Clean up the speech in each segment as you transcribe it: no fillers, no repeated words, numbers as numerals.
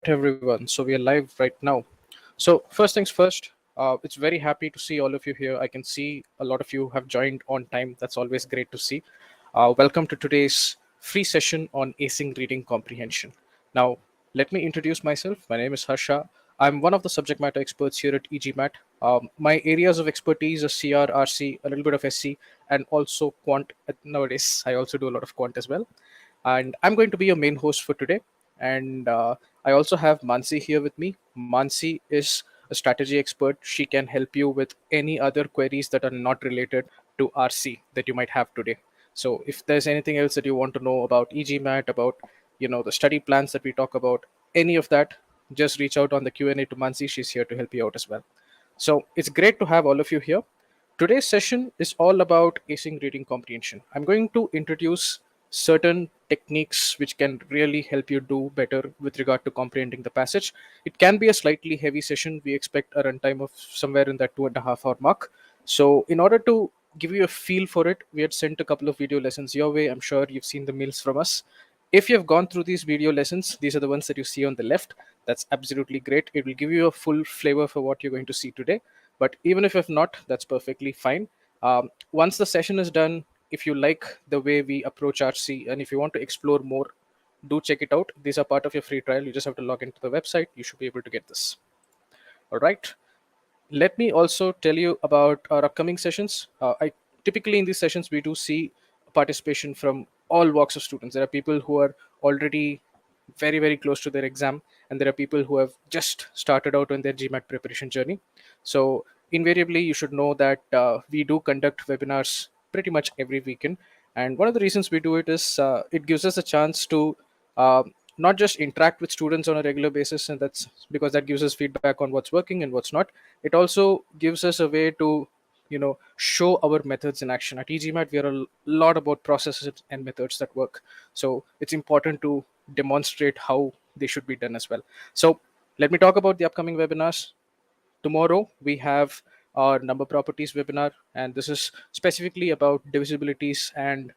everyone. So we are live right now. So first things first, it's very happy to see all of you here. I can see a lot of you have joined on time. That's always great to see. Welcome to today's free session on acing reading comprehension. Now, let me introduce myself. My name is Harsha. I'm one of the subject matter experts here at e-GMAT. My areas of expertise are CR, RC, a little bit of SC, and also quant. Nowadays, I also do a lot of quant as well. And I'm going to be your main host for today. And I also have Mansi here with me. Mansi is a strategy expert. She can help you with any other queries that are not related to RC that you might have today. So if there's anything else that you want to know about e-GMAT, about the study plans that we talk about, any of that, just reach out on the Q&A to Mansi. She's here to help you out as well. So it's great to have all of you here. Today's session is all about acing reading comprehension. I'm going to introduce certain techniques which can really help you do better with regard to comprehending the passage. It can be a slightly heavy session. We expect a runtime of somewhere in that 2.5 hour mark. So in order to give you a feel for it, we had sent a couple of video lessons your way. I'm sure you've seen the mails from us. If you've gone through these video lessons, these are the ones that you see on the left. That's absolutely great. It will give you a full flavor for what you're going to see today. But even if not, that's perfectly fine. Once the session is done, if you like the way we approach RC and if you want to explore more, do check it out. These are part of your free trial. You just have to log into the website. You should be able to get this. All right. Let me also tell you about our upcoming sessions. I typically in these sessions we do see participation from all walks of students. There are people who are already very close to their exam, and there are people who have just started out on their GMAT preparation journey. So invariably, you should know that we do conduct webinars pretty much every weekend, and one of the reasons we do it is it gives us a chance to uh, not just interact with students on a regular basis, and that's because that gives us feedback on what's working and what's not. It also gives us a way to show our methods in action. At e-GMAT, we are a lot about processes and methods that work, so it's important to demonstrate how they should be done as well. So let me talk about the upcoming webinars. Tomorrow we have our number properties webinar, and this is specifically about divisibilities and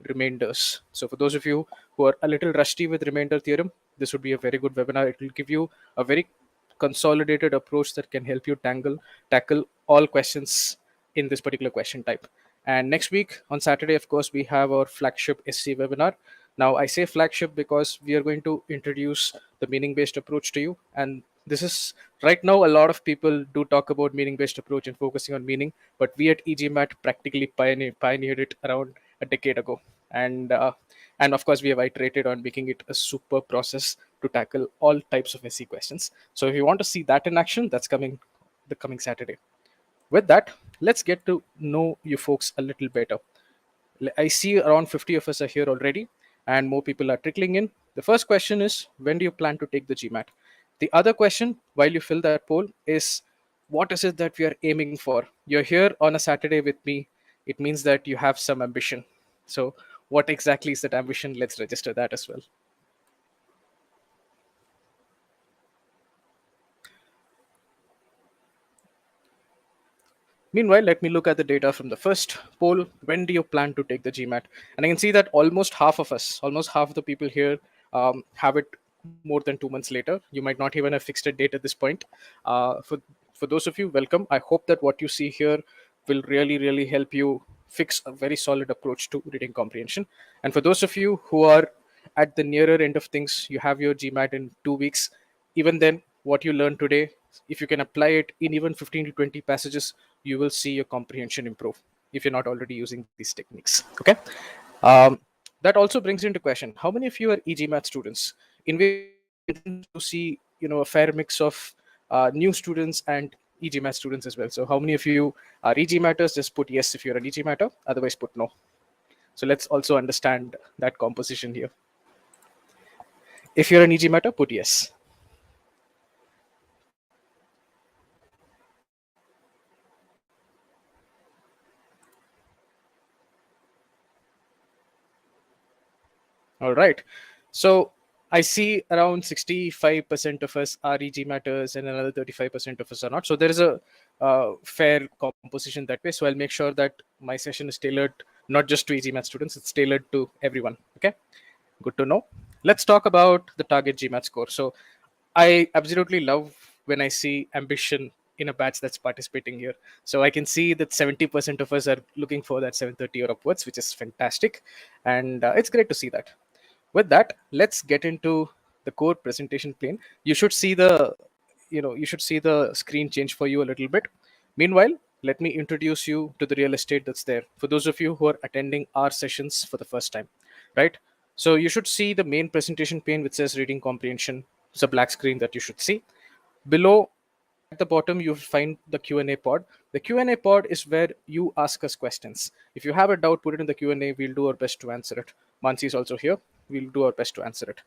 remainders. So for those of you who are a little rusty with remainder theorem, this would be a very good webinar. It will give you a very consolidated approach that can help you tackle all questions in this particular question type. And next week on Saturday, of course, we have our flagship SC webinar. Now I say flagship because we are going to introduce the meaning based approach to you, and this is right now a lot of people do talk about meaning based approach and focusing on meaning, but we at e-GMAT practically pioneered it around a decade ago. And of course we have iterated on making it a super process to tackle all types of SC questions. So if you want to see that in action, that's coming the coming Saturday. With that, let's get to know you folks a little better. I see around 50 of us are here already, and more people are trickling in. The first question is, when do you plan to take the GMAT? The other question, while you fill that poll, is what is it that we are aiming for? You're here on a Saturday with me. It means that you have some ambition. So, what exactly is that ambition? Let's register that as well. Meanwhile, let me look at the data from the first poll. When do you plan to take the GMAT? And I can see that almost half of us, almost half of the people here have it more than 2 months later. You might not even have fixed a date at this point. For those of you, welcome. I hope that what you see here will really help you fix a very solid approach to reading comprehension. And for those of you who are at the nearer end of things, you have your GMAT in 2 weeks. Even then, what you learn today, if you can apply it in even 15 to 20 passages, you will see your comprehension improve if you're not already using these techniques. Okay. Um, that also brings into question, how many of you are e-GMAT students? Invariably, we tend to see a fair mix of new students and e-GMAT students as well. So how many of you are e-GMATers? Just put yes if you're an e-GMATer, otherwise put no. So let's also understand that composition here. If you're an e-GMATer, put yes. All right. So I see around 65% of us are e-GMATers and another 35% of us are not. So there is a fair composition that way. So I'll make sure that my session is tailored not just to e-GMAT students, it's tailored to everyone. Okay, good to know. Let's talk about the target GMAT score. So I absolutely love when I see ambition in a batch that's participating here. So I can see that 70% of us are looking for that 730 or upwards, which is fantastic. And it's great to see that. With that, let's get into the core presentation plane. You should see the, you should see the screen change for you a little bit. Meanwhile, let me introduce you to the real estate that's there for those of you who are attending our sessions for the first time, right? So you should see the main presentation pane which says reading comprehension. It's a black screen that you should see. Below at the bottom, you'll find the Q&A pod. The Q&A pod is where you ask us questions. If you have a doubt, put it in the Q&A. We'll do our best to answer it. Mansi is also here. We'll do our best to answer it.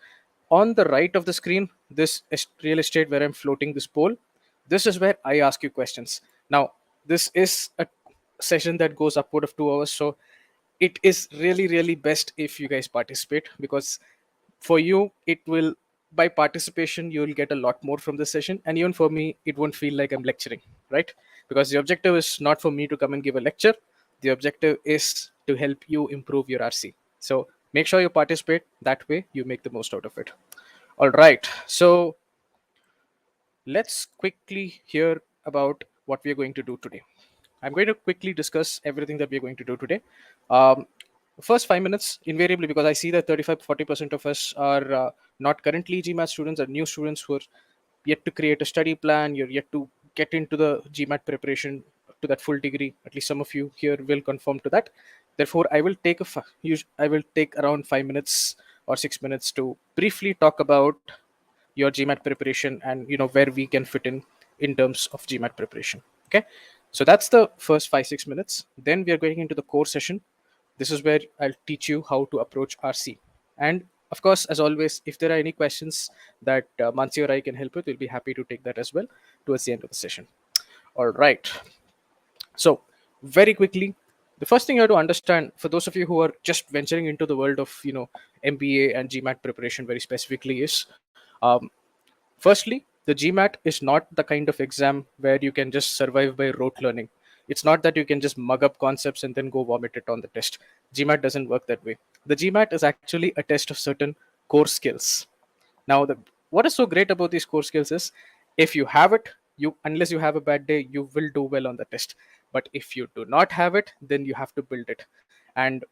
On the right of the screen, this is real estate where I'm floating this poll. This is where I ask you questions. Now, this is a session that goes upward of 2 hours. So it is really, really best if you guys participate, because for you it will, by participation you will get a lot more from this session, and even for me it won't feel like I'm lecturing, right? Because the objective is not for me to come and give a lecture. The objective is to help you improve your RC. So make sure you participate, that way you make the most out of it. All right, so let's quickly hear about what we are going to do today. I'm going to quickly discuss everything that we're going to do today. Um, First 5 minutes, invariably, because I see that 35-40% of us are not currently GMAT students, are new students who are yet to create a study plan. You're yet to get into the GMAT preparation to that full degree. At least some of you here will conform to that. Therefore, I will take around 5 minutes or 6 minutes to briefly talk about your GMAT preparation, and where we can fit in terms of GMAT preparation. Okay, so that's the first 5-6 minutes. Then we are going into the core session. This is where I'll teach you how to approach RC. And of course, as always, if there are any questions that Mansi or I can help with, we'll be happy to take that as well towards the end of the session. All right. So, very quickly, the first thing you have to understand for those of you who are just venturing into the world of MBA and GMAT preparation very specifically is, firstly, the GMAT is not the kind of exam where you can just survive by rote learning. It's not that you can just mug up concepts and then go vomit it on the test. GMAT doesn't work that way. The GMAT is actually a test of certain core skills. Now, what is so great about these core skills is, if you have it, unless you have a bad day, you will do well on the test. But if you do not have it, then you have to build it. And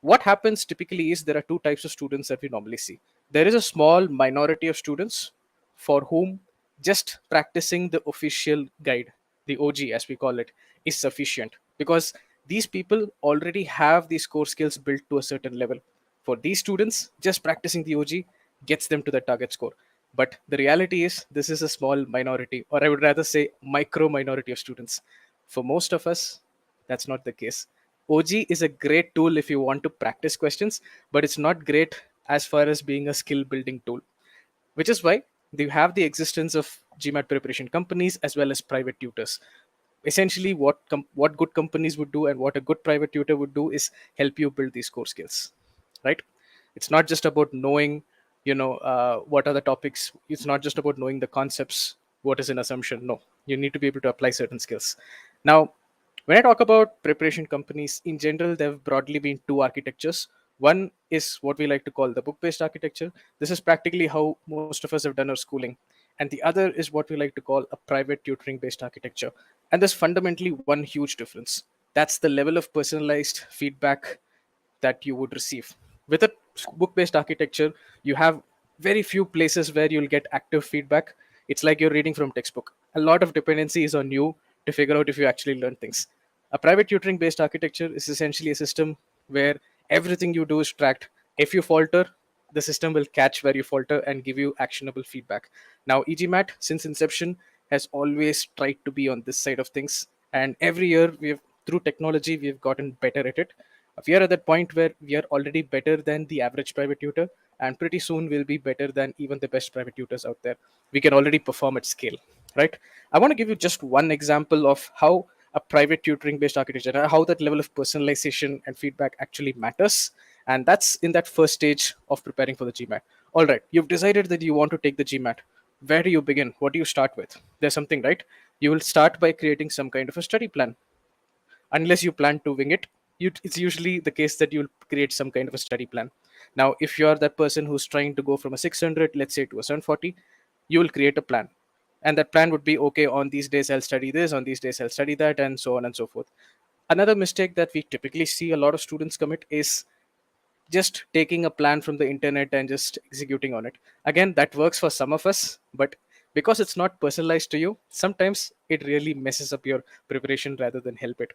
what happens typically is there are two types of students that we normally see. There is a small minority of students for whom just practicing the official guide, the OG as we call it, is sufficient, because these people already have these core skills built to a certain level. For these students, just practicing the OG gets them to the target score. But the reality is, this is a small minority, or I would rather say micro minority of students. For most of us, that's not the case. OG is a great tool if you want to practice questions, but it's not great as far as being a skill building tool, which is why you have the existence of GMAT preparation companies as well as private tutors. Essentially, what good companies would do and what a good private tutor would do is help you build these core skills, right? It's not just about knowing, what are the topics. It's not just about knowing the concepts. What is an assumption? No, you need to be able to apply certain skills. Now, when I talk about preparation companies in general, there have broadly been two architectures. One is what we like to call the book based architecture. This is practically how most of us have done our schooling. And the other is what we like to call a private tutoring based architecture. And there's fundamentally one huge difference. That's the level of personalized feedback that you would receive. With a book based architecture, you have very few places where you'll get active feedback. It's like you're reading from textbook. A lot of dependency is on you to figure out if you actually learn things. A private tutoring based architecture is essentially a system where everything you do is tracked. If you falter, the system will catch where you falter and give you actionable feedback. Now, e-GMAT, since inception, has always tried to be on this side of things. And every year, through technology, we've gotten better at it. We are at that point where we are already better than the average private tutor, and pretty soon we'll be better than even the best private tutors out there. We can already perform at scale, right? I want to give you just one example of how a private tutoring based architecture, how that level of personalization and feedback actually matters. And that's in that first stage of preparing for the GMAT. All right, you've decided that you want to take the GMAT. Where do you begin? What do you start with? There's something, right? You will start by creating some kind of a study plan. Unless you plan to wing it, it's usually the case that you'll create some kind of a study plan. Now, if you're that person who's trying to go from a 600, let's say, to a 740, you will create a plan. And that plan would be, okay, on these days I'll study this, on these days I'll study that, and so on and so forth. Another mistake that we typically see a lot of students commit is just taking a plan from the internet and just executing on it. Again, that works for some of us, but because it's not personalized to you, sometimes it really messes up your preparation rather than help it.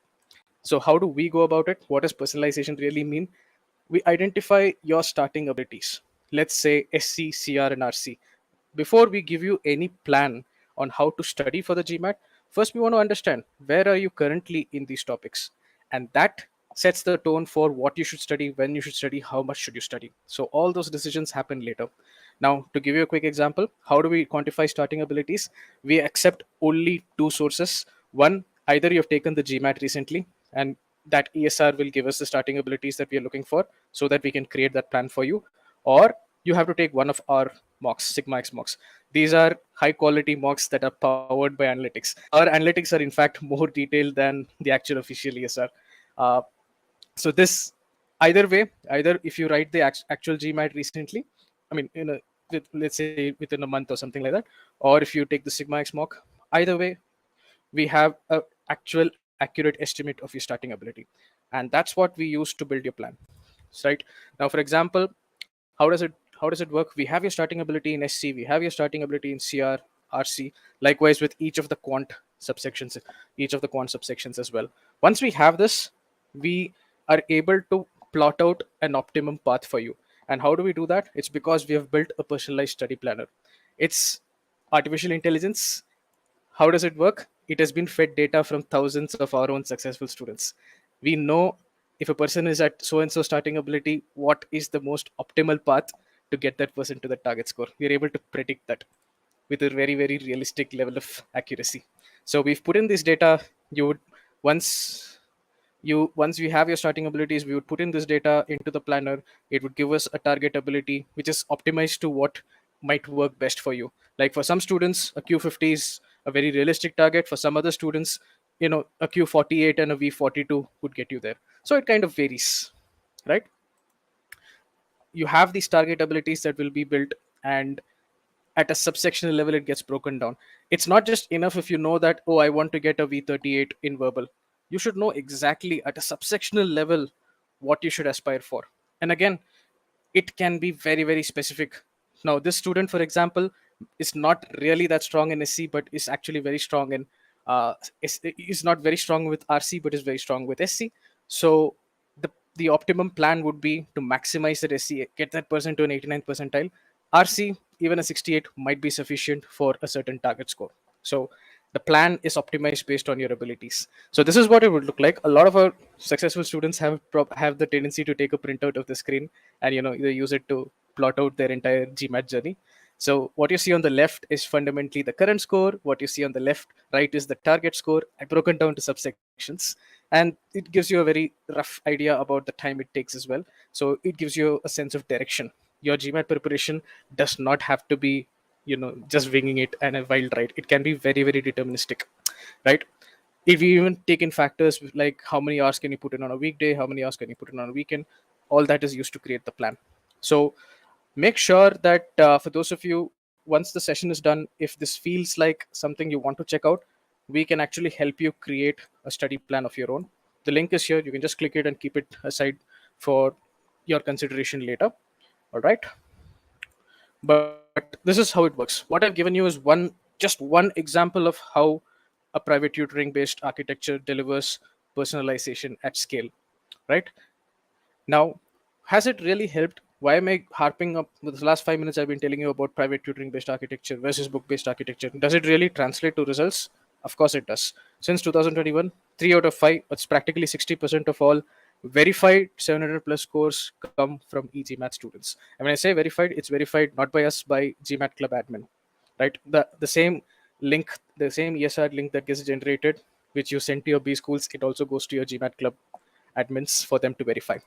So, how do we go about it? What does personalization really mean? We identify your starting abilities. Let's say SC, CR, and RC. Before we give you any plan on how to study for the GMAT, first we want to understand where are you currently in these topics, and that sets the tone for what you should study, when you should study, how much should you study. So all those decisions happen later. Now, to give you a quick example, how do we quantify starting abilities? We accept only two sources. One, either you have taken the GMAT recently, and that ESR will give us the starting abilities that we are looking for so that we can create that plan for you, or you have to take one of our mocks, Sigma X mocks. These are high quality mocks that are powered by analytics. Our analytics are in fact more detailed than the actual official ESR. Uh, so this, either way, either if you write the actual GMAT recently, I mean, let's say within a month or something like that, or if you take the Sigma X mock, either way, we have a actual accurate estimate of your starting ability, and that's what we use to build your plan. Right now, for example, how does it work? We have your starting ability in SC, we have your starting ability in CR, RC, likewise with each of the quant subsections, each of the quant subsections as well. Once we have this, we are able to plot out an optimum path for you. And how do we do that? It's because we have built a personalized study planner. It's artificial intelligence. How does it work? It has been fed data from thousands of our own successful students. We know if a person is at so and so starting ability, what is the most optimal path to get that person to the target score. We are able to predict that with a very, very realistic level of accuracy. So we've put in this data. You would once once we have your starting abilities, we would put in this data into the planner. It would give us a target ability which is optimized to what might work best for you. Like for some students, a Q50 is a very realistic target. For some other students, a Q48 and a V42 would get you there. So it kind of varies, right? You have these target abilities that will be built, and at a subsectional level it gets broken down. It's not just enough if you know that, oh, I want to get a V38 in verbal. You should know exactly at a subsectional level what you should aspire for. And again, it can be very, very specific. Now this student, for example, is not really that strong in SC, but is actually very strong in is not very strong with RC, but is very strong with SC. So the optimum plan would be to maximize that SC, get that person to an 89th percentile. RC, even a 68 might be sufficient for a certain target score. So the plan is optimized based on your abilities. So this is what it would look like. A lot of our successful students have the tendency to take a printout of the screen and they use it to plot out their entire GMAT journey. So what you see on the left is fundamentally the current score. What you see on the left right is the target score. I broken down to subsections, and it gives you a very rough idea about the time it takes as well. So it gives you a sense of direction. Your GMAT preparation does not have to be just winging it and a wild ride. It can be very, very deterministic, right? If you even take in factors like how many hours can you put in on a weekday, how many hours can you put in on a weekend, all that is used to create the plan. So make sure that for those of you, once the session is done, if this feels like something you want to check out, we can actually help you create a study plan of your own. The link is here. You can just click it and keep it aside for your consideration later. All right. But this is how it works. What I've given you is just one example of how a private tutoring based architecture delivers personalization at scale, right? Now, has it really helped? Why am I harping up with the last 5 minutes? I've been telling you about private tutoring based architecture versus book based architecture. Does it really translate to results? Of course it does. Since 2021, 3 out of 5, it's practically 60% of all verified 700 plus scores come from e-GMAT students. And when I say verified, it's verified not by us, by GMAT Club admin, right? The same link, the same ESR link that gets generated, which you send to your B schools, it also goes to your GMAT Club admins for them to verify.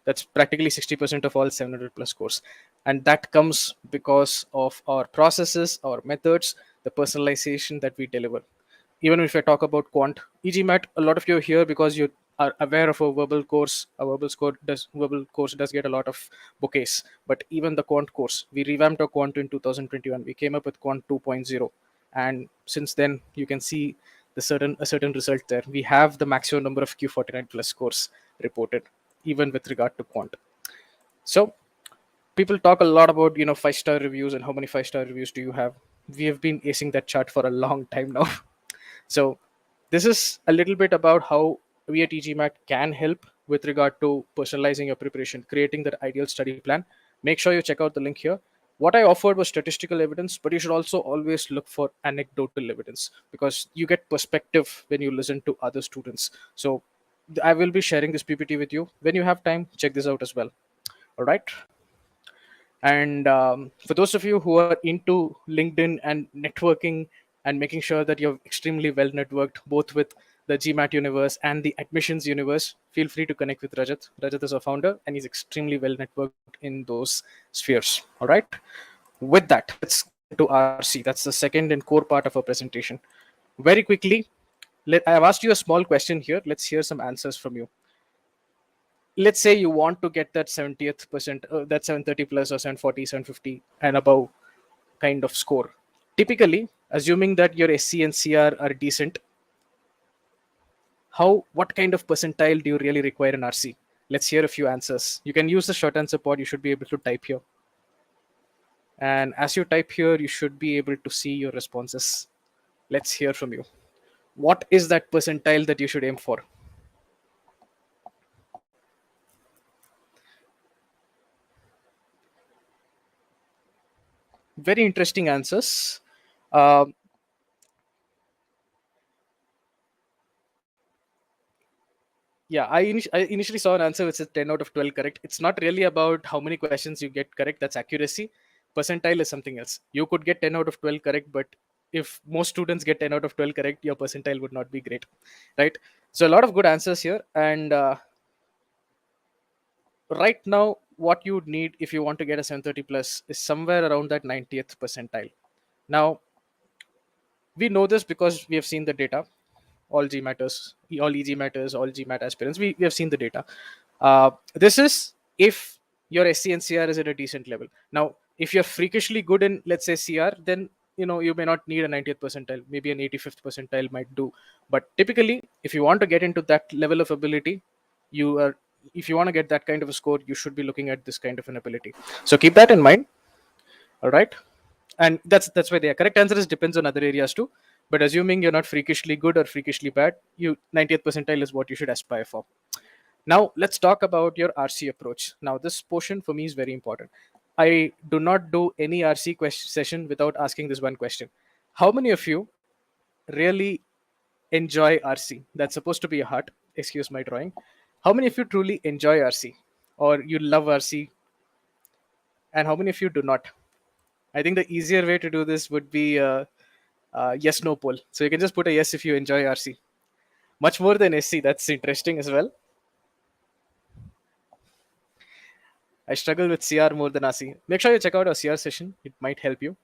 That's practically 60% of all 700 plus scores. And that comes because of our processes, our methods, the personalization that we deliver. Even if I talk about quant, e-GMAT, a lot of you are here because you are aware of a verbal course, verbal course does get a lot of bouquets. But even the quant course, we revamped our quant in 2021. We came up with quant 2.0, and since then you can see a certain result there. We have the maximum number of Q49 plus scores reported, even with regard to quant. So people talk a lot about 5-star reviews and how many 5-star reviews do you have. We have been acing that chart for a long time now. So this is a little bit about how we at e-GMAT can help with regard to personalizing your preparation, creating that ideal study plan. Make sure you check out the link here. What I offered was statistical evidence, but you should also always look for anecdotal evidence, because you get perspective when you listen to other students. So I will be sharing this PPT with you. When you have time, check this out as well. All right. And for those of you who are into LinkedIn and networking and making sure that you're extremely well networked, both with the GMAT universe and the admissions universe, feel free to connect with Rajat. Rajat is our founder and he's extremely well networked in those spheres. All right. With that, let's get into RC. That's the second and core part of our presentation. Very quickly, I have asked you a small question here. Let's hear some answers from you. Let's say you want to get that 70th percent, that 730 plus or 740, 750 and above kind of score. Typically, assuming that your SC and CR are decent, what kind of percentile do you really require in RC? Let's hear a few answers. You can use the short answer pod. You should be able to type here. And as you type here, you should be able to see your responses. Let's hear from you. What is that percentile that you should aim for? Very interesting answers. Um, yeah, I initially saw an answer which is 10 out of 12 correct. It's not really about how many questions you get correct. That's accuracy. Percentile is something else. You could get 10 out of 12 correct, but if most students get 10 out of 12 correct, your percentile would not be great, right? So a lot of good answers here. And right now, what you would need if you want to get a 730 plus is somewhere around that 90th percentile. Now, we know this because we have seen the data. All GMATers, all e-GMATers, all GMAT aspirants, we have seen the data. This is if your SC and CR is at a decent level. Now, if you're freakishly good in, let's say, CR, then you may not need a 90th percentile. Maybe an 85th percentile might do. But typically, if you want to get into that level of ability, you are if you want to get that kind of a score, you should be looking at this kind of an ability. So keep that in mind. All right. And that's why the correct answer is depends on other areas too. But assuming you're not freakishly good or freakishly bad, you 90th percentile is what you should aspire for. Now let's talk about your RC approach. Now this portion for me is very important. I do not do any RC session without asking this one question. How many of you really enjoy RC? That's supposed to be a heart. Excuse my drawing. How many of you truly enjoy RC, or you love RC, and how many of you do not? I think the easier way to do this would be yes no poll. So you can just put a yes if you enjoy RC. Much more than SC. That's interesting as well. I struggle with CR more than RC. Make sure you check out our CR session. It might help you.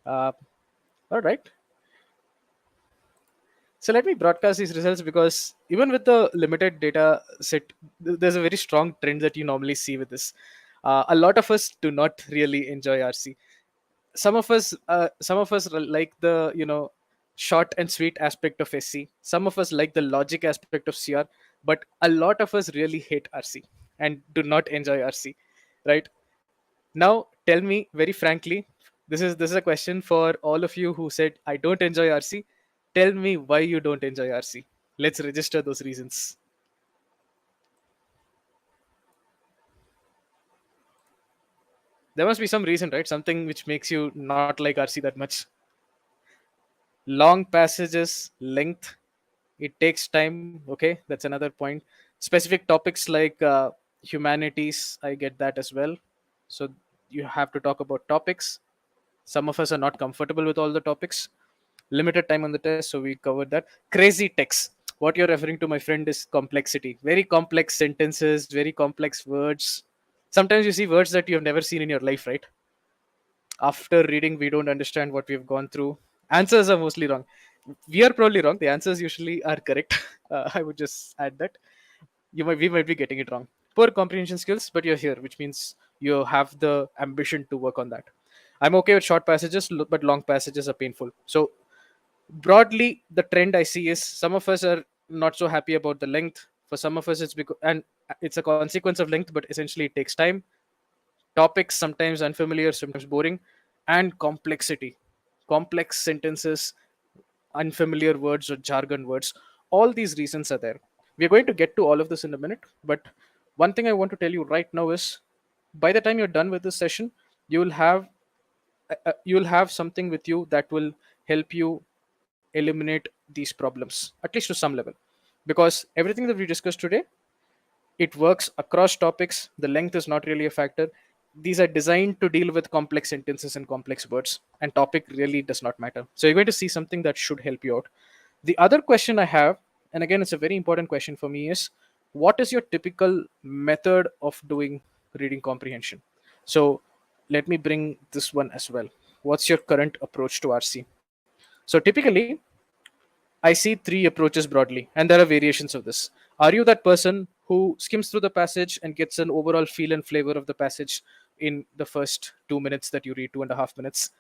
Uh, all right. So let me broadcast these results, because even with the limited data set, there's a very strong trend that you normally see with this. A lot of us do not really enjoy RC. Some of us like the short and sweet aspect of SC. Some of us like the logic aspect of CR, but a lot of us really hate RC and do not enjoy RC, right? Now tell me very frankly, this is a question for all of you who said I don't enjoy RC. Tell me why you don't enjoy RC. Let's register those reasons. There must be some reason, right? Something which makes you not like RC that much. Long passages, length, it takes time. Okay, that's another point. Specific topics like humanities, I get that as well. So you have to talk about topics. Some of us are not comfortable with all the topics. Limited time on the test, so we covered that. Crazy text. What you're referring to, my friend, is complexity. Very complex sentences, very complex words. Sometimes you see words that you have never seen in your life, right? After reading, we don't understand what we've gone through. Answers are mostly wrong. We are probably wrong. The answers usually are correct. I would just add that. we might be getting it wrong. Poor comprehension skills, but you're here, which means you have the ambition to work on that. I'm okay with short passages, but long passages are painful. So broadly, the trend I see is some of us are not so happy about the length. For some of us, it's because and it's a consequence of length, but essentially it takes time. Topics sometimes unfamiliar, sometimes boring, and complexity, complex sentences, unfamiliar words or jargon words. All these reasons are there. We're going to get to all of this in a minute, but one thing I want to tell you right now is by the time you're done with this session, you will have you'll have something with you that will help you eliminate these problems, at least to some level, because everything that we discussed today, it works across topics. The length is not really a factor. These are designed to deal with complex sentences and complex words, and topic really does not matter. So you're going to see something that should help you out. The other question I have, and again, it's a very important question for me, is what is your typical method of doing reading comprehension? So let me bring this one as well. What's your current approach to RC? So typically, I see three approaches broadly, and there are variations of this. Are you that person who skims through the passage and gets an overall feel and flavor of the passage in the first 2 minutes that you read, 2.5 minutes,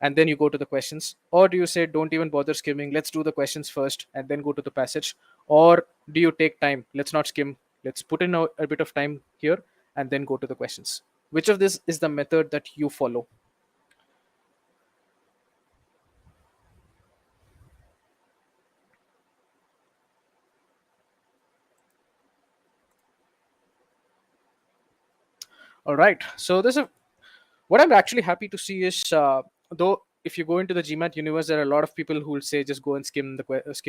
and then you go to the questions? Or do you say, don't even bother skimming, let's do the questions first and then go to the passage? Or do you take time, let's not skim, let's put in a bit of time here and then go to the questions? Which of this is the method that you follow? All right. So there's a what I'm actually happy to see is though if you go into the GMAT universe, there are a lot of people who will say just go and skim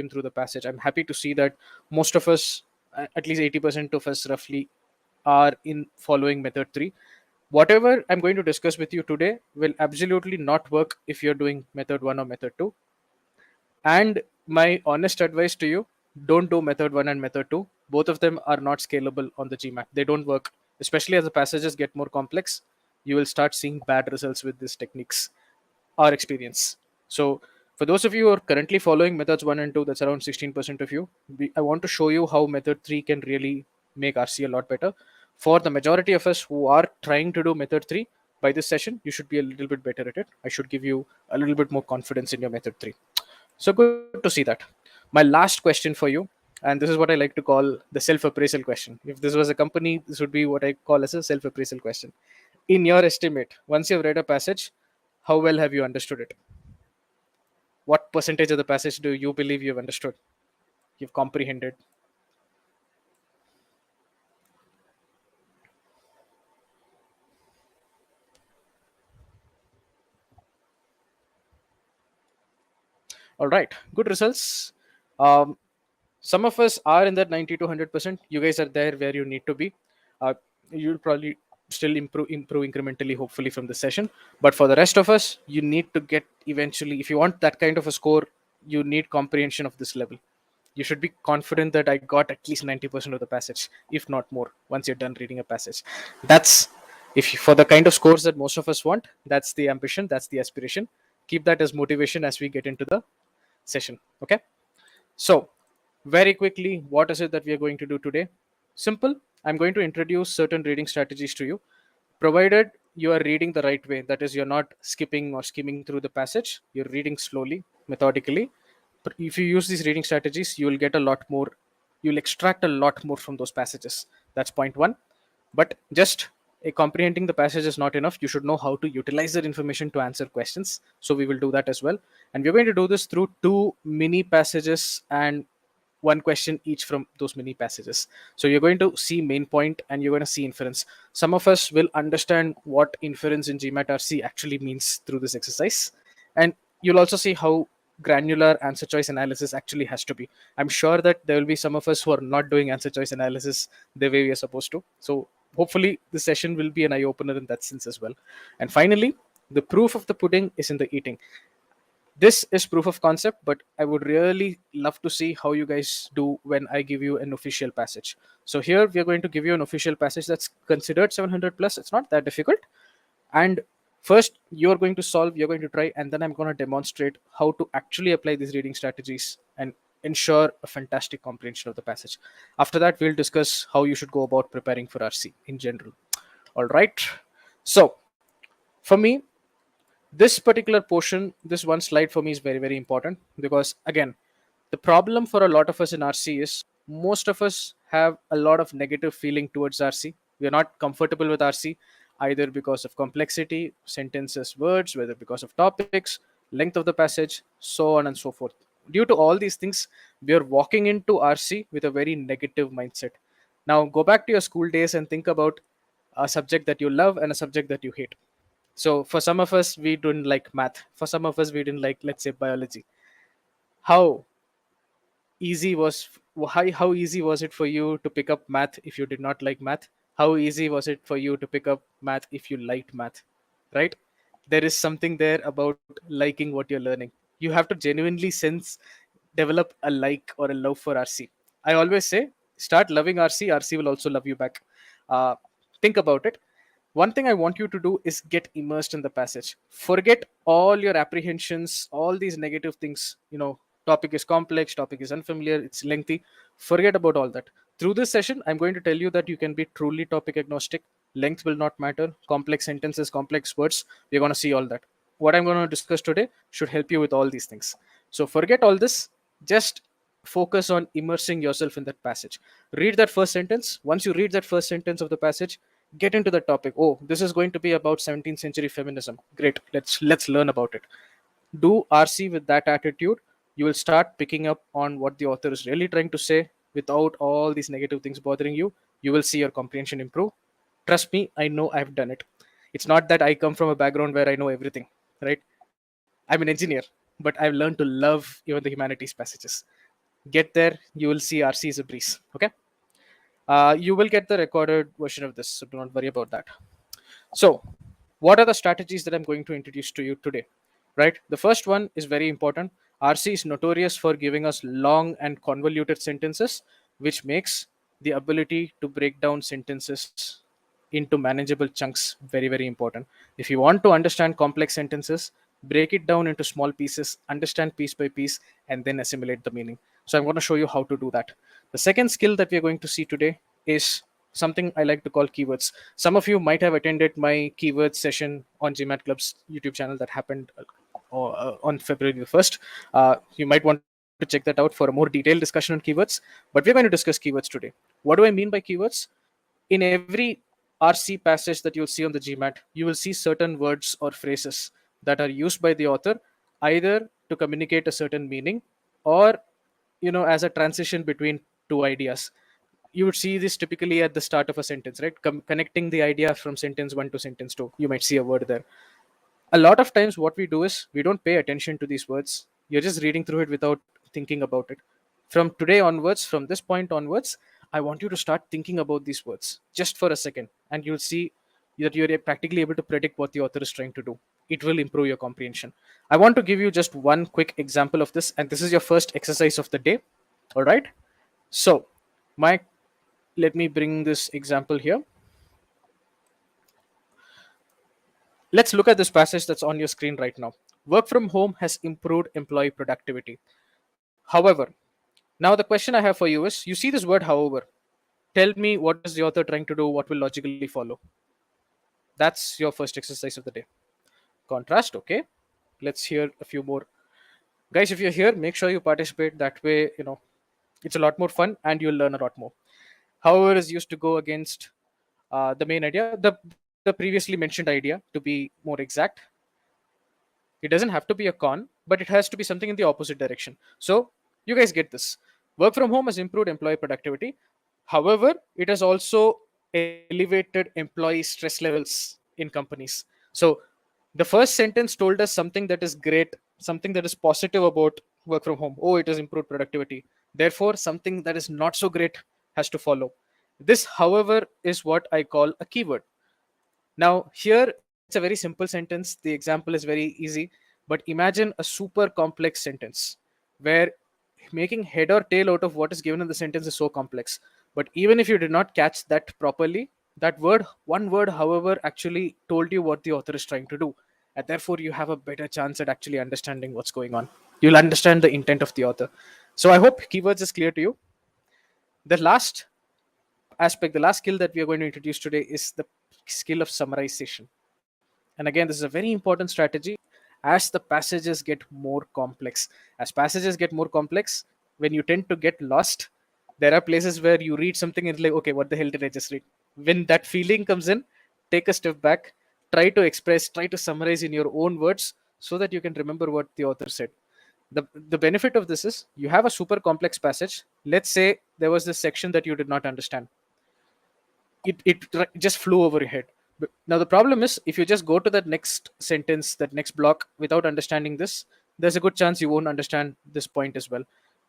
through the passage. I'm happy to see that most of us, at least 80% of us roughly, are in following method three. Whatever I'm going to discuss with you today will absolutely not work if you're doing method one or method two. And my honest advice to you, don't do method one and method two. Both of them are not scalable on the GMAT. They don't work, especially as the passages get more complex. You will start seeing bad results with these techniques, our experience. So, for those of you who are currently following methods one and two, that's around 16% of you. I want to show you how method three can really make RC a lot better. For the majority of us who are trying to do method three, by this session, you should be a little bit better at it. I should give you a little bit more confidence in your method three. So good to see that. My last question for you, and this is what I like to call the self appraisal question. If this was a company, this would be what I call as a self appraisal question. In your estimate, once you've read a passage, how well have you understood it? What percentage of the passage do you believe you've understood, you've comprehended? All right, good results. Um, some of us are in that 90 to 100%. You guys are there where you need to be. uh, you'll probably still improve incrementally, hopefully, from the session. But for the rest of us, you need to get eventually, if you want that kind of a score, you need comprehension of this level. You should be confident that I got at least 90% of the passage, if not more, once you're done reading a passage. That's, if for the kind of scores that most of us want, that's the ambition, that's the aspiration. Keep that as motivation as we get into the session. Okay. So, very quickly, what is it that we are going to do today? Simple. I'm going to introduce certain reading strategies to you, provided you are reading the right way. That is, you're not skipping or skimming through the passage, you're reading slowly, methodically. But if you use these reading strategies, you will get a lot more, you'll extract a lot more from those passages. That's point one. But just comprehending the passage is not enough. You should know how to utilize that information to answer questions. So we will do that as well. And we're going to do this through two mini passages and one question each from those mini passages. So you're going to see main point and you're going to see inference. Some of us will understand what inference in GMAT RC actually means through this exercise. And you'll also see how granular answer choice analysis actually has to be. I'm sure that there will be some of us who are not doing answer choice analysis the way we are supposed to. So hopefully the session will be an eye opener in that sense as well. And finally, the proof of the pudding is in the eating. This is proof of concept, but I would really love to see how you guys do when I give you an official passage. So here we are going to give you an official passage that's considered 700 plus. It's not that difficult. And first you're going to solve, you're going to try, and then I'm going to demonstrate how to actually apply these reading strategies and ensure a fantastic comprehension of the passage. After that, we'll discuss how you should go about preparing for RC in general. All right. So, for me, this particular portion, this one slide for me is very, very important because, again, the problem for a lot of us in RC is most of us have a lot of negative feeling towards RC. We are not comfortable with RC either because of complexity, sentences, words, whether because of topics, length of the passage, so on and so forth. Due to all these things, we are walking into RC with a very negative mindset. Now, go back to your school days and think about a subject that you love and a subject that you hate. So, for some of us, we didn't like math. For some of us, we didn't like, let's say, biology. How easy was how easy was it for you to pick up math if you did not like math? How easy was it for you to pick up math if you liked math? Right? There is something there about liking what you're learning. You have to genuinely sense, develop a like or a love for RC. I always say, start loving RC, RC will also love you back. uh, think about it. One thing I want you to do is get immersed in the passage. Forget all your apprehensions, all these negative things. Topic is complex, topic is unfamiliar, it's lengthy. Forget about all that. Through this session, I'm going to tell you that you can be truly topic agnostic. Length will not matter. Complex sentences, complex words, we're going to see all that. What I'm going to discuss today should help you with all these things. So forget all this. Just focus on immersing yourself in that passage. Read that first sentence. Once you read that first sentence of the passage, get into the topic. Oh, this is going to be about 17th century feminism. Great. Let's learn about it. Do RC with that attitude. You will start picking up on what the author is really trying to say without all these negative things bothering you. You will see your comprehension improve. Trust me, I know I've done it. It's not that I come from a background where I know everything, right? I'm an engineer, but I've learned to love even the humanities passages. Get there, you will see RC is a breeze. Okay. You will get the recorded version of this, so do not worry about that. So, what are the strategies that I'm going to introduce to you today? Right? The first one is very important. RC is notorious for giving us long and convoluted sentences, which makes the ability to break down sentences into manageable chunks very, very important. If you want to understand complex sentences, break it down into small pieces, understand piece by piece, and then assimilate the meaning. So, I'm going to show you how to do that. The second skill that we're going to see today is something I like to call keywords. Some of you might have attended my keyword session on GMAT Club's YouTube channel that happened on February the 1st. You might want to check that out for a more detailed discussion on keywords. But we're going to discuss keywords today. What do I mean by keywords? In every RC passage that you'll see on the GMAT, you will see certain words or phrases that are used by the author either to communicate a certain meaning or as a transition between two ideas. You would see this typically at the start of a sentence, right? Connecting the idea from sentence one to sentence two. You might see a word there. A lot of times, what we do is we don't pay attention to these words. You're just reading through it without thinking about it. From today onwards, from this point onwards, I want you to start thinking about these words just for a second, and you'll see that you're practically able to predict what the author is trying to do. It will improve your comprehension. I want to give you just one quick example of this, and this is your first exercise of the day. All right. So, my let me bring this example here. Let's look at this passage that's on your screen right now. Work from home has improved employee productivity. However, now the question I have for you is, you see this word however. Tell me, what is the author trying to do? What will logically follow? That's your first exercise of the day. Contrast, okay? Let's hear a few more. Guys, if you're here, make sure you participate. That way, it's a lot more fun and you'll learn a lot more. However, is used to go against the main idea, the previously mentioned idea, to be more exact. It doesn't have to be a con, but it has to be something in the opposite direction. So, you guys get this. Work from home has improved employee productivity. However, it has also elevated employee stress levels in companies. So, the first sentence told us something that is great, something that is positive about work from home. Oh, it has improved productivity. Therefore, something that is not so great has to follow. This, however, is what I call a keyword. Now, here it's a very simple sentence. The example is very easy, but imagine a super complex sentence where making head or tail out of what is given in the sentence is so complex. But even if you did not catch that properly, that word, one word, however, actually told you what the author is trying to do. And therefore, you have a better chance at actually understanding what's going on. You'll understand the intent of the author. So I hope keywords is clear to you. The last aspect, the last skill that we are going to introduce today is the skill of summarization. And again, this is a very important strategy as the passages get more complex. As passages get more complex, when you tend to get lost, there are places where you read something and it's like, okay, what the hell did I just read? When that feeling comes in, take a step back, try to express, try to summarize in your own words so that you can remember what the author said. The benefit of this is you have a super complex passage. Let's say there was this section that you did not understand. It just flew over your head. But now the problem is if you just go to that next sentence, that next block without understanding this, there's a good chance you won't understand this point as well.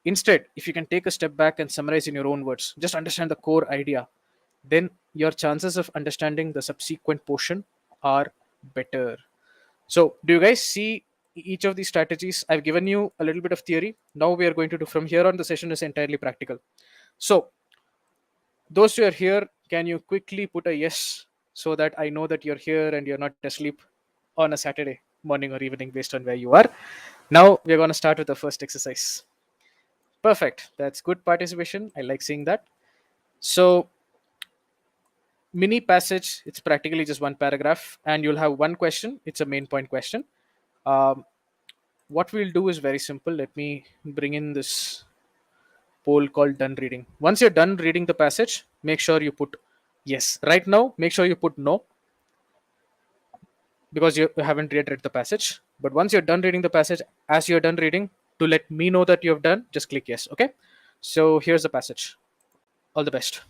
Instead, if you can take a step back and summarize in your own words, just understand the core idea, then your chances of understanding the subsequent portion are better. So do you guys see each of these strategies? I've given you a little bit of theory. Now we are going to do, from here on, the session is entirely practical. So those who are here, can you quickly put a yes so that I know that you're here and you're not asleep on a Saturday morning or evening based on where you are? Now we're going to start with the first exercise. Perfect. That's good participation. I like seeing that. So, mini passage, it's practically just one paragraph, and you'll have one question. It's a main point question. Um, what we'll do is very simple. Let me bring in this poll called done reading. Once you're done reading the passage, make sure you put yes. Right now, make sure you put no because you haven't yet read the passage. But once you're done reading the passage, as you're done reading, to let me know that you have done, just click yes. Okay. So here's the passage. All the best.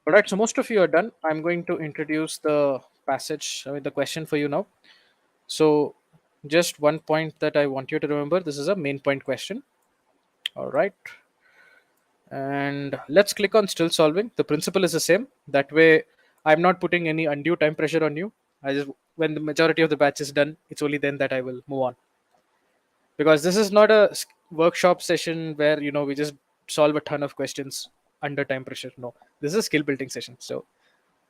All right. So most of you are done. I'm going to introduce the passage, the question for you now. So just one point that I want you to remember. This is a main point question. All right. And let's click on still solving. The principle is the same. That way, I'm not putting any undue time pressure on you. I just, when the majority of the batch is done, it's only then that I will move on. Because this is not a workshop session where we just solve a ton of questions under time pressure. No, this is a skill building session. So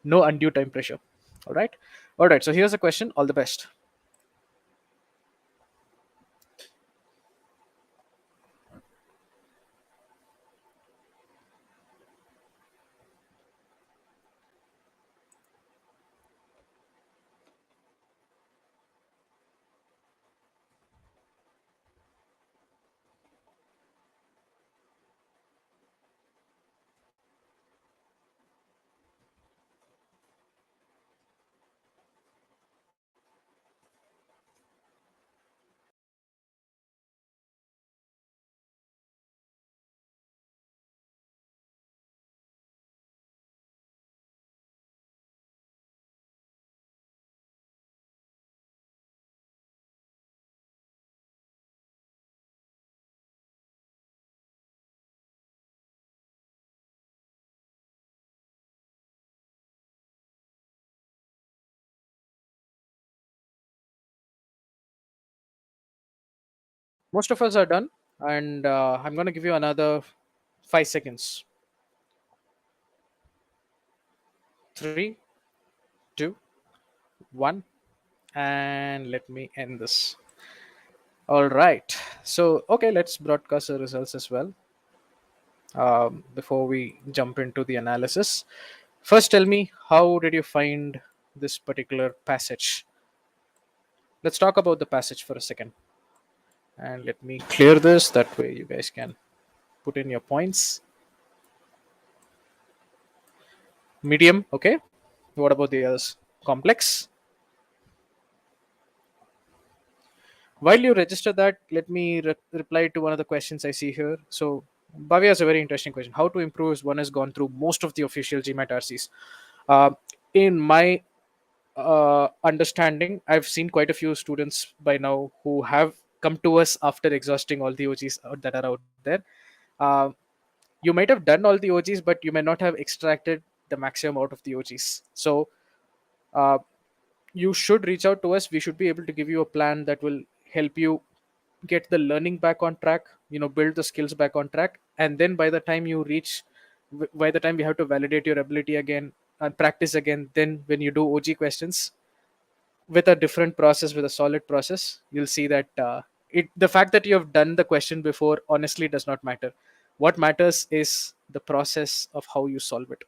no undue time pressure. All right. All right. So here's a question. All the best. Most of us are done, and I'm going to give you another 5 seconds. 3, 2, 1, And let me end this. All right. So, okay, let's broadcast the results as well before we jump into the analysis. First, tell me, how did you find this particular passage? Let's talk about the passage for a second. And let me clear this. That way, you guys can put in your points. Medium, okay. What about the others? Complex. While you register that, let me reply to one of the questions I see here. So, Bhavya has a very interesting question. How to improve is one has gone through most of the official GMAT RCs. Uh, in my understanding, I've seen quite a few students by now who have come to us after exhausting all the OGs that are out there. Uh, you might have done all the OGs, but you may not have extracted the maximum out of the OGs. So, uh, you should reach out to us. We should be able to give you a plan that will help you get the learning back on track, build the skills back on track. And then by the time you reach, by the time we have to validate your ability again and practice again, then when you do OG questions with a different process, with a solid process, you'll see that the fact that you have done the question before honestly does not matter. What matters is the process of how you solve it.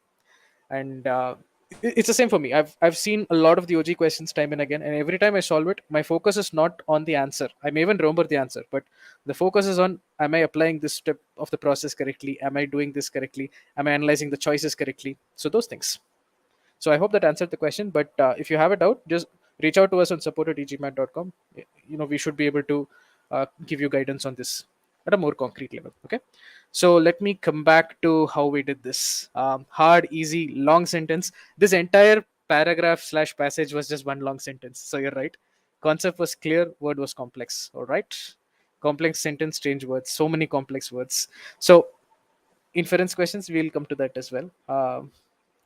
And it's the same for me. I've seen a lot of the OG questions time and again, and every time I solve it, my focus is not on the answer. I may even remember the answer, but the focus is on, am I applying this step of the process correctly? Am I doing this correctly? Am I analyzing the choices correctly? So those things. So I hope that answered the question. But if you have a doubt, just reach out to us on support@egmat.com. We should be able to give you guidance on this at a more concrete level. Okay. So let me come back to how we did this. Hard, easy, long sentence. This entire paragraph slash passage was just one long sentence. So you're right. Concept was clear. Word was complex. All right. Complex sentence, strange words. So many complex words. So inference questions, we'll come to that as well.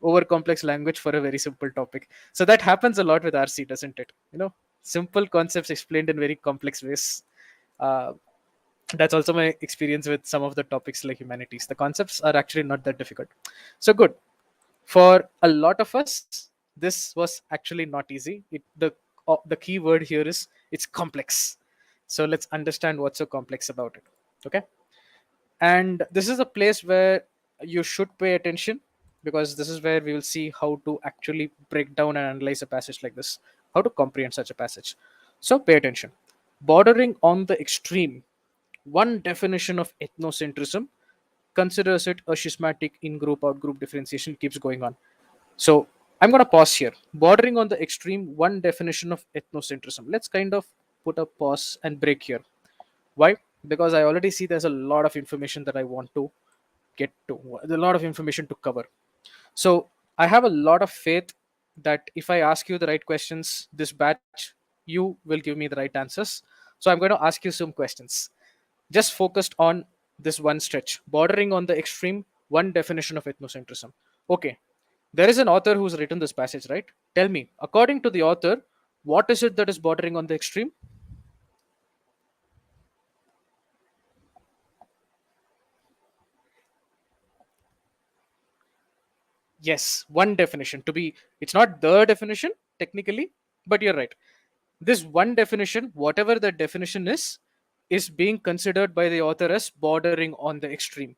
Over complex language for a very simple topic. So that happens a lot with RC, doesn't it? Simple concepts explained in very complex ways. Uh, that's also my experience with some of the topics like humanities. The concepts are actually not that difficult. So good. For a lot of us, this was actually not easy. The key word here is it's complex. So let's understand what's so complex about it. Okay. And this is a place where you should pay attention, because this is where we will see how to actually break down and analyze a passage like this, how to comprehend such a passage. So pay attention. Bordering on the extreme, one definition of ethnocentrism considers it a schismatic in group out group differentiation, keeps going on. So I'm going to pause here. Bordering on the extreme, one definition of ethnocentrism. Let's kind of put a pause and break here. Why? Because I already see there's a lot of information that I want to get to, a lot of information to cover. So I have a lot of faith that if I ask you the right questions this batch, you will give me the right answers. So I'm going to ask you some questions just focused on this one stretch, bordering on the extreme, one definition of ethnocentrism. Okay, there is an author who's written this passage, right? Tell me, according to the author, what is it that is bordering on the extreme? Yes, one definition to be, it's not the definition technically, but you're right. This one definition, whatever the definition is being considered by the author as bordering on the extreme.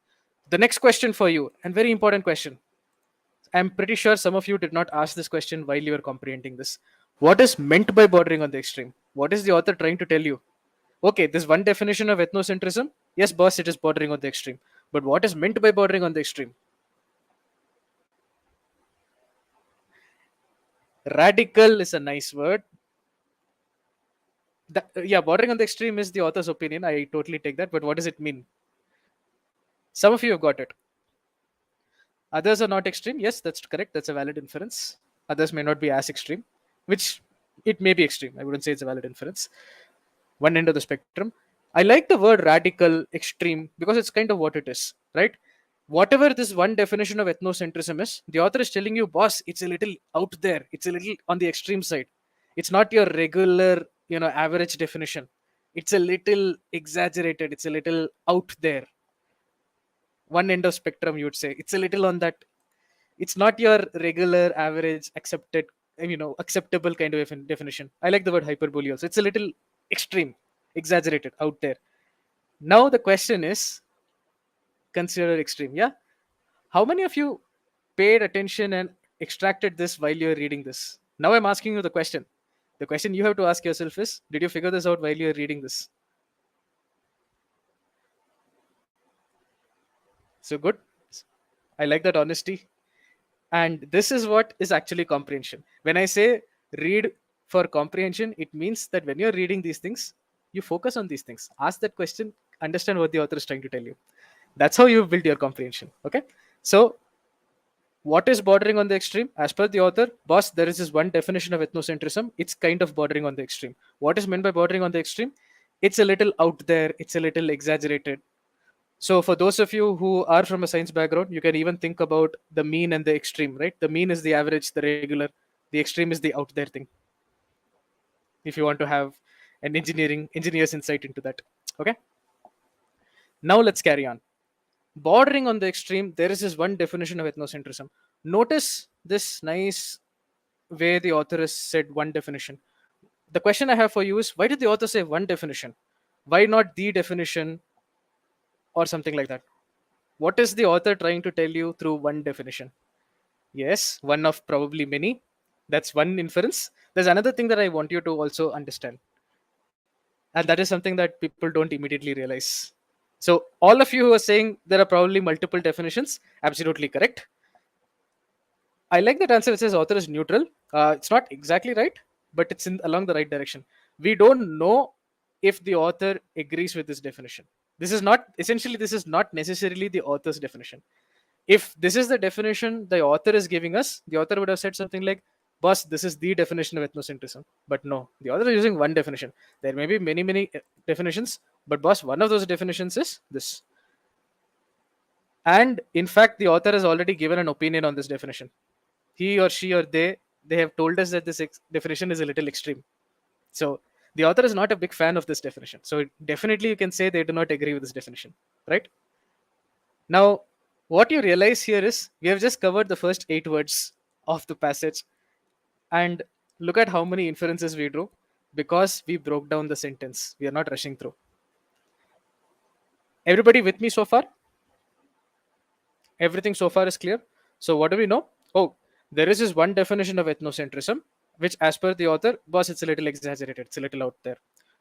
The next question for you, and very important question. I'm pretty sure some of you did not ask this question while you were comprehending this. What is meant by bordering on the extreme? What is the author trying to tell you? Okay, this one definition of ethnocentrism, yes, boss, it is bordering on the extreme. But what is meant by bordering on the extreme? Radical is a nice word. Yeah, bordering on the extreme is the author's opinion. I totally take that. But what does it mean? Some of you have got it. Others are not extreme. Yes, that's correct. That's a valid inference. Others may not be as extreme, which it may be extreme. I wouldn't say it's a valid inference. One end of the spectrum. I like the word radical, extreme, because it's kind of what it is, right? Whatever this one definition of ethnocentrism is, the author is telling you, boss, it's a little out there. It's a little on the extreme side. It's not your regular, average definition. It's a little exaggerated. It's a little out there. One end of spectrum, you would say. It's a little on that. It's not your regular, average, accepted acceptable kind of definition. I like the word hyperbole also. It's a little extreme, exaggerated, out there. Now the question is, consider extreme. Yeah. How many of you paid attention and extracted this while you're reading this? Now I'm asking you the question. The question you have to ask yourself is, did you figure this out while you're reading this? So good. I like that honesty. And this is what is actually comprehension. When I say read for comprehension, it means that when you're reading these things, you focus on these things. Ask that question, understand what the author is trying to tell you. That's how you build your comprehension. Okay. So what is bordering on the extreme? As per the author, boss, there is this one definition of ethnocentrism. It's kind of bordering on the extreme. What is meant by bordering on the extreme? It's a little out there, it's a little exaggerated. So, for those of you who are from a science background, you can even think about the mean and the extreme, right? The mean is the average, the regular, the extreme is the out there thing. If you want to have an engineer's insight into that. Okay. Now, let's carry on. Bordering on the extreme, there is this one definition of ethnocentrism. Notice this nice way the author has said one definition. The question I have for you is, why did the author say one definition? Why not the definition or something like that? What is the author trying to tell you through one definition? Yes, one of probably many. That's one inference. There's another thing that I want you to also understand, and that is something that people don't immediately realize. So, all of you who are saying there are probably multiple definitions, absolutely correct. I like that answer. It says author is neutral. It's not exactly right, but it's in along the right direction. We don't know if the author agrees with this definition. This is not essentially. This is not necessarily the author's definition. If this is the definition the author is giving us, the author would have said something like, "Boss, this is the definition of ethnocentrism." But no, the author is using one definition. There may be many definitions, but boss, one of those definitions is this. And in fact, the author has already given an opinion on this definition. He or she or they have told us that this definition is a little extreme. So the author is not a big fan of this definition. So definitely you can say they do not agree with this definition, right? Now, what you realize here is we have just covered the first 8 words of the passage, and look at how many inferences we drew because we broke down the sentence. We are not rushing through. Everybody with me so far? Everything so far is clear. So what do we know? Oh, there is this one definition of ethnocentrism, which as per the author, boss, it's a little exaggerated, it's a little out there.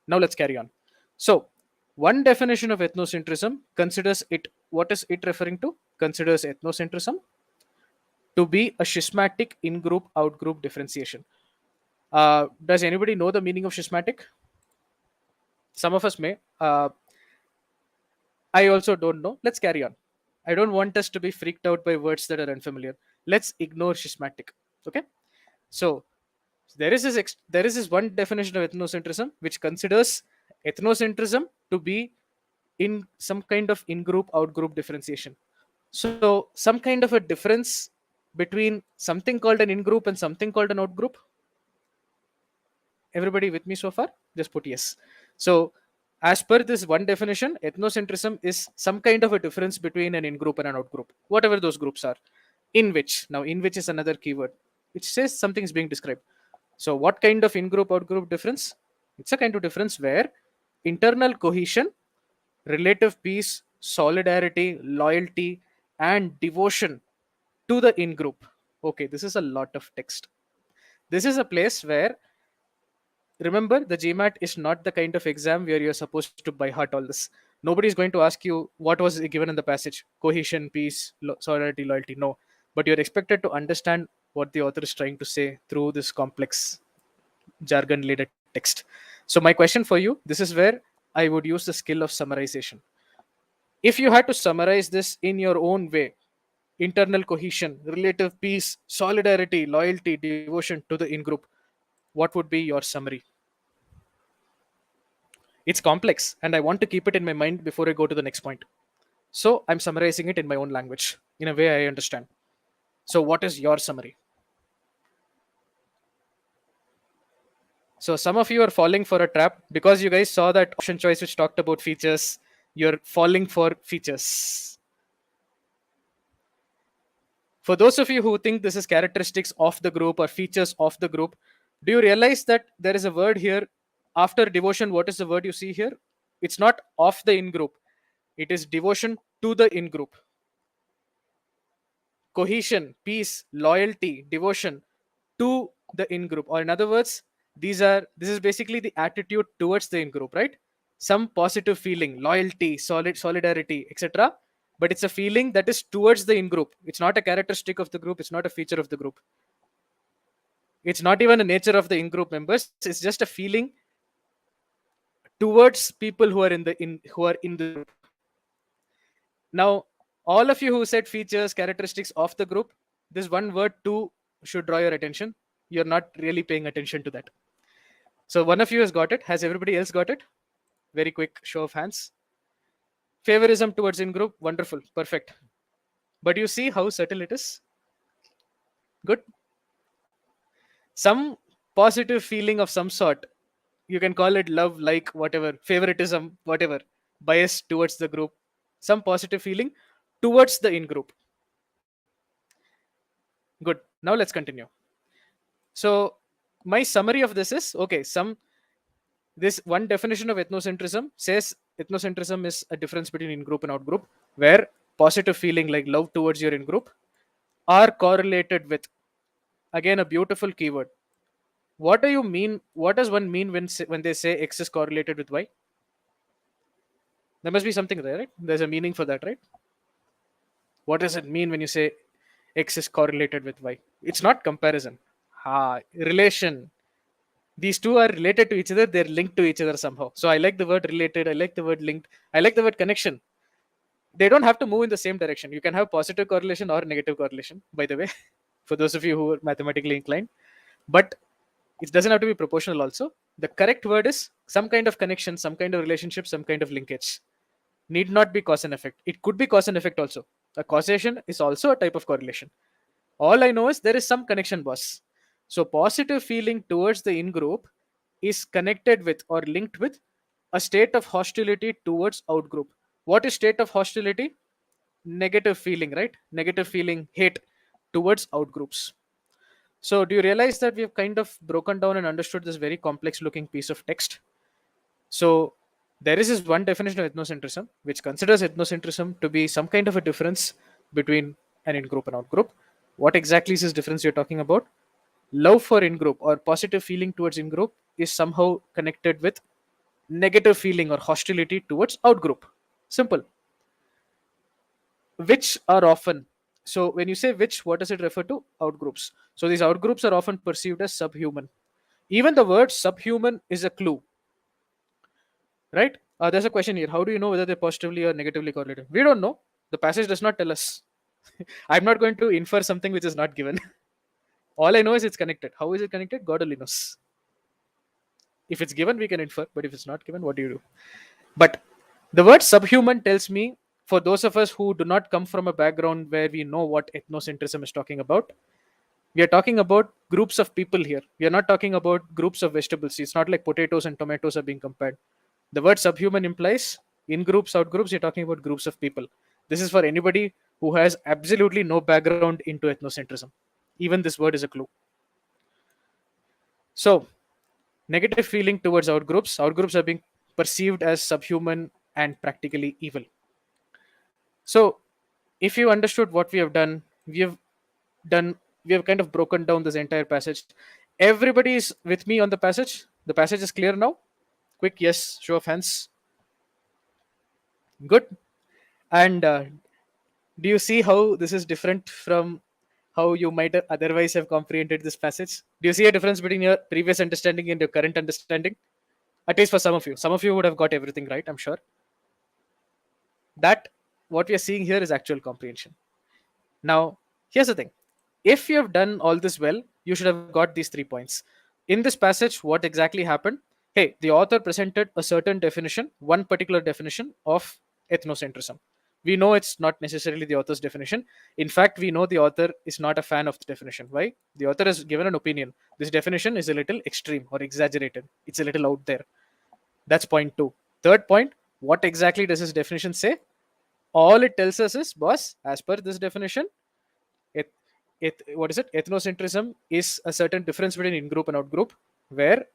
Now let's carry on. So one definition of ethnocentrism considers it, what is it referring to? Considers ethnocentrism to be a schismatic in-group, out-group differentiation. Does anybody know the meaning of schismatic? Some of us may. I also don't know. Let's carry on. I don't want us to be freaked out by words that are unfamiliar. Let's ignore schismatic. Okay. So there is this one definition of ethnocentrism which considers ethnocentrism to be in some kind of in-group, out-group differentiation. So some kind of a difference between something called an in-group and something called an out-group. Everybody with me so far? Just put yes. So, as per this one definition, ethnocentrism is some kind of a difference between an in group and an out group, whatever those groups are. In which, now, in which is another keyword, which says something is being described. So, what kind of in group, out group difference? It's a kind of difference where internal cohesion, relative peace, solidarity, loyalty, and devotion to the in group. Okay, this is a lot of text. This is a place where, remember, the GMAT is not the kind of exam where you're supposed to by heart all this. Nobody is going to ask you what was given in the passage: cohesion, peace, solidarity, loyalty. No, but you're expected to understand what the author is trying to say through this complex jargon-laden text. So, my question for you: this is where I would use the skill of summarization. If you had to summarize this in your own way, internal cohesion, relative peace, solidarity, loyalty, devotion to the in group, what would be your summary? It's complex, and I want to keep it in my mind before I go to the next point. So I'm summarizing it in my own language, in a way I understand. So, what is your summary? So, some of you are falling for a trap because you guys saw that option choice which talked about features. You're falling for features. For those of you who think this is characteristics of the group or features of the group, do you realize that there is a word here after devotion? What is the word you see here? It's not of the in group, it is devotion to the in group. Cohesion, peace, loyalty, devotion to the in group. Or in other words, this is basically the attitude towards the in group, right? Some positive feeling, loyalty, solidarity, etc. But it's a feeling that is towards the in group. It's not a characteristic of the group, it's not a feature of the group. It's not even a nature of the in group members. It's just a feeling towards people who are in the group. Now, all of you who said features, characteristics of the group, this one word too should draw your attention. You're not really paying attention to that. So one of you has got it. Has everybody else got it? Very quick show of hands. Favorism towards in group, wonderful, perfect. But you see how subtle it is? Good. Some positive feeling of some sort. You can call it love, like, whatever, favoritism, whatever, bias towards the group. Some positive feeling towards the in group. Good. Now let's continue. So my summary of this is okay. This one definition of ethnocentrism says ethnocentrism is a difference between in group and out group, where positive feeling like love towards your in group are correlated with, again, a beautiful keyword. What do you mean? What does one mean when they say X is correlated with Y? There must be something there, right? There's a meaning for that, right? What does it mean when you say X is correlated with Y? It's not comparison. Relation. These two are related to each other. They're linked to each other somehow. So I like the word related. I like the word linked. I like the word connection. They don't have to move in the same direction. You can have positive correlation or negative correlation, by the way, for those of you who are mathematically inclined. But it doesn't have to be proportional also. The correct word is some kind of connection, some kind of relationship, some kind of linkage. Need not be cause and effect. It could be cause and effect also. A causation is also a type of correlation. All I know is there is some connection, boss. So positive feeling towards the in group is connected with or linked with a state of hostility towards out group. What is state of hostility? Negative feeling, right? Negative feeling, hate towards out groups. So do you realize that we've kind of broken down and understood this very complex looking piece of text? So there is this one definition of ethnocentrism, which considers ethnocentrism to be some kind of a difference between an in-group and out-group. What exactly is this difference you're talking about? Love for in-group or positive feeling towards in-group is somehow connected with negative feeling or hostility towards out-group. Simple. Which are often, so when you say which, what does it refer to? Out-groups. So these out-groups are often perceived as subhuman. Even the word subhuman is a clue, right? There's a question here. How do you know whether they're positively or negatively correlated? We don't know. The passage does not tell us. I'm not going to infer something which is not given. All I know is it's connected. How is it connected? God only knows. If it's given, we can infer. But if it's not given, what do you do? But the word subhuman tells me, for those of us who do not come from a background where we know what ethnocentrism is talking about, we are talking about groups of people here. We are not talking about groups of vegetables. It's not like potatoes and tomatoes are being compared. The word subhuman implies in groups, out groups, you're talking about groups of people. This is for anybody who has absolutely no background into ethnocentrism. Even this word is a clue. So, negative feeling towards outgroups. Outgroups are being perceived as subhuman and practically evil. So, if you understood what we have done, done, we have kind of broken down this entire passage. Everybody is with me on the passage. The passage is clear now. Quick yes, show of hands. Good. And do you see how this is different from how you might otherwise have comprehended this passage? Do you see a difference between your previous understanding and your current understanding? At least for some of you. Some of you would have got everything right, I'm sure. That what we are seeing here is actual comprehension. Now, here's the thing. If you have done all this well, you should have got these 3 points. In this passage, what exactly happened? Hey, the author presented a certain definition, one particular definition of ethnocentrism. We know it's not necessarily the author's definition. In fact, we know the author is not a fan of the definition. Why? The author has given an opinion. This definition is a little extreme or exaggerated. It's a little out there. That's point 2. Third point, what exactly does this definition say? All it tells us is, boss, as per this definition, what is it? Ethnocentrism is a certain difference between in-group and out-group, where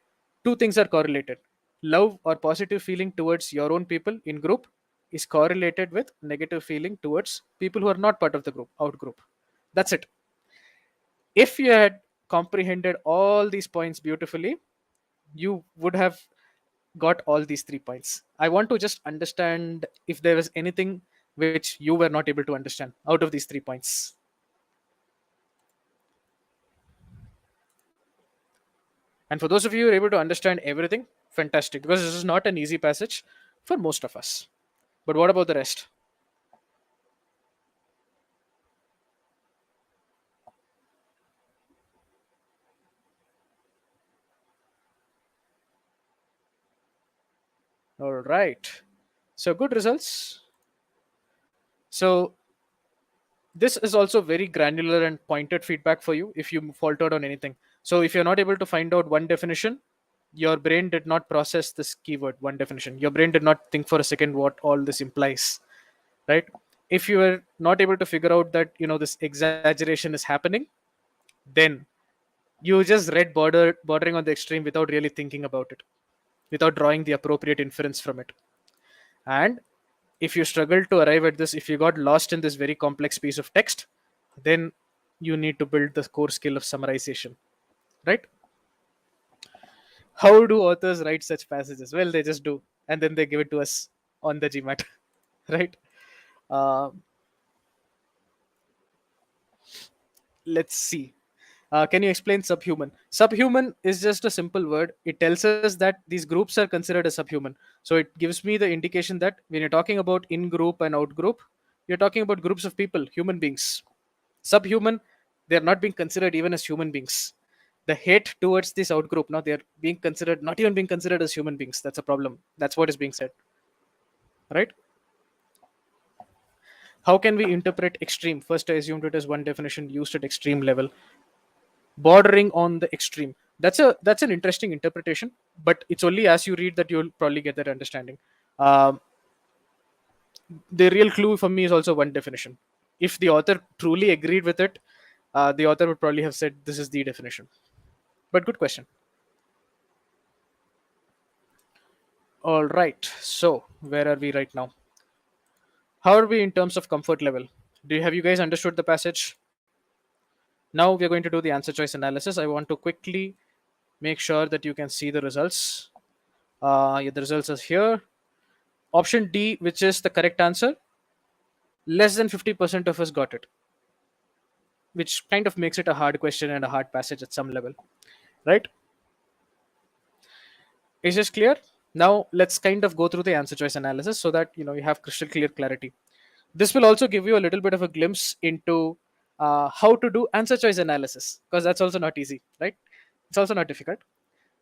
two things are correlated. Love or positive feeling towards your own people in group is correlated with negative feeling towards people who are not part of the group, out group. That's it. If you had comprehended all these points beautifully, you would have got all these 3 points. I want to just understand if there was anything which you were not able to understand out of these 3 points. And for those of you who are able to understand everything, fantastic, because this is not an easy passage for most of us. But what about the rest? All right. So good results. So this is also very granular and pointed feedback for you if you faltered on anything. So if you're not able to find out one definition, your brain did not process this keyword, one definition. Your brain did not think for a second what all this implies, right? If you were not able to figure out that, this exaggeration is happening, then you just read bordering on the extreme without really thinking about it, without drawing the appropriate inference from it. And if you struggle to arrive at this, if you got lost in this very complex piece of text, then you need to build the core skill of summarization, right? How do authors write such passages? Well, they just do, and then they give it to us on the GMAT, right? Uh, let's see. Can you explain subhuman? Subhuman is just a simple word. It tells us that these groups are considered as subhuman. So it gives me the indication that when you're talking about in group and out group, you're talking about groups of people, human beings. Subhuman, they're not being considered even as human beings. The hate towards this out group, now they're being considered, not even being considered as human beings. That's a problem. That's what is being said, right? How can we interpret extreme? First, I assumed it as one definition used at extreme level, bordering on the extreme. That's an interesting interpretation, but it's only as you read that you'll probably get that understanding. Um, the real clue for me is also one definition. If the author truly agreed with it, the author would probably have said this is the definition. But good question. All right. So where are we right now? How are we in terms of comfort level? Have you guys understood the passage? Now we are going to do the answer choice analysis. I want to quickly make sure that you can see the results. Yeah, the results are here. Option D, which is the correct answer, less than 50% of us got it, which kind of makes it a hard question and a hard passage at some level, right? Is this clear? Now let's kind of go through the answer choice analysis so that you have crystal clear clarity. This will also give you a little bit of a glimpse into how to do answer choice analysis, because that's also not easy, right? It's also not difficult.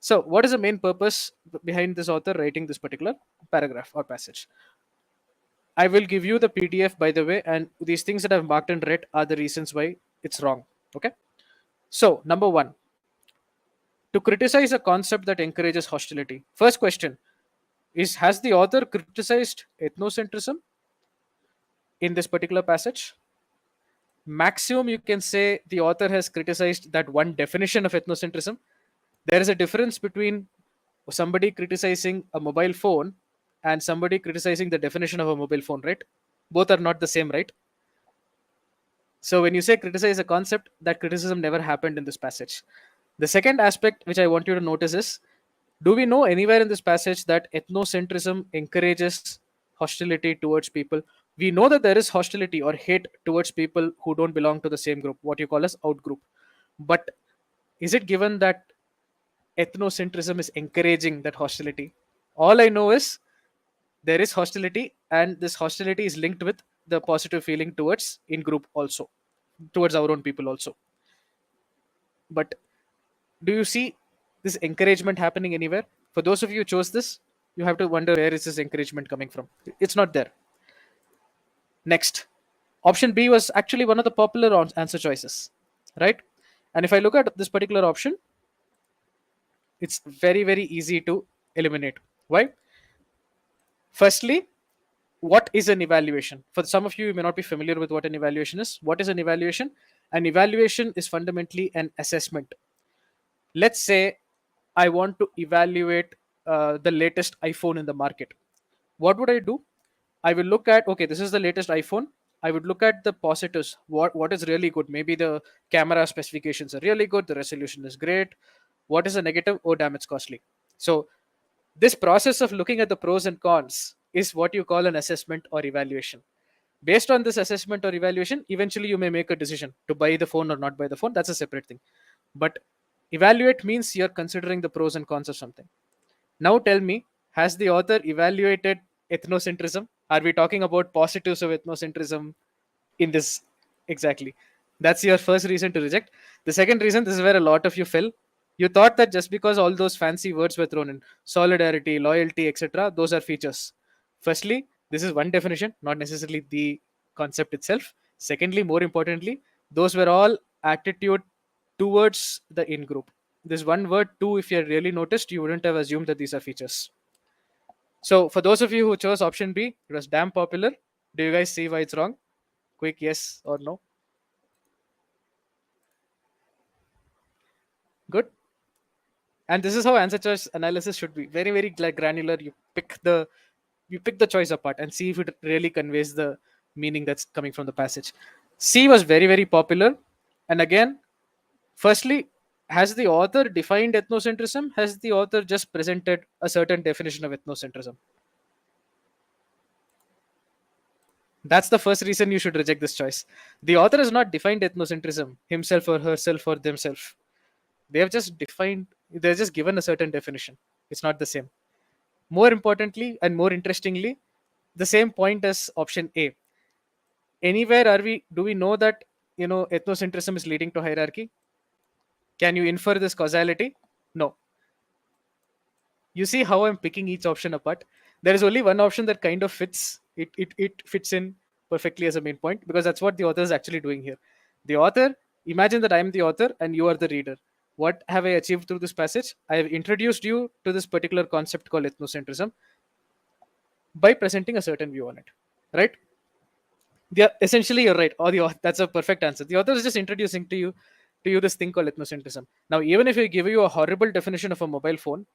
So what is the main purpose behind this author writing this particular paragraph or passage? I will give you the PDF, by the way, and these things that I've marked in red are the reasons why it's wrong. Okay. So, number one, to criticize a concept that encourages hostility. First question is: has the author criticized ethnocentrism in this particular passage? Maximum, you can say the author has criticized that one definition of ethnocentrism. There is a difference between somebody criticizing a mobile phone and somebody criticizing the definition of a mobile phone, right? Both are not the same, right? So when you say criticize a concept, that criticism never happened in this passage. The second aspect which I want you to notice is: do we know anywhere in this passage that ethnocentrism encourages hostility towards people? We know that there is hostility or hate towards people who don't belong to the same group, what you call as out group. But is it given that ethnocentrism is encouraging that hostility? All I know is there is hostility, and this hostility is linked with the positive feeling towards in group also, towards our own people also. But do you see this encouragement happening anywhere? For those of you who chose this, you have to wonder where is this encouragement coming from. It's not there. Next, option B was actually one of the popular answer choices, right? And if I look at this particular option, it's very, very easy to eliminate. Why? Firstly, what is an evaluation? For some of you, you may not be familiar with what an evaluation is. What is an evaluation? An evaluation is fundamentally an assessment. Let's say I want to evaluate the latest iPhone in the market. What would I do? I will look at, okay, this is the latest iPhone. I would look at the positives. What is really good? Maybe the camera specifications are really good. The resolution is great. What is the negative? Oh, damn, it's costly. So this process of looking at the pros and cons is what you call an assessment or evaluation. Based on this assessment or evaluation, eventually you may make a decision to buy the phone or not buy the phone. That's a separate thing. But evaluate means you're considering the pros and cons of something. Now tell me, has the author evaluated ethnocentrism? Are we talking about positives of ethnocentrism in this? Exactly. That's your first reason to reject. The second reason, this is where a lot of you fell. You thought that just because all those fancy words were thrown in, solidarity, loyalty, etc., those are features. Firstly, this is one definition, not necessarily the concept itself. Secondly, more importantly, those were all attitude towards the in group. This one word, too, if you had really noticed, you wouldn't have assumed that these are features. So, for those of you who chose option B, it was damn popular. Do you guys see why it's wrong? Quick yes or no. Good. And this is how answer choice analysis should be. Very, very granular. You pick the choice apart and see if it really conveys the meaning that's coming from the passage. C was very, very popular. And again, firstly, has the author defined ethnocentrism? Has the author just presented a certain definition of ethnocentrism? That's the first reason you should reject this choice. The author has not defined ethnocentrism himself or herself or themselves. They have just defined, they're just given a certain definition. It's not the same. More importantly and more interestingly, the same point as option A. Anywhere do we know that ethnocentrism is leading to hierarchy? Can you infer this causality? No. You see how I'm picking each option apart? There is only one option that kind of fits. It fits in perfectly as a main point because that's what the author is actually doing here. The author, imagine that I'm the author and you are the reader. What have I achieved through this passage? I have introduced you to this particular concept called ethnocentrism by presenting a certain view on it, right? Yeah, essentially you're right. That's a perfect answer. The author is just introducing to you this thing called ethnocentrism. Now, even if I give you a horrible definition of a mobile phone,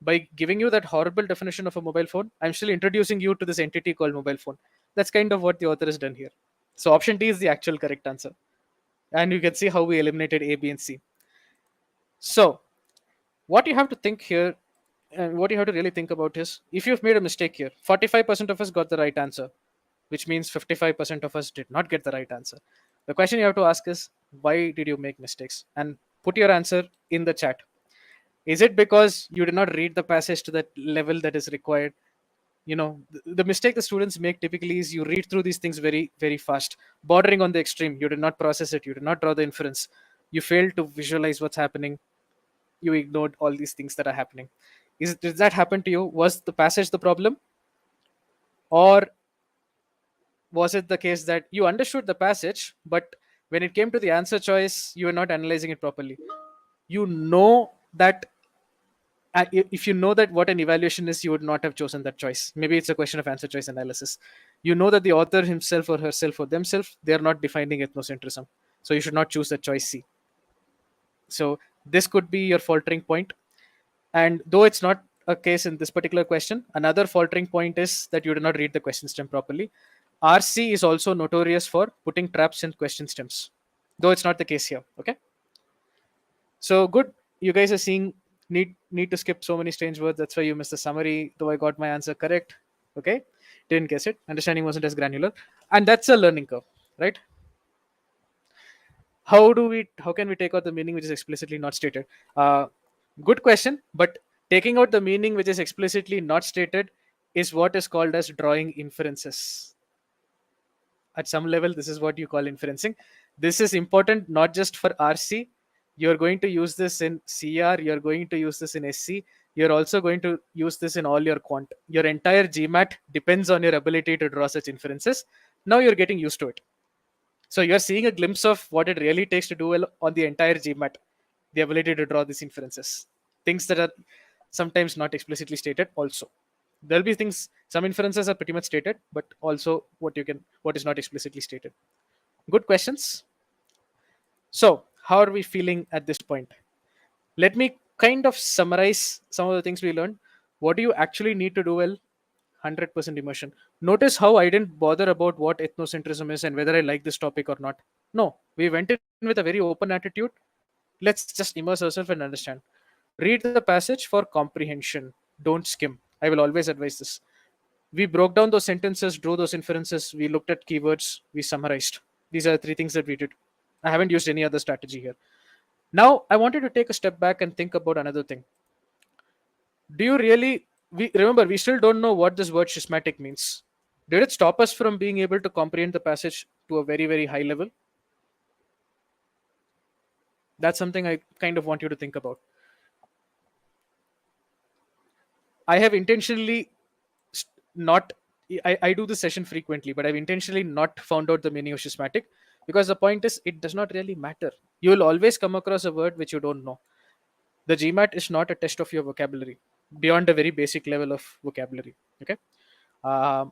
by giving you that horrible definition of a mobile phone, I'm still introducing you to this entity called mobile phone. That's kind of what the author has done here. So option D is the actual correct answer. And you can see how we eliminated A, B, and C. So what you have to think here and what you have to really think about is if you've made a mistake here, 45% of us got the right answer, which means 55% of us did not get the right answer. The question you have to ask is why did you make mistakes? And put your answer in the chat. Is it because you did not read the passage to that level that is required? The mistake the students make typically is you read through these things very, very fast, bordering on the extreme. You did not process it, you did not draw the inference, you failed to visualize what's happening, you ignored all these things that are happening. Did that happen to you? Was the passage the problem? Or was it the case that you understood the passage, but when it came to the answer choice, you were not analyzing it properly? You know that if you know that what an evaluation is, you would not have chosen that choice. Maybe it's a question of answer choice analysis. You know that the author himself or herself or themselves, they are not defining ethnocentrism. So you should not choose the choice C. So this could be your faltering point. And though it's not a case in this particular question, another faltering point is that you do not read the question stem properly. RC is also notorious for putting traps in question stems, though it's not the case here. Okay. So good. You guys are seeing need to skip so many strange words. That's why you missed the summary, though I got my answer correct. Okay. Didn't guess it. Understanding wasn't as granular. And that's a learning curve, right? How can we take out the meaning which is explicitly not stated? Good question, but taking out the meaning which is explicitly not stated is what is called as drawing inferences. At some level, this is what you call inferencing. This is important not just for RC. You're going to use this in CR, you're going to use this in SC, you're also going to use this in all your quant. Your entire GMAT depends on your ability to draw such inferences. Now you're getting used to it. So you're seeing a glimpse of what it really takes to do well on the entire GMAT, the ability to draw these inferences, things that are sometimes not explicitly stated. Also, there'll be things. Some inferences are pretty much stated, but also what is not explicitly stated. Good questions. So, how are we feeling at this point? Let me kind of summarize some of the things we learned. What do you actually need to do well? 100% immersion. Notice how I didn't bother about what ethnocentrism is and whether I like this topic or not. No, we went in with a very open attitude. Let's just immerse ourselves and understand. Read the passage for comprehension. Don't skim. I will always advise this. We broke down those sentences, drew those inferences, we looked at keywords, we summarized. These are the three things that we did. I haven't used any other strategy here. Now, I wanted to take a step back and think about another thing. Do you really, we remember, we still don't know what this word schismatic means. Did it stop us from being able to comprehend the passage to a very, very high level? That's something I kind of want you to think about. I have intentionally not, I do this session frequently, but I've intentionally not found out the meaning of schismatic because the point is, it does not really matter. You will always come across a word which you don't know. The GMAT is not a test of your vocabulary beyond a very basic level of vocabulary. Okay. Um,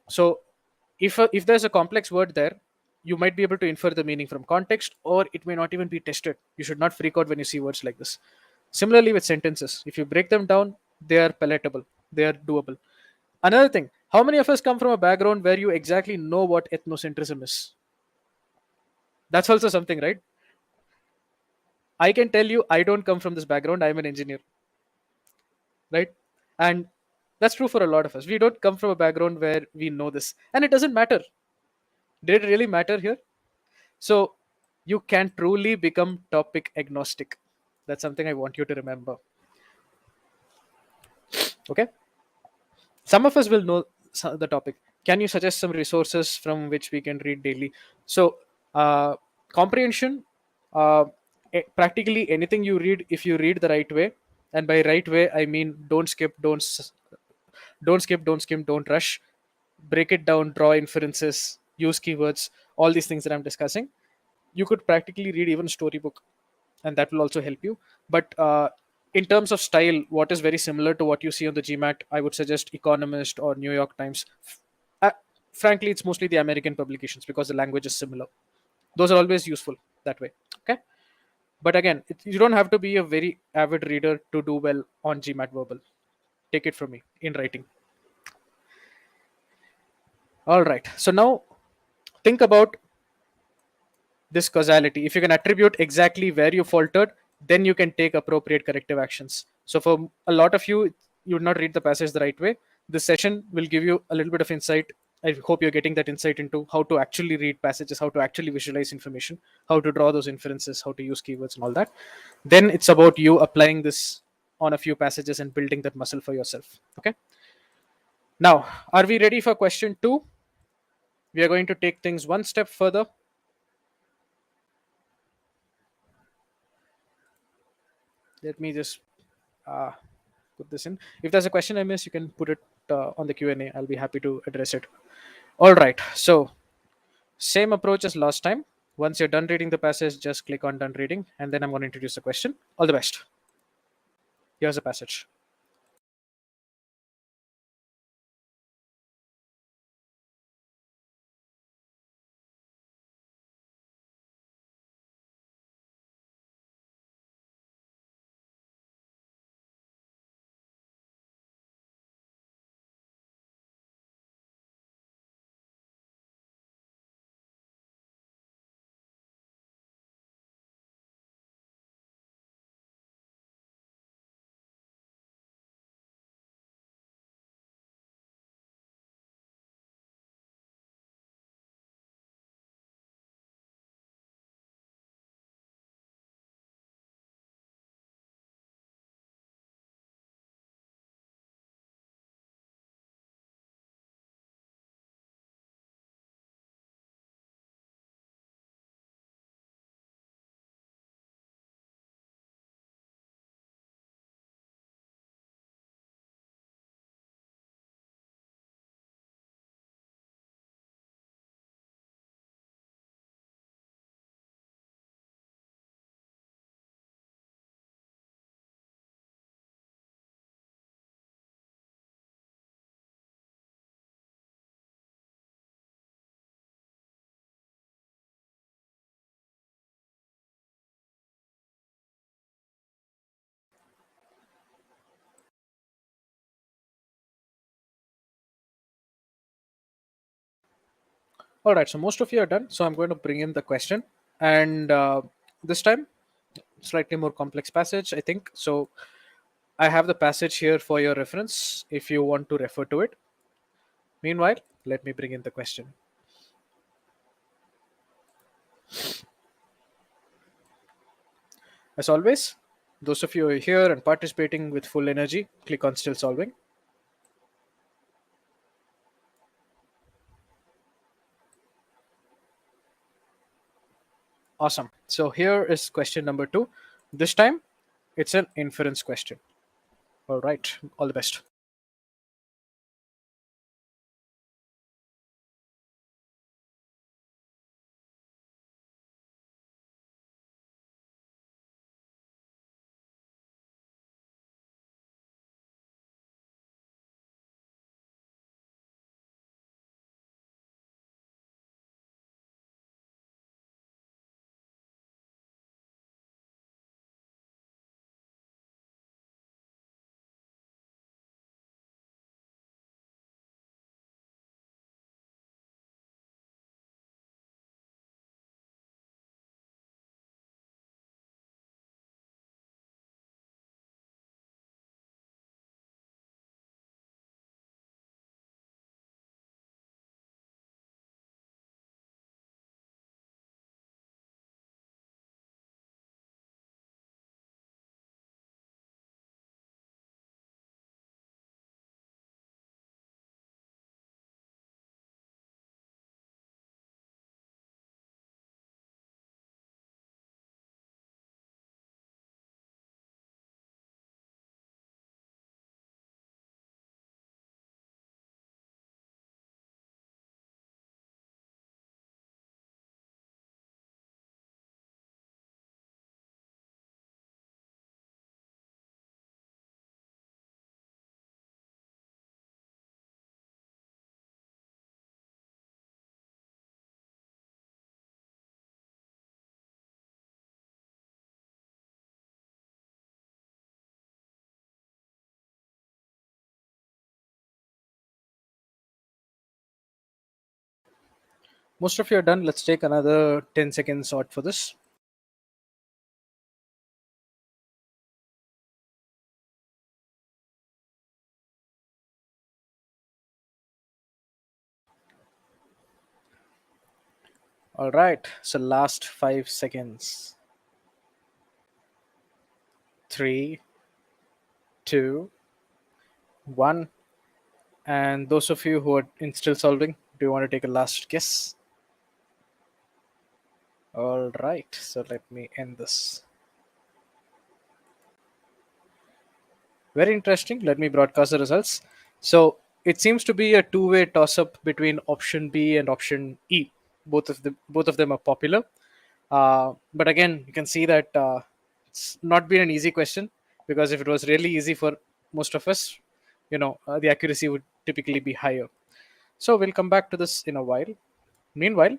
so if there's a complex word there, you might be able to infer the meaning from context, or it may not even be tested. You should not freak out when you see words like this. Similarly with sentences, if you break them down, they are palatable, they are doable. Another thing, how many of us come from a background where you exactly know what ethnocentrism is? That's also something, right? I can tell you, I don't come from this background. I'm an engineer, right? And that's true for a lot of us. We don't come from a background where we know this, and it doesn't matter. Did it really matter here? So you can truly become topic agnostic. That's something I want you to remember. Okay. Some of us will know the topic. Can you suggest some resources from which we can read daily? So, comprehension, uh, practically anything you read, if you read the right way, and by right way I mean don't skip, don't skip, don't skim, don't rush. Break it down, draw inferences, use keywords, all these things that I'm discussing. You could practically read even a storybook, and that will also help you. But in terms of style, what is very similar to what you see on the GMAT, I would suggest Economist or New York Times. Uh, Frankly, it's mostly the American publications because the language is similar. Those are always useful that way. Okay. But again, you don't have to be a very avid reader to do well on GMAT verbal. Take it from me in writing. All right. So now think about this causality. If you can attribute exactly where you faltered, then you can take appropriate corrective actions. So for a lot of you, you would not read the passage the right way. This session will give you a little bit of insight. I hope you're getting that insight into how to actually read passages, how to actually visualize information, how to draw those inferences, how to use keywords and all that. Then it's about you applying this on a few passages and building that muscle for yourself. Okay. Now, are we ready for question two? We are going to take things one step further. Let me just uh, put this in. If there's a question I miss, you can put it on the Q&A. I'll be happy to address it. All right. So same approach as last time. Once you're done reading the passage, just click on done reading, and then I'm going to introduce the question. All the best. Here's a passage. All right, so most of you are done. So I'm going to bring in the question, and this time slightly more complex passage, I think. So I have the passage here for your reference if you want to refer to it. Meanwhile, let me bring in the question. As always, those of you who are here and participating with full energy, click on still solving. Awesome. So here is question number 2. This time, it's an inference question. All right. All the best. Most of you are done. Let's take another 10 seconds short for this. All right. So last 5 seconds. 3, 2, 1. And those of you who are in still solving, do you want to take a last guess? All right. So let me end this. Very interesting. Let me broadcast the results. So it seems to be a two-way toss-up between option B and option E. Both of them are popular. But again, you can see that it's not been an easy question, because if it was really easy for most of us, the accuracy would typically be higher. So we'll come back to this in a while. Meanwhile,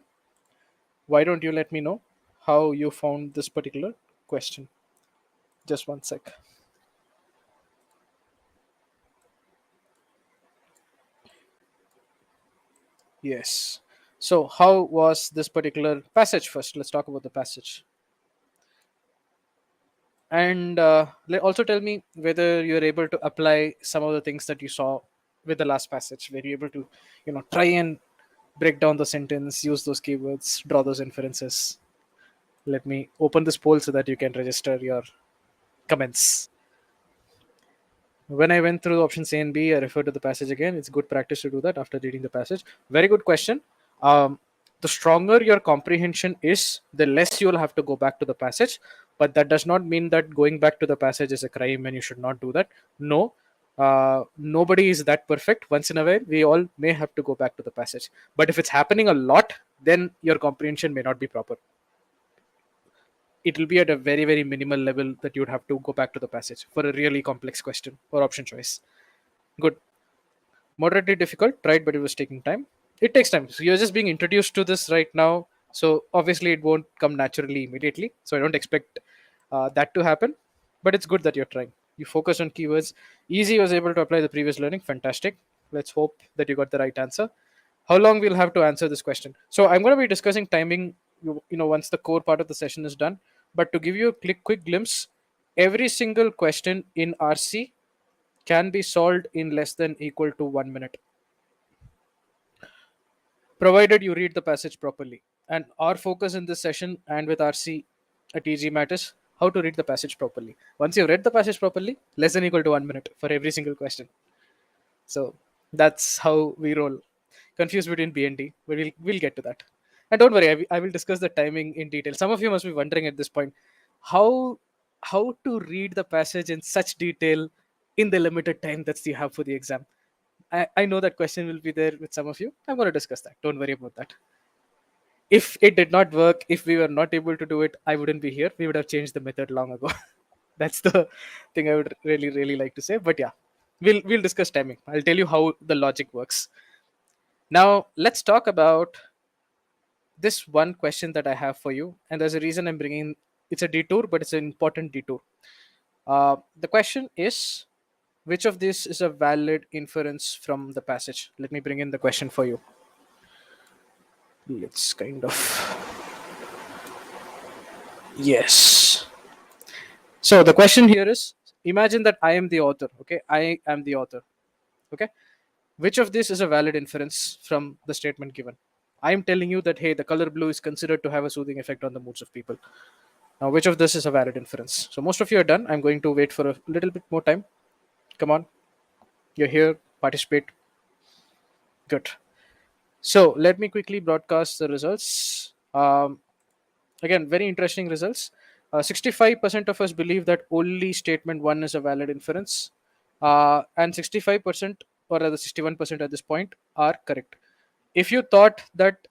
why don't you let me know how you found this particular question? Just one sec. Yes. So, how was this particular passage first? Let's talk about the passage. And also tell me whether you're able to apply some of the things that you saw with the last passage. Were you able to, try and break down the sentence, use those keywords, draw those inferences? Let me open this poll so that you can register your comments. When I went through options A and B, I referred to the passage again. It's good practice to do that after reading the passage. Very good question. The stronger your comprehension is, the less you'll have to go back to the passage. But that does not mean that going back to the passage is a crime and you should not do that. No, nobody is that perfect. Once in a while, we all may have to go back to the passage. But if it's happening a lot, then your comprehension may not be proper. It will be at a very, very minimal level that you'd have to go back to the passage for a really complex question or option choice. Good. Moderately difficult, right? But it was taking time. It takes time. So you're just being introduced to this right now. So obviously it won't come naturally immediately. So I don't expect that to happen. But it's good that you're trying. You focus on keywords. Easy was able to apply the previous learning. Fantastic. Let's hope that you got the right answer. how long we'll have to answer this question. So I'm going to be discussing timing, once the core part of the session is done. But to give you a quick glimpse, every single question in RC can be solved in less than equal to 1 minute, provided you read the passage properly. And our focus in this session and with RC at e-GMAT is how to read the passage properly. Once you've read the passage properly, less than equal to 1 minute for every single question. So that's how we roll. Confused between B and D, but we'll get to that. And don't worry, I will discuss the timing in detail. Some of you must be wondering at this point how how to read the passage in such detail in the limited time that you have for the exam. I know that question will be there with some of you. I'm going to discuss that. Don't worry about that. If it did not work, if we were not able to do it, I wouldn't be here. We would have changed the method long ago. That's the thing I would really like to say. But yeah, we'll discuss timing. I'll tell you how the logic works. Now let's talk about this one question that I have for you, and there's a reason I'm bringing. It's a detour, but it's an important detour. The question is, which of this is a valid inference from the passage? Let me bring in the question for you. Let's kind of, yes. So the question here is: imagine that I am the author. Okay, I am the author. Okay, which of this is a valid inference from the statement given? I am telling you that hey, the color blue is considered to have a soothing effect on the moods of people. Now, which of this is a valid inference? So most of you are done. I'm going to wait for a little bit more time. Come on, you're here. Participate. Good. So let me quickly broadcast the results. Again, very interesting results. 65% of us believe that only statement one is a valid inference, and 65%, or rather 61% at this point, are correct. If you thought that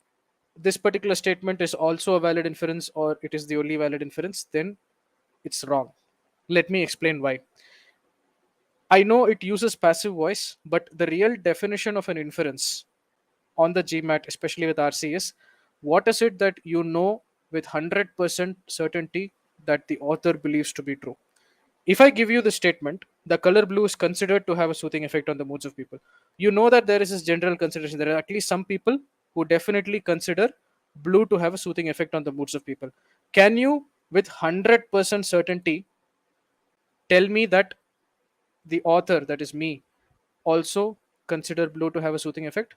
this particular statement is also a valid inference or it is the only valid inference, then it's wrong. Let me explain why. I know it uses passive voice, but the real definition of an inference on the GMAT, especially with RC, is what is it that you know with 100% certainty that the author believes to be true. If I give you the statement, the color blue is considered to have a soothing effect on the moods of people, you know that there is this general consideration. There are at least some people who definitely consider blue to have a soothing effect on the moods of people. Can you, with 100% certainty, tell me that the author, that is me, also consider blue to have a soothing effect?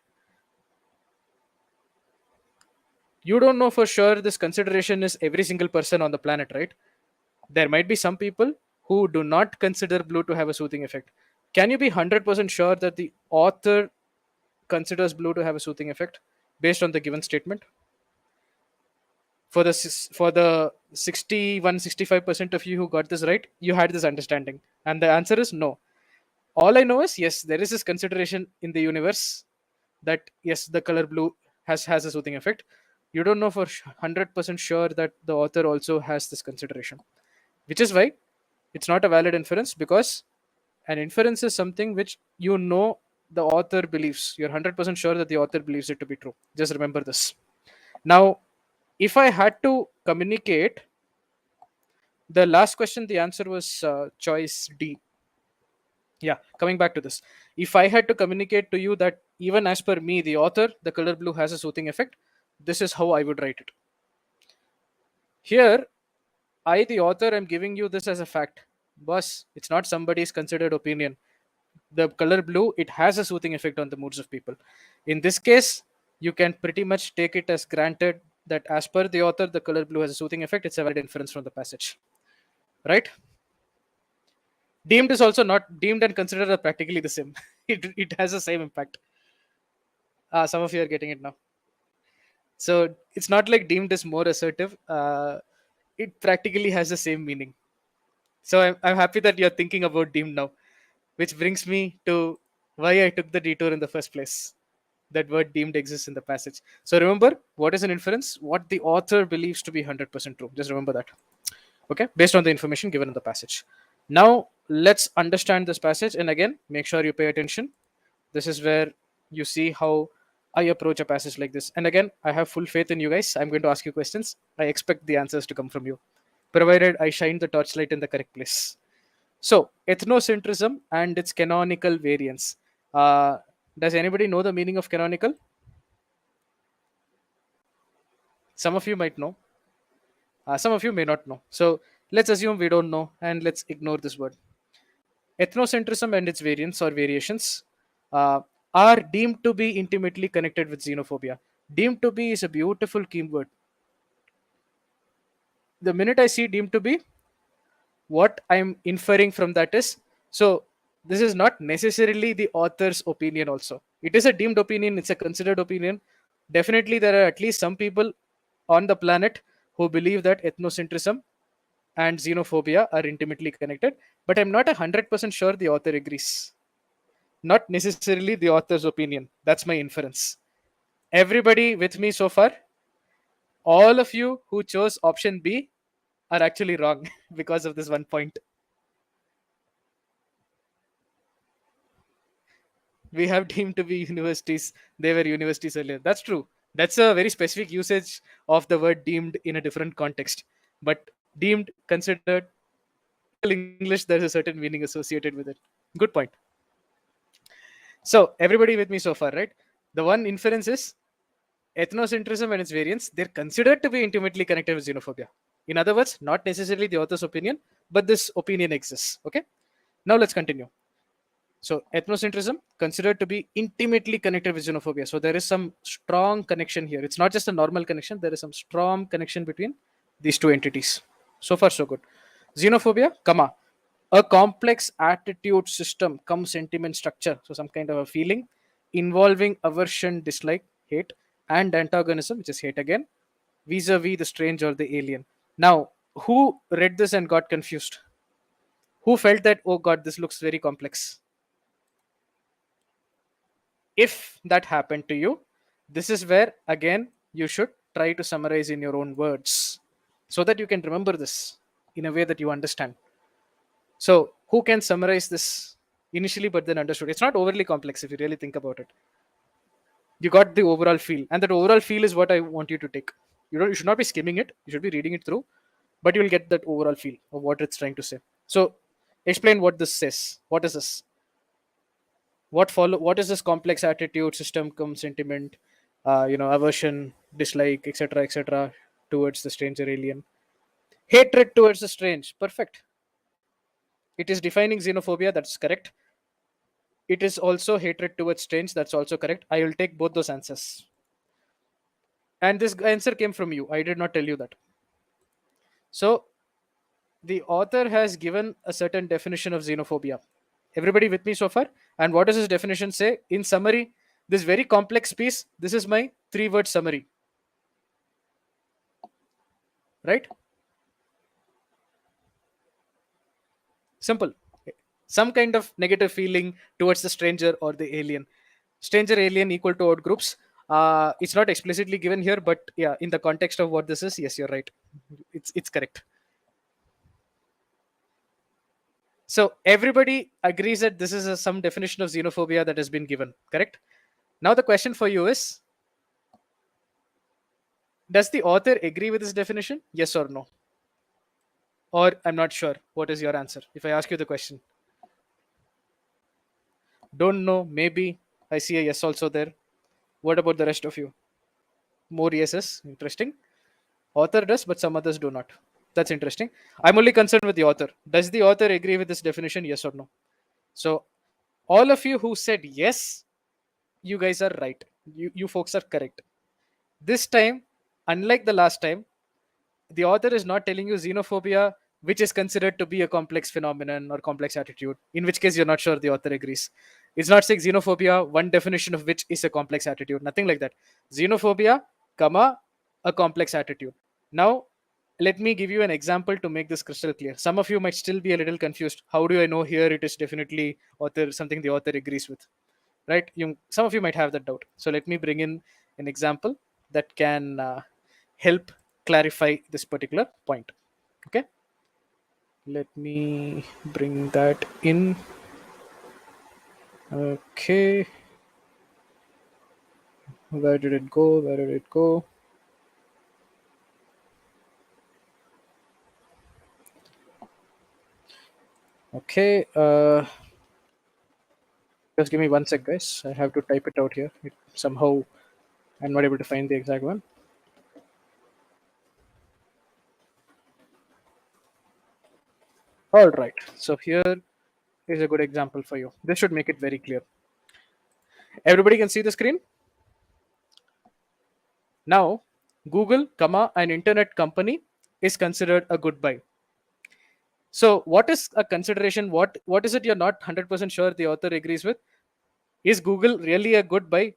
You don't know for sure this consideration is every single person on the planet, right? There might be some people who do not consider blue to have a soothing effect. Can you be 100% sure that the author considers blue to have a soothing effect based on the given statement? For the 61-65% of you who got this right, you had this understanding, and the answer is no. All I know is yes, there is this consideration in the universe that yes, the color blue has a soothing effect. You don't know for 100% sure that the author also has this consideration, which is why it's not a valid inference, because an inference is something which you know the author believes. You're 100% sure that the author believes it to be true. Just remember this. Now, if I had to communicate, the last question, the answer was choice D. Yeah, coming back to this, if I had to communicate to you that even as per me, the author, the color blue has a soothing effect, this is how I would write it. Here, I, the author, am giving you this as a fact. Boss, it's not somebody's considered opinion. The color blue, it has a soothing effect on the moods of people. In this case, you can pretty much take it as granted that as per the author, the color blue has a soothing effect. It's a valid inference from the passage, right? Deemed is also not deemed and considered are practically the same. It has the same impact. Some of you are getting it now. So it's not like deemed is more assertive. It practically has the same meaning. So I'm happy that you're thinking about deemed now, which brings me to why I took the detour in the first place. That word deemed exists in the passage. So remember, what is an inference? What the author believes to be 100% true. Just remember that. Okay, based on the information given in the passage. Now let's understand this passage, and again, make sure you pay attention. This is where you see how I approach a passage like this. And again, I have full faith in you guys. I'm going to ask you questions. I expect the answers to come from you, provided I shine the torchlight in the correct place. So, ethnocentrism and its canonical variants. Uh, does anybody know the meaning of canonical? Some of you might know, some of you may not know. So let's assume we don't know and let's ignore this word. Ethnocentrism and its variants or variations uh, are deemed to be intimately connected with xenophobia. Deemed to be is a beautiful keyword. The minute I see deemed to be, what I'm inferring from that is, so this is not necessarily the author's opinion also. It is a deemed opinion, it's a considered opinion. Definitely there are at least some people on the planet who believe that ethnocentrism and xenophobia are intimately connected, but I'm not 100% sure the author agrees. Not necessarily the author's opinion. That's my inference. Everybody with me so far? All of you who chose option B are actually wrong because of this one point. We have deemed to be universities. They were universities earlier. That's true. That's a very specific usage of the word deemed in a different context. But deemed, considered, typical English, there's a certain meaning associated with it. Good point. So, everybody with me so far, right? The one inference is ethnocentrism and its variants, they're considered to be intimately connected with xenophobia. In other words, not necessarily the author's opinion, but this opinion exists. Okay. Now let's continue. So, ethnocentrism considered to be intimately connected with xenophobia. So, there is some strong connection here. It's not just a normal connection, there is some strong connection between these two entities. So far, so good. Xenophobia, comma, a complex attitude system, come sentiment structure. So, some kind of a feeling involving aversion, dislike, hate, and antagonism, which is hate again, vis a vis the strange or the alien. Now, who read this and got confused? Who felt that, oh god, this looks very complex? If that happened to you, this is where again you should try to summarize in your own words so that you can remember this in a way that you understand. So, who can summarize this initially but then understood? It's not overly complex if you really think about it. You got the overall feel, and that overall feel is what I want you to take. You should not be skimming it, you should be reading it through, but you'll get that overall feel of what it's trying to say. So, explain what this says. What is this? What is this complex attitude system come sentiment, aversion, dislike, etc., towards the stranger alien, hatred towards the strange. Perfect. It is defining xenophobia. That's correct. It is also hatred towards strange. That's also correct. I will take both those answers. And this answer came from you. I did not tell you that. So the author has given a certain definition of xenophobia. Everybody with me so far? And what does his definition say? In summary, this very complex piece, this is my 3-word summary. Right? Simple. Some kind of negative feeling towards the stranger or the alien. Stranger, alien equal to out groups. It's not explicitly given here, but yeah, in the context of what this is, yes, you're right. It's correct. So everybody agrees that this is some definition of xenophobia that has been given. Correct. Now the question for you is: does the author agree with this definition? Yes or no? Or I'm not sure. What is your answer? If I ask you the question, don't know, maybe. I see a yes also there. What about the rest of you? More yeses. Interesting. Author does, but some others do not. That's interesting. I'm only concerned with the author. Does the author agree with this definition? Yes or no? So, all of you who said yes, you guys are right. You folks are correct. This time, unlike the last time, the author is not telling you xenophobia, which is considered to be a complex phenomenon or complex attitude, in which case you're not sure the author agrees. It's not saying xenophobia, one definition of which is a complex attitude, nothing like that. Xenophobia, comma, a complex attitude. Now, let me give you an example to make this crystal clear. Some of you might still be a little confused. How do I know here it is definitely author something the author agrees with? Right? Some of you might have that doubt. So let me bring in an example that can help clarify this particular point. Okay, let me bring that in. Okay, where did it go? Where did it go? Okay, just give me one sec, guys. I have to type it out here. Somehow I'm not able to find the exact one. All right. So here is a good example for you. This should make it very clear. Everybody can see the screen. Now, Google, an internet company is considered a good buy. So, what is a consideration? What is it you're not 100% sure the author agrees with? Is Google really a good buy?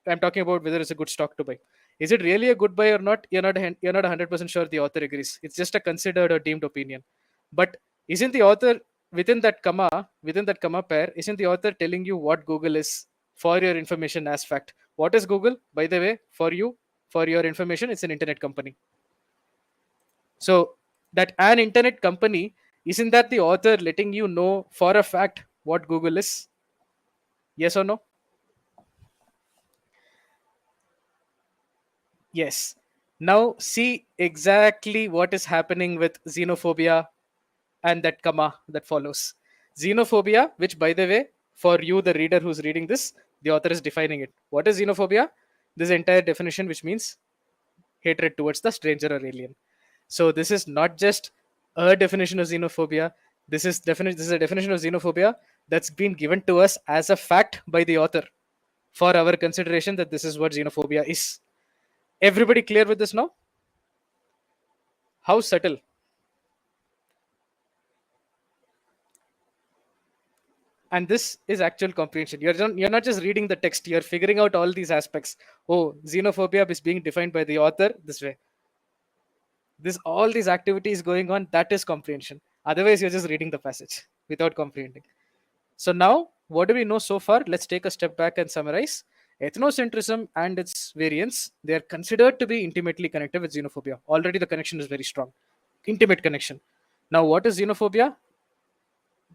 I'm talking about whether it's a good stock to buy. Is it really a good buy or not? You're not 100% sure the author agrees. It's just a considered or deemed opinion. But isn't the author within that comma pair? Isn't the author telling you what Google is for your information as fact? What is Google, by the way, for you, for your information? It's an internet company. So that an internet company, isn't that the author letting you know for a fact what Google is? Yes or no? Yes. Now see exactly what is happening with xenophobia and that comma that follows. Xenophobia, which by the way, for you, the reader who's reading this, the author is defining it. What is xenophobia? This entire definition, which means hatred towards the stranger or alien. So this is not just a definition of xenophobia. This is a definition of xenophobia that's been given to us as a fact by the author for our consideration that this is what xenophobia is. Everybody clear with this now? How subtle. And this is actual comprehension. You're not just reading the text, you're figuring out all these aspects. Oh, xenophobia is being defined by the author this way. This all these activities going on, that is comprehension. Otherwise, you're just reading the passage without comprehending. So now, what do we know so far? Let's take a step back and summarize. Ethnocentrism and its variants, they are considered to be intimately connected with xenophobia. Already the connection is very strong. Intimate connection. Now, what is xenophobia?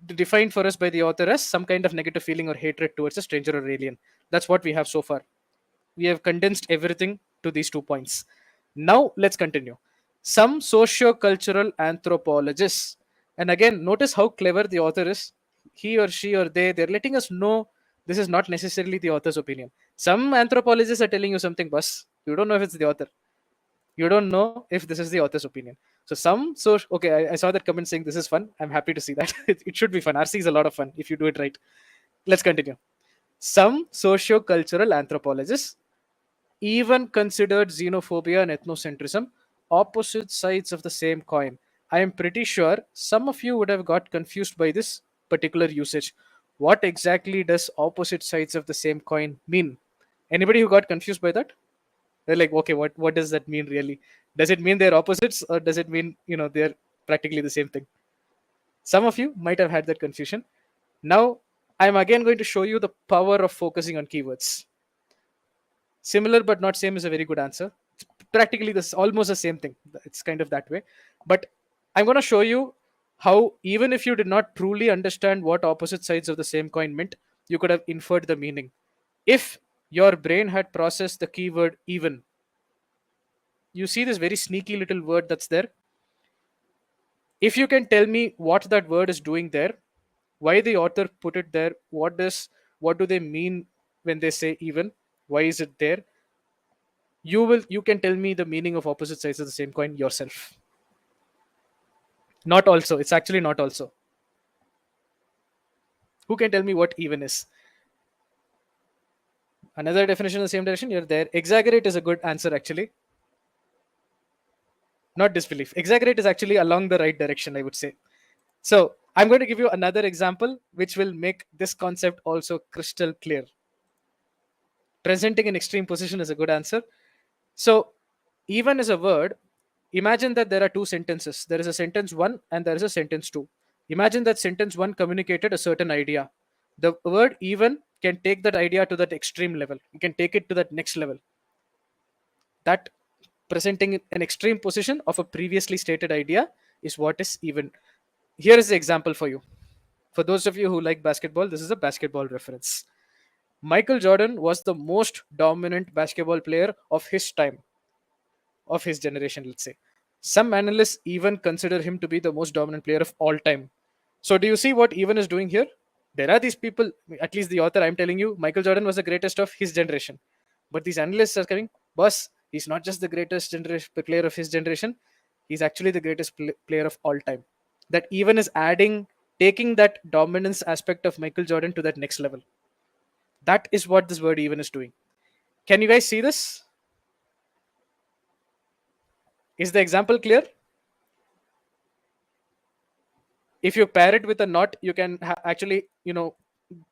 Defined for us by the author as some kind of negative feeling or hatred towards a stranger or alien. That's what we have so far. We have condensed everything to these 2 points. Now let's continue. Some socio-cultural anthropologists, and again, notice how clever the author is. He or she or they're letting us know this is not necessarily the author's opinion. Some anthropologists are telling you something, bus. You don't know if it's the author. You don't know if this is the author's opinion. So okay, I saw that comment saying this is fun. I'm happy to see that. It should be fun. RC is a lot of fun if you do it right. Let's continue. Some socio-cultural anthropologists even considered xenophobia and ethnocentrism opposite sides of the same coin. I am pretty sure some of you would have got confused by this particular usage. What exactly does opposite sides of the same coin mean? Anybody who got confused by that? They're like, okay, what does that mean really? Does it mean they're opposites, or does it mean they're practically the same thing? Some of you might have had that confusion. Now I'm again going to show you the power of focusing on keywords. Similar but not same is a very good answer. It's practically this almost the same thing. It's kind of that way. But I'm going to show you how, even if you did not truly understand what opposite sides of the same coin meant, you could have inferred the meaning. If your brain had processed the keyword even, you see this very sneaky little word that's there. If you can tell me what that word is doing there, why the author put it there, what do they mean when they say even, why is it there, you can tell me the meaning of opposite sides of the same coin yourself. Not also, it's actually not also. Who can tell me what even is? Another definition in the same direction, you're there. Exaggerate is a good answer actually. Not disbelief. Exaggerate is actually along the right direction, I would say. So I'm going to give you another example which will make this concept also crystal clear. Presenting an extreme position is a good answer. So even is a word. Imagine that there are two sentences. There is a sentence one and there is a sentence two. Imagine that sentence one communicated a certain idea. The word even can take that idea to that extreme level. You can take it to that next level. That presenting an extreme position of a previously stated idea is what is even. Here is the example for you. For those of you who like basketball, this is a basketball reference. Michael Jordan was the most dominant basketball player of his time, of his generation, let's say. Some analysts even consider him to be the most dominant player of all time. So, do you see what even is doing here? There are these people, at least the author, I'm telling you, Michael Jordan was the greatest of his generation. But these analysts are coming, boss, he's not just the greatest player of his generation, he's actually the greatest player of all time. That even is taking that dominance aspect of Michael Jordan to that next level. That is what this word even is doing. Can you guys see this? Is the example clear? If you pair it with a not, you can actually,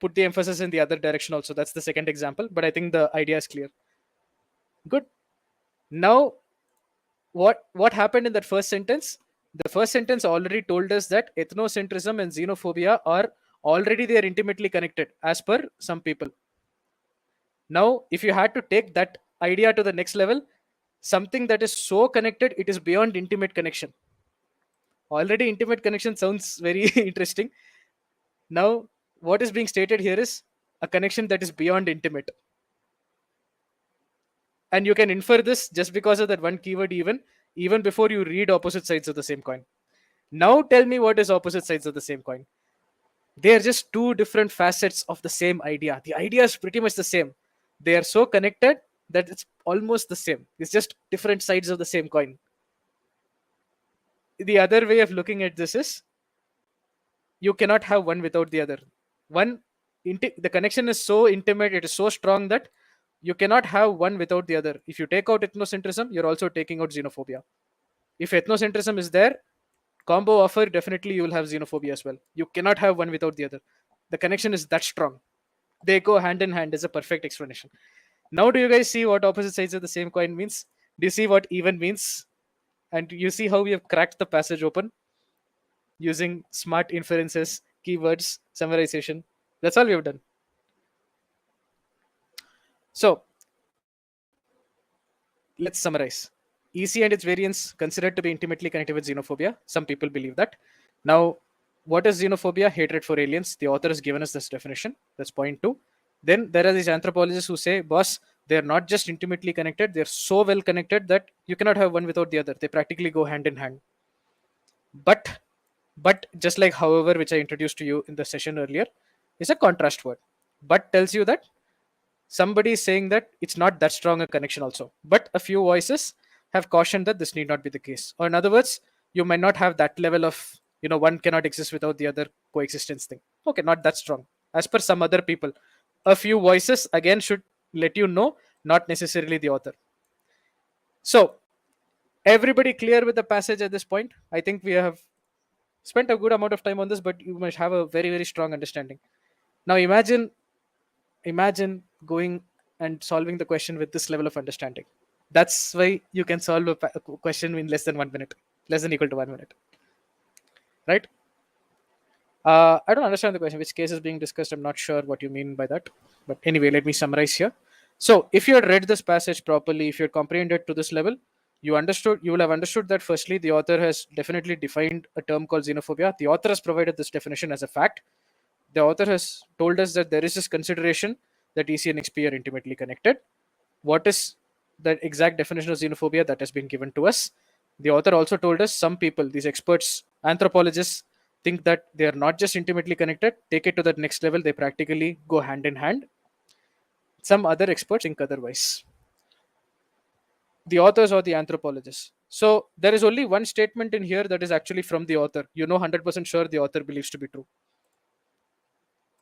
put the emphasis in the other direction also. That's the second example, but I think the idea is clear. Good. Now, what happened in that first sentence? The first sentence already told us that ethnocentrism and xenophobia are already they are intimately connected as per some people. Now, if you had to take that idea to the next level, something that is so connected, it is beyond intimate connection. Already, intimate connection sounds very interesting. Now, what is being stated here is a connection that is beyond intimate. And you can infer this just because of that one keyword, even before you read opposite sides of the same coin. Now, tell me what is opposite sides of the same coin. They are just two different facets of the same idea. The idea is pretty much the same. They are so connected that it's almost the same. It's just different sides of the same coin. The other way of looking at this is you cannot have one without the other. The connection is so intimate, it is so strong that you cannot have one without the other. If you take out ethnocentrism, you're also taking out xenophobia. If ethnocentrism is there, combo offer, definitely you will have xenophobia as well. You cannot have one without the other. The connection is that strong. They go hand in hand is a perfect explanation. Now, do you guys see what opposite sides of the same coin means? Do you see what even means? And you see how we have cracked the passage open using smart inferences, keywords, summarization. That's all we have done. So let's summarize. EC and its variants considered to be intimately connected with xenophobia. Some people believe that. Now, what is xenophobia? Hatred for aliens. The author has given us this definition. That's point two. Then there are these anthropologists who say, boss, they're not just intimately connected, they're so well connected that you cannot have one without the other. They practically go hand in hand. But just like however, which I introduced to you in the session earlier, is a contrast word. But tells you that somebody is saying that it's not that strong a connection also. But a few voices have cautioned that this need not be the case. Or in other words, you might not have that level of, one cannot exist without the other coexistence thing. Okay, not that strong. As per some other people, a few voices again should let you know, not necessarily the author. So, everybody clear with the passage at this point? I think we have spent a good amount of time on this, but you must have a very, very strong understanding. Now, imagine going and solving the question with this level of understanding. That's why you can solve a question in less than 1 minute, less than equal to 1 minute, right? I don't understand the question. Which case is being discussed? I'm not sure what you mean by that. But anyway, let me summarize here. So, if you had read this passage properly, if you had comprehended to this level, you will have understood that firstly, the author has definitely defined a term called xenophobia. The author has provided this definition as a fact. The author has told us that there is this consideration that EC and XP are intimately connected. What is the exact definition of xenophobia that has been given to us? The author also told us some people, these experts, anthropologists, think that they are not just intimately connected, take it to the next level, they practically go hand in hand. Some other experts think otherwise. The authors or the anthropologists. So there is only one statement in here that is actually from the author. 100% sure the author believes to be true.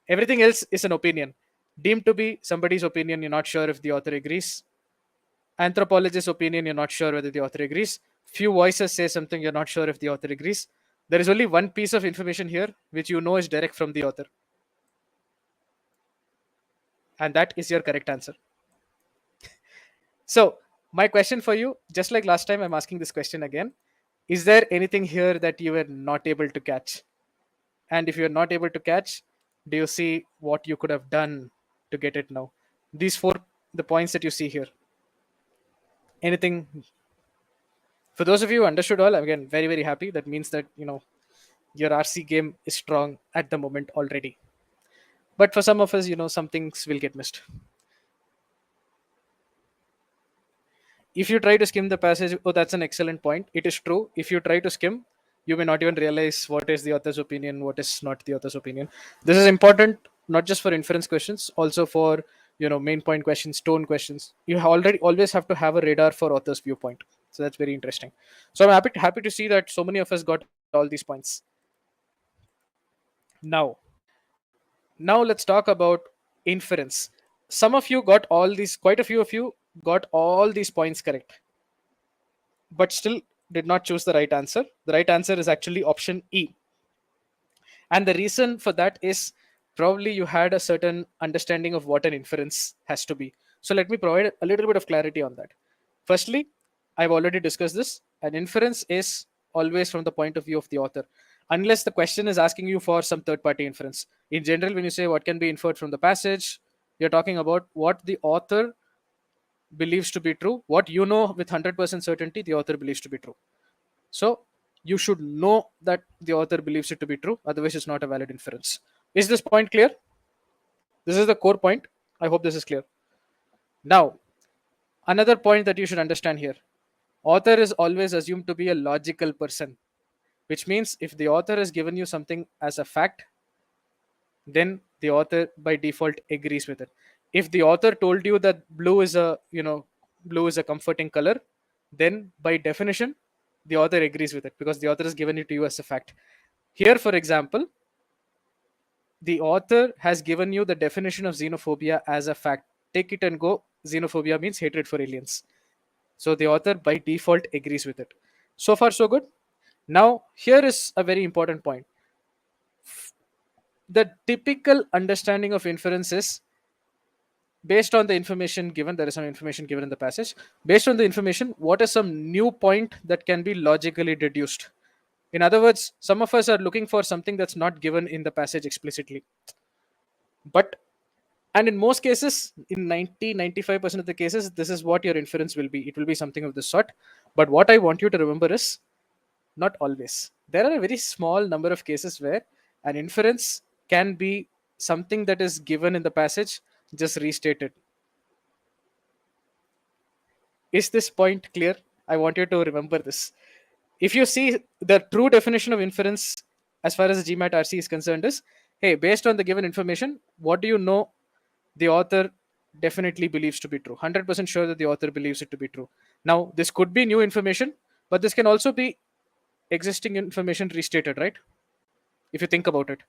Everything else is an opinion. Deemed to be somebody's opinion, you're not sure if the author agrees. Anthropologist's opinion, you're not sure whether the author agrees. Few voices say something, you're not sure if the author agrees. There is only one piece of information here which you know is direct from the author. And that is your correct answer. So, my question for you, just like last time, I'm asking this question again. Is there anything here that you were not able to catch? And if you're not able to catch, do you see what you could have done to get it now? These four, the points that you see here. Anything? For those of you who understood all, again, very, very happy. That means that, your RC game is strong at the moment already. But for some of us, some things will get missed. If you try to skim the passage, oh, that's an excellent point. It is true. If you try to skim, you may not even realize what is the author's opinion, what is not the author's opinion. This is important not just for inference questions, also for main point questions, tone questions. You already always have to have a radar for author's viewpoint. So that's very interesting. So I'm happy to see that so many of us got all these points. Now, now let's talk about inference. Some of you got all these, quite a few of you got all these points correct, but still did not choose the right answer. The right answer is actually option E. And the reason for that is probably you had a certain understanding of what an inference has to be. So let me provide a little bit of clarity on that. Firstly, I've already discussed this. An inference is always from the point of view of the author, unless the question is asking you for some third party inference. In general, when you say what can be inferred from the passage, you're talking about what the author believes to be true, what you know with 100% certainty the author believes to be true. So you should know that the author believes it to be true, otherwise, it's not a valid inference. Is this point clear? This is the core point. I hope this is clear. Now, another point that you should understand here, author is always assumed to be a logical person, which means if the author has given you something as a fact, then the author by default agrees with it. If the author told you that blue is a comforting color, then by definition the author agrees with it because the author has given it to you as a fact. Here, for example, the author has given you the definition of xenophobia as a fact. Take it and go. Xenophobia means hatred for aliens. So the author by default agrees with it. So far, so good. Now, here is a very important point. The typical understanding of inference is based on the information given. There is some information given in the passage. Based on the information, what is some new point that can be logically deduced? In other words, some of us are looking for something that's not given in the passage explicitly. But and in most cases, in 90-95% of the cases, this is what your inference will be. It will be something of this sort. But what I want you to remember is not always. There are a very small number of cases where an inference can be something that is given in the passage, just restated. Is this point clear? I want you to remember this. If you see the true definition of inference as far as the GMAT RC is concerned is, hey, based on the given information, what do you know the author definitely believes to be true? 100% sure that the author believes it to be true. Now, this could be new information, but this can also be existing information restated, right? If you think about it.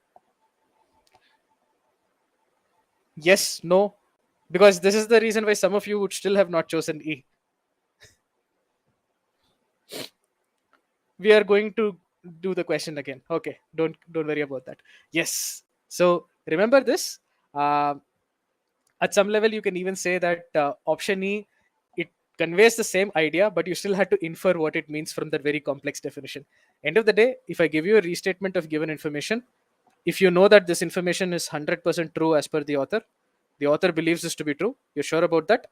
Yes, no, because this is the reason why some of you would still have not chosen E. We are going to do the question again. Okay, don't worry about that. Yes. So remember this. Uh, at some level, you can even say that option E, it conveys the same idea, but you still had to infer what it means from that very complex definition. End of the day, if I give you a restatement of given information, if you know that this information is 100% true as per the author believes this to be true, you're sure about that,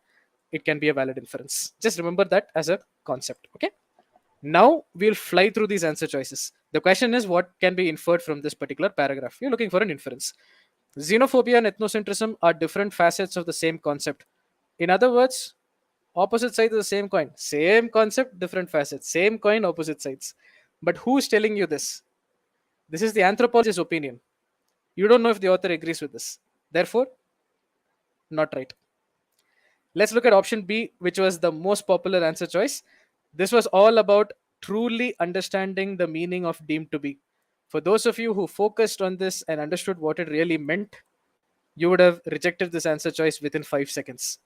it can be a valid inference. Just remember that as a concept. Okay. Now we'll fly through these answer choices. The question is what can be inferred from this particular paragraph. You're looking for an inference. Xenophobia and ethnocentrism are different facets of the same concept. In other words, opposite sides of the same coin. Same concept, different facets. Same coin, opposite sides. But who's telling you this? This is the anthropologist's opinion. You don't know if the author agrees with this. Therefore, not right. Let's look at option B, which was the most popular answer choice. This was all about truly understanding the meaning of deemed to be. For those of you who focused on this and understood what it really meant, you would have rejected this answer choice within 5 seconds,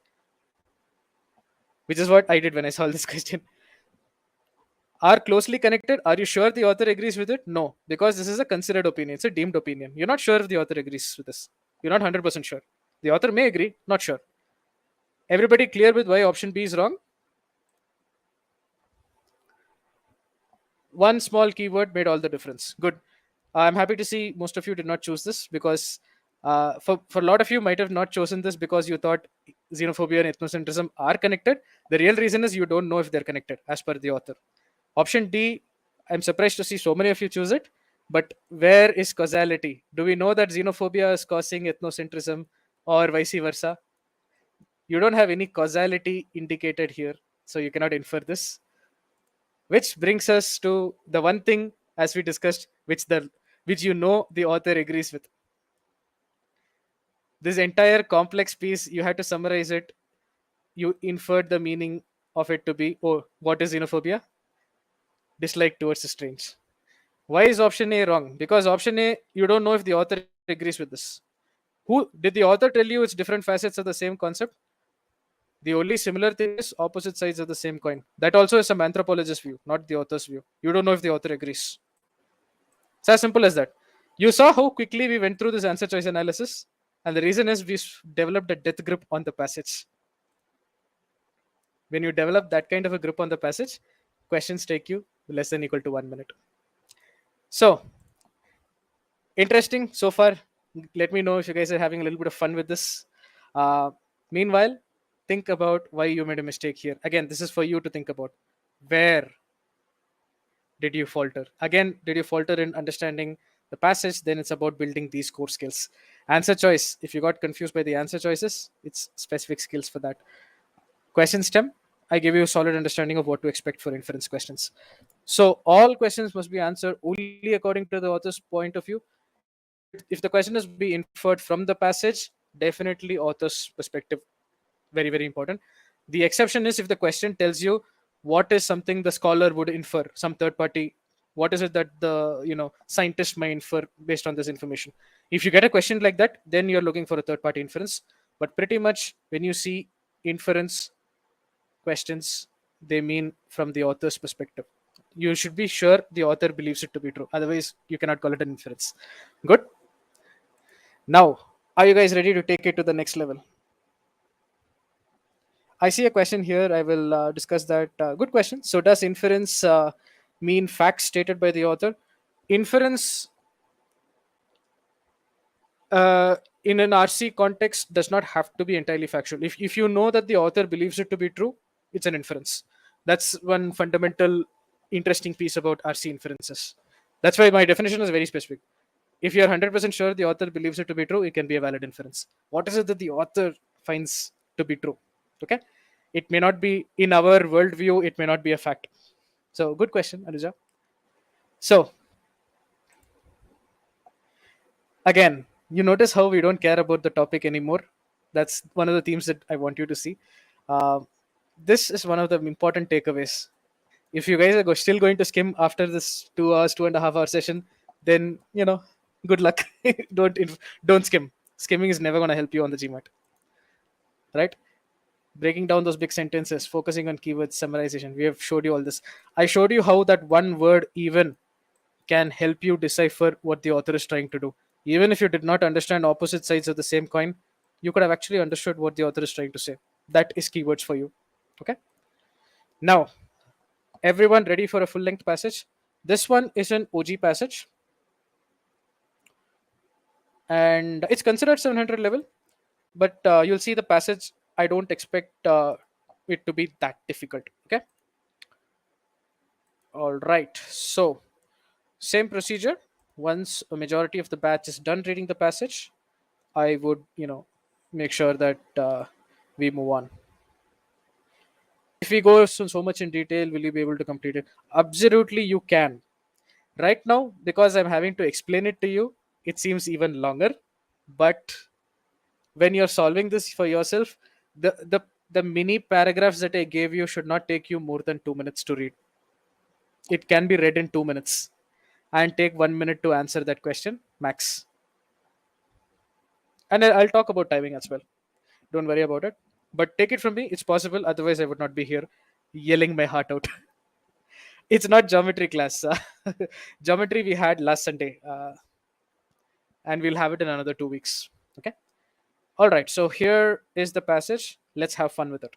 which is what I did when I saw this question. Are closely connected? Are you sure the author agrees with it? No, because this is a considered opinion. It's a deemed opinion. You're not sure if the author agrees with this. You're not 100% sure. The author may agree, not sure. Everybody clear with why option B is wrong? One small keyword made all the difference. Good. I'm happy to see most of you did not choose this because for a lot of you might have not chosen this because you thought xenophobia and ethnocentrism are connected. The real reason is you don't know if they're connected as per the author. Option D, I'm surprised to see so many of you choose it. But where is causality? Do we know that xenophobia is causing ethnocentrism or vice versa? You don't have any causality indicated here, so you cannot infer this. Which brings us to the one thing, as we discussed, which you know the author agrees with. This entire complex piece, you had to summarize it. You inferred the meaning of it to be, oh, what is xenophobia? Dislike towards a strange. Why is option A wrong? Because option A, you don't know if the author agrees with this. Who did the author tell you it's different facets of the same concept? The only similar thing is opposite sides of the same coin. That also is some anthropologist view, not the author's view. You don't know if the author agrees. It's as simple as that. You saw how quickly we went through this answer choice analysis, and the reason is we developed a death grip on the passage. When you develop that kind of a grip on the passage, questions take you less than equal to 1 minute. So, interesting so far. Let me know if you guys are having a little bit of fun with this. Meanwhile, think about why you made a mistake here. Again, this is for you to think about. Where did you falter? Again, did you falter in understanding the passage? Then it's about building these core skills. Answer choice. If you got confused by the answer choices, it's specific skills for that. Question stem. I give you a solid understanding of what to expect for inference questions. So all questions must be answered only according to the author's point of view. If the question is be inferred from the passage, definitely author's perspective, very very important. The exception is if the question tells you what is something the scholar would infer, some third party, what is it that the scientist may infer based on this information. If you get a question like that, then you're looking for a third party inference. But pretty much when you see inference questions, they mean from the author's perspective. You should be sure the author believes it to be true, otherwise you cannot call it an inference. Good. Now, are you guys ready to take it to the next level? I see a question here. I will discuss that. Good question. So, does inference mean facts stated by the author? Inference in an RC context does not have to be entirely factual. If you know that the author believes it to be true, it's an inference. That's one fundamental interesting piece about RC inferences. That's why my definition is very specific. If you're 100% sure the author believes it to be true, it can be a valid inference. What is it that the author finds to be true? Okay. It may not be in our worldview, it may not be a fact. So, good question, Anuja. So, again, you notice how we don't care about the topic anymore. That's one of the themes that I want you to see. Uh, this is one of the important takeaways. If you guys are still going to skim after this 2 hours, 2.5 hour session, then good luck. Don't skim. Skimming is never going to help you on the GMAT, right? Breaking down those big sentences, focusing on keywords, summarization. We have showed you all this. I showed you how that one word even can help you decipher what the author is trying to do. Even if you did not understand opposite sides of the same coin, you could have actually understood what the author is trying to say. That is keywords for you. Okay. Now, everyone ready for a full length passage? This one is an OG passage and it's considered 700 level, but you'll see the passage. I don't expect it to be that difficult. Okay. All right. So, same procedure. Once a majority of the batch is done reading the passage, I would, make sure that we move on. If we go so much in detail, will you be able to complete it? Absolutely, you can. Right now, because I'm having to explain it to you, it seems even longer. But when you're solving this for yourself, the mini paragraphs that I gave you should not take you more than 2 minutes to read. It can be read in 2 minutes and take 1 minute to answer that question max. And I'll talk about timing as well. Don't worry about it. But take it from me, it's possible. Otherwise, I would not be here yelling my heart out. It's not geometry class. Geometry we had last Sunday, and we'll have it in another 2 weeks. Okay. All right. So here is the passage. Let's have fun with it.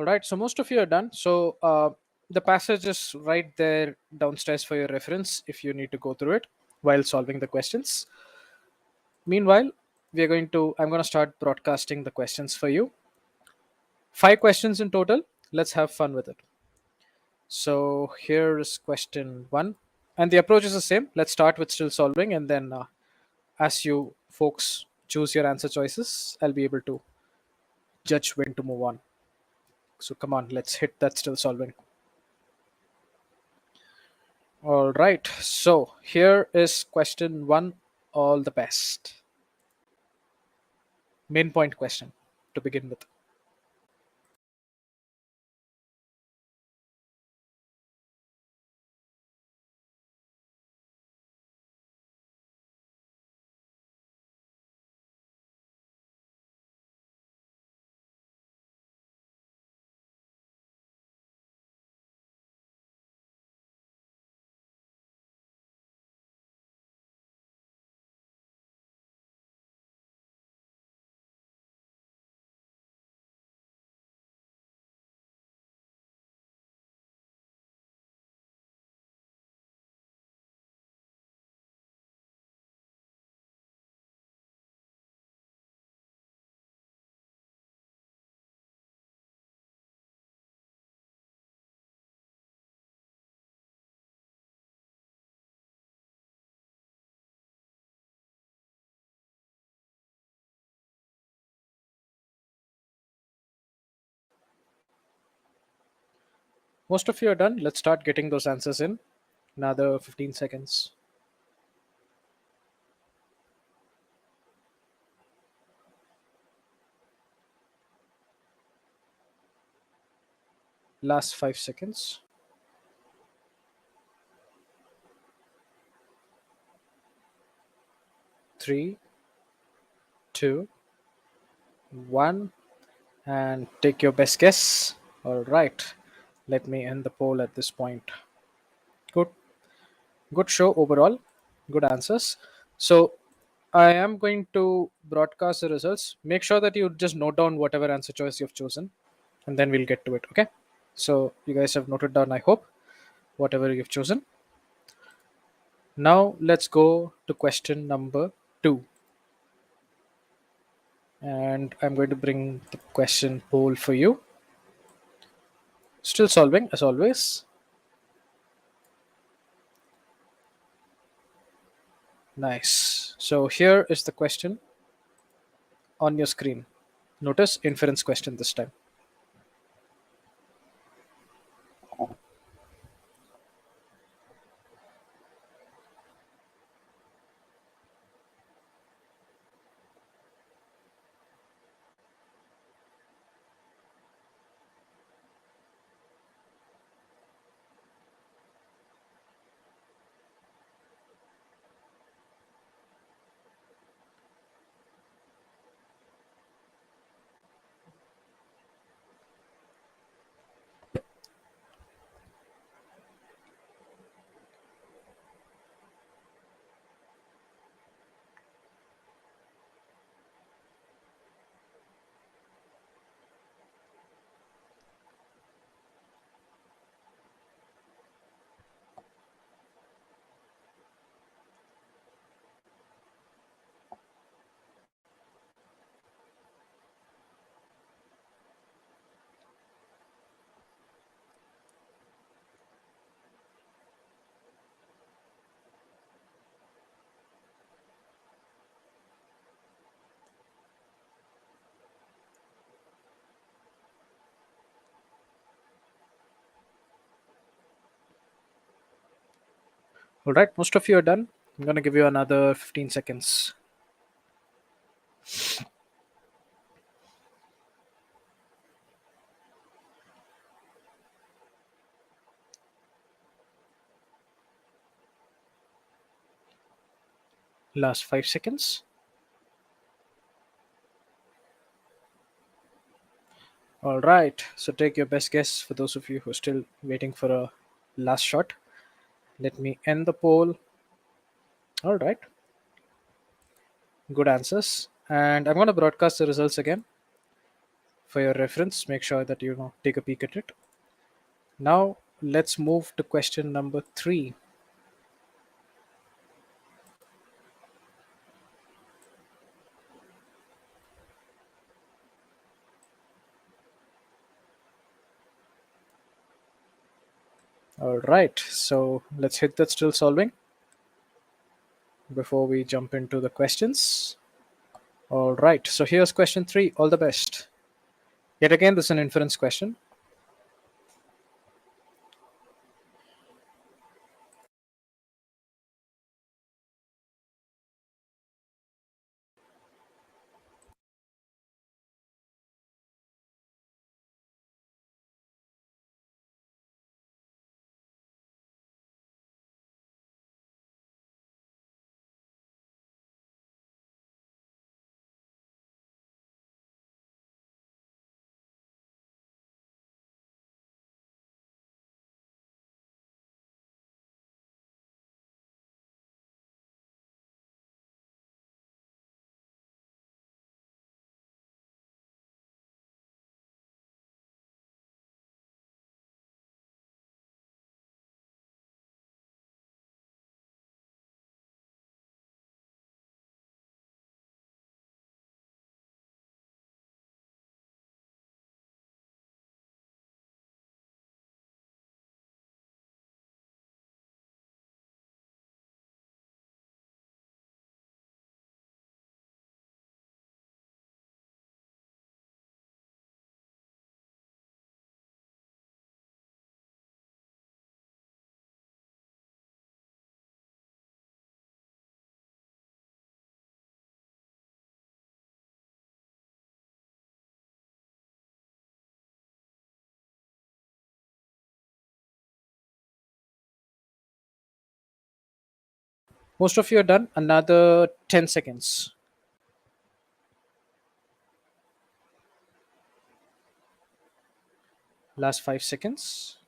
All right, so most of you are done. So the passage is right there downstairs for your reference if you need to go through it while solving the questions. Meanwhile, I'm going to start broadcasting the questions for you. 5 questions in total. Let's have fun with it. So here's question 1. And the approach is the same. Let's start with still solving, and then as you folks choose your answer choices, I'll be able to judge when to move on. So come on, let's hit that still solving. All right, so here is question 1. All the best. Main point question to begin with. Most of you are done. Let's start getting those answers in. Another 15 seconds. Last 5 seconds. 3, 2, 1, and take your best guess. All right, let me end the poll at this point. Good, good show overall. Good answers. So I am going to broadcast the results. Make sure that you just note down whatever answer choice you've chosen, and then we'll get to it. Okay. So you guys have noted down, I hope, whatever you've chosen. Now let's go to question number 2. And I'm going to bring the question poll for you. Still solving as always. Nice. So here is the question on your screen. Notice inference question this time. All right, most of you are done. I'm going to give you another 15 seconds. Last 5 seconds. All right, so take your best guess for those of you who are still waiting for a last shot. Let me end the poll. All right, good answers. And I'm going to broadcast the results again for your reference. Make sure that you know take a peek at it. Now let's move to question number 3. All right, so let's hit that still solving before we jump into the questions. All right, so here's question 3. All the best. Yet again, this is an inference question. Most of you are done. Another 10 seconds. Last 5 seconds.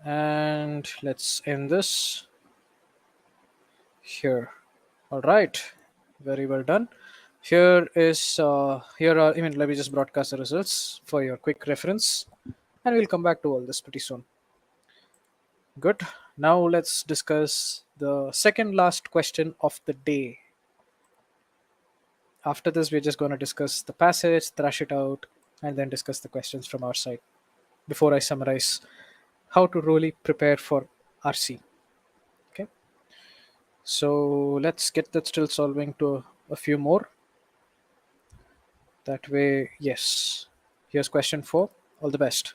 And let's end this here. All right, very well done. Here are, I mean, let me just broadcast the results for your quick reference, and we'll come back to all this pretty soon. Good. Now let's discuss the second last question of the day. After this, we're just going to discuss the passage, thrash it out, and then discuss the questions from our side before I summarize how to really prepare for RC. Okay, so let's get that still solving to a few more. That way, yes. Here's question 4. All the best.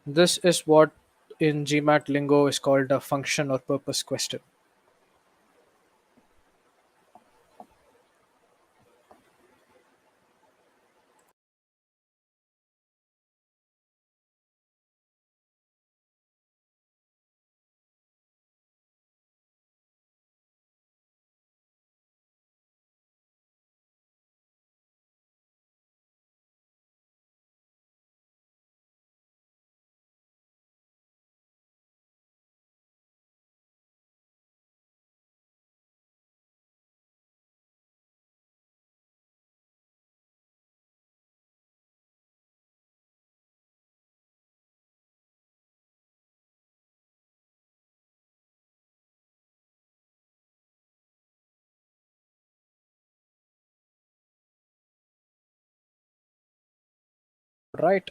This is what in GMAT lingo is called a function or purpose question. Right.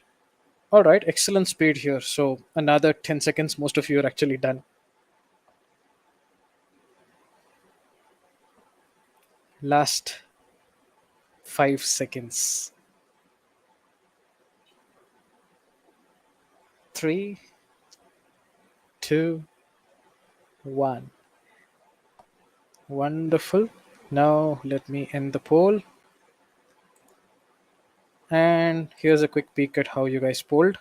All right. Excellent speed here. So another 10 seconds. Most of you are actually done. Last 5 seconds. 3, 2, 1. Wonderful. Now let me end the poll. And here's a quick peek at how you guys polled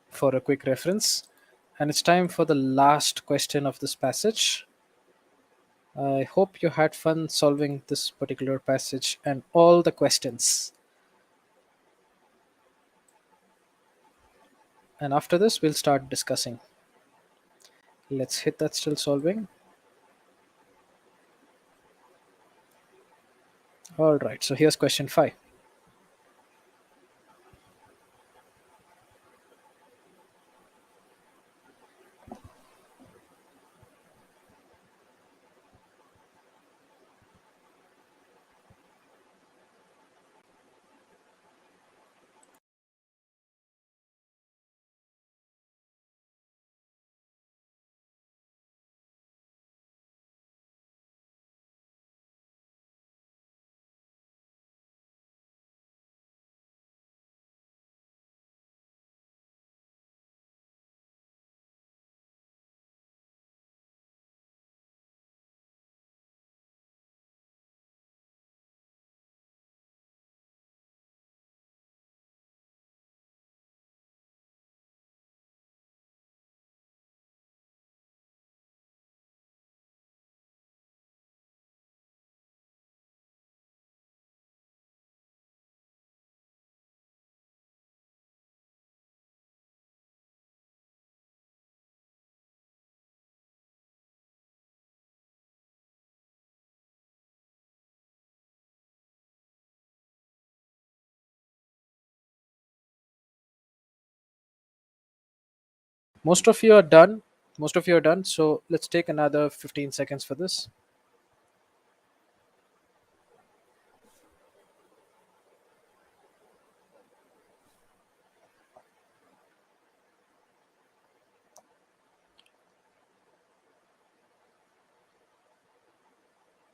for a quick reference. And it's time for the last question of this passage. I hope you had fun solving this particular passage and all the questions. And after this, we'll start discussing. Let's hit that still solving. All right, so here's question 5. Most of you are done. Most of you are done. So let's take another 15 seconds for this.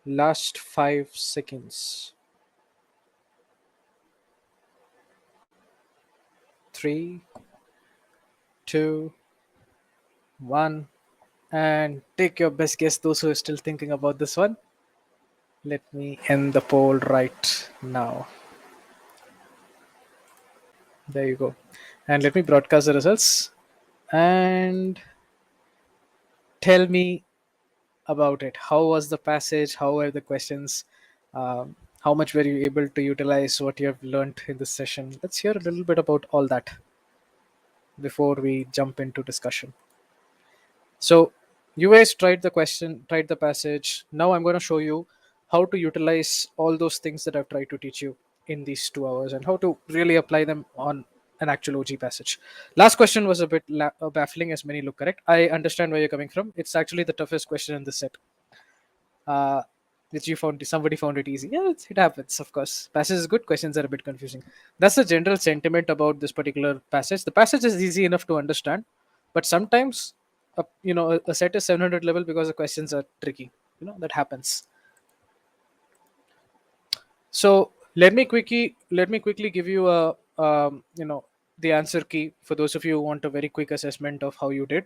Last 5 seconds. 3, 2, 1. And take your best guess, those who are still thinking about this one. Let me end the poll right now. There you go. And let me broadcast the results. And tell me about it. How was the passage? How were the questions? How much were you able to utilize what you have learned in this session? Let's hear a little bit about all that before we jump into discussion. So, you guys tried the question, tried the passage. Now I'm going to show you how to utilize all those things that I've tried to teach you in these 2 hours and how to really apply them on an actual OG passage. Last question was a bit baffling, as many look correct. I understand where you're coming from. It's actually the toughest question in the set. uh, which you found somebody found it easy. Yeah, it happens, of course. Passage is good, questions are a bit confusing. That's the general sentiment about this particular passage. The passage is easy enough to understand, but sometimes a set is 700 level because the questions are tricky. That happens. So let me quickly give you a the answer key for those of you who want a very quick assessment of how you did.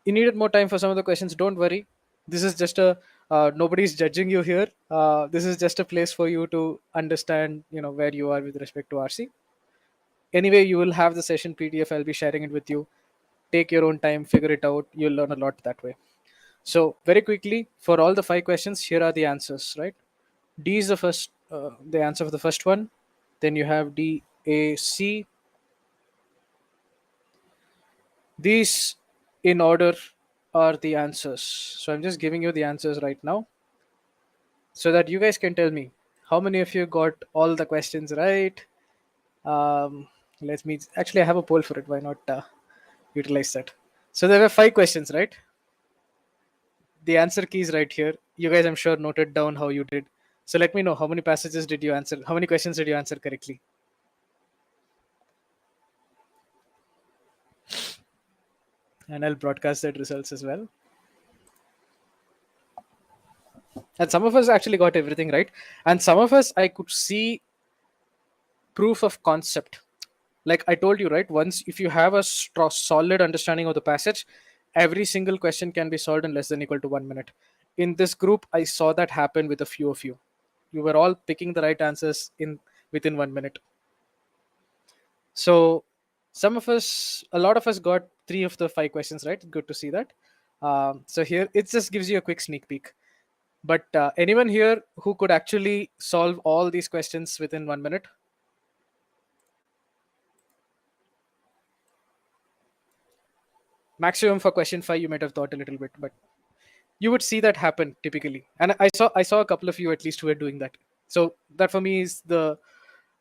You needed more time for some of the questions. Don't worry, this is just a nobody's judging you here. This is just a place for you to understand where you are with respect to RC. Anyway, you will have the session PDF. I'll be sharing it with you. Take your own time, figure it out. You'll learn a lot that way. So very quickly, for all the 5 questions, here are the answers. Right, D is the answer for the first one. Then you have D, A, C. These in order are the answers. So I'm just giving you the answers right now so that you guys can tell me how many of you got all the questions right. Um, Let me actually, I have a poll for it. Why not utilize that? So there were 5 questions, right? The answer key is right here. You guys, I'm sure, noted down how you did. So let me know how many passages did you answer? How many questions did you answer correctly? And I'll broadcast that results as well. And some of us actually got everything right. And some of us, I could see proof of concept. Like I told you, right? Once, if you have a solid understanding of the passage, every single question can be solved in less than equal to 1 minute. In this group, I saw that happen with a few of you. You were all picking the right answers in within 1 minute. So some of us, a lot of us got 3 of the 5 questions right. Good to see that. So here it just gives you a quick sneak peek. But anyone here who could actually solve all these questions within 1 minute? Maximum for question 5, you might have thought a little bit, but you would see that happen typically. And I saw a couple of you at least who are doing that. So that for me is the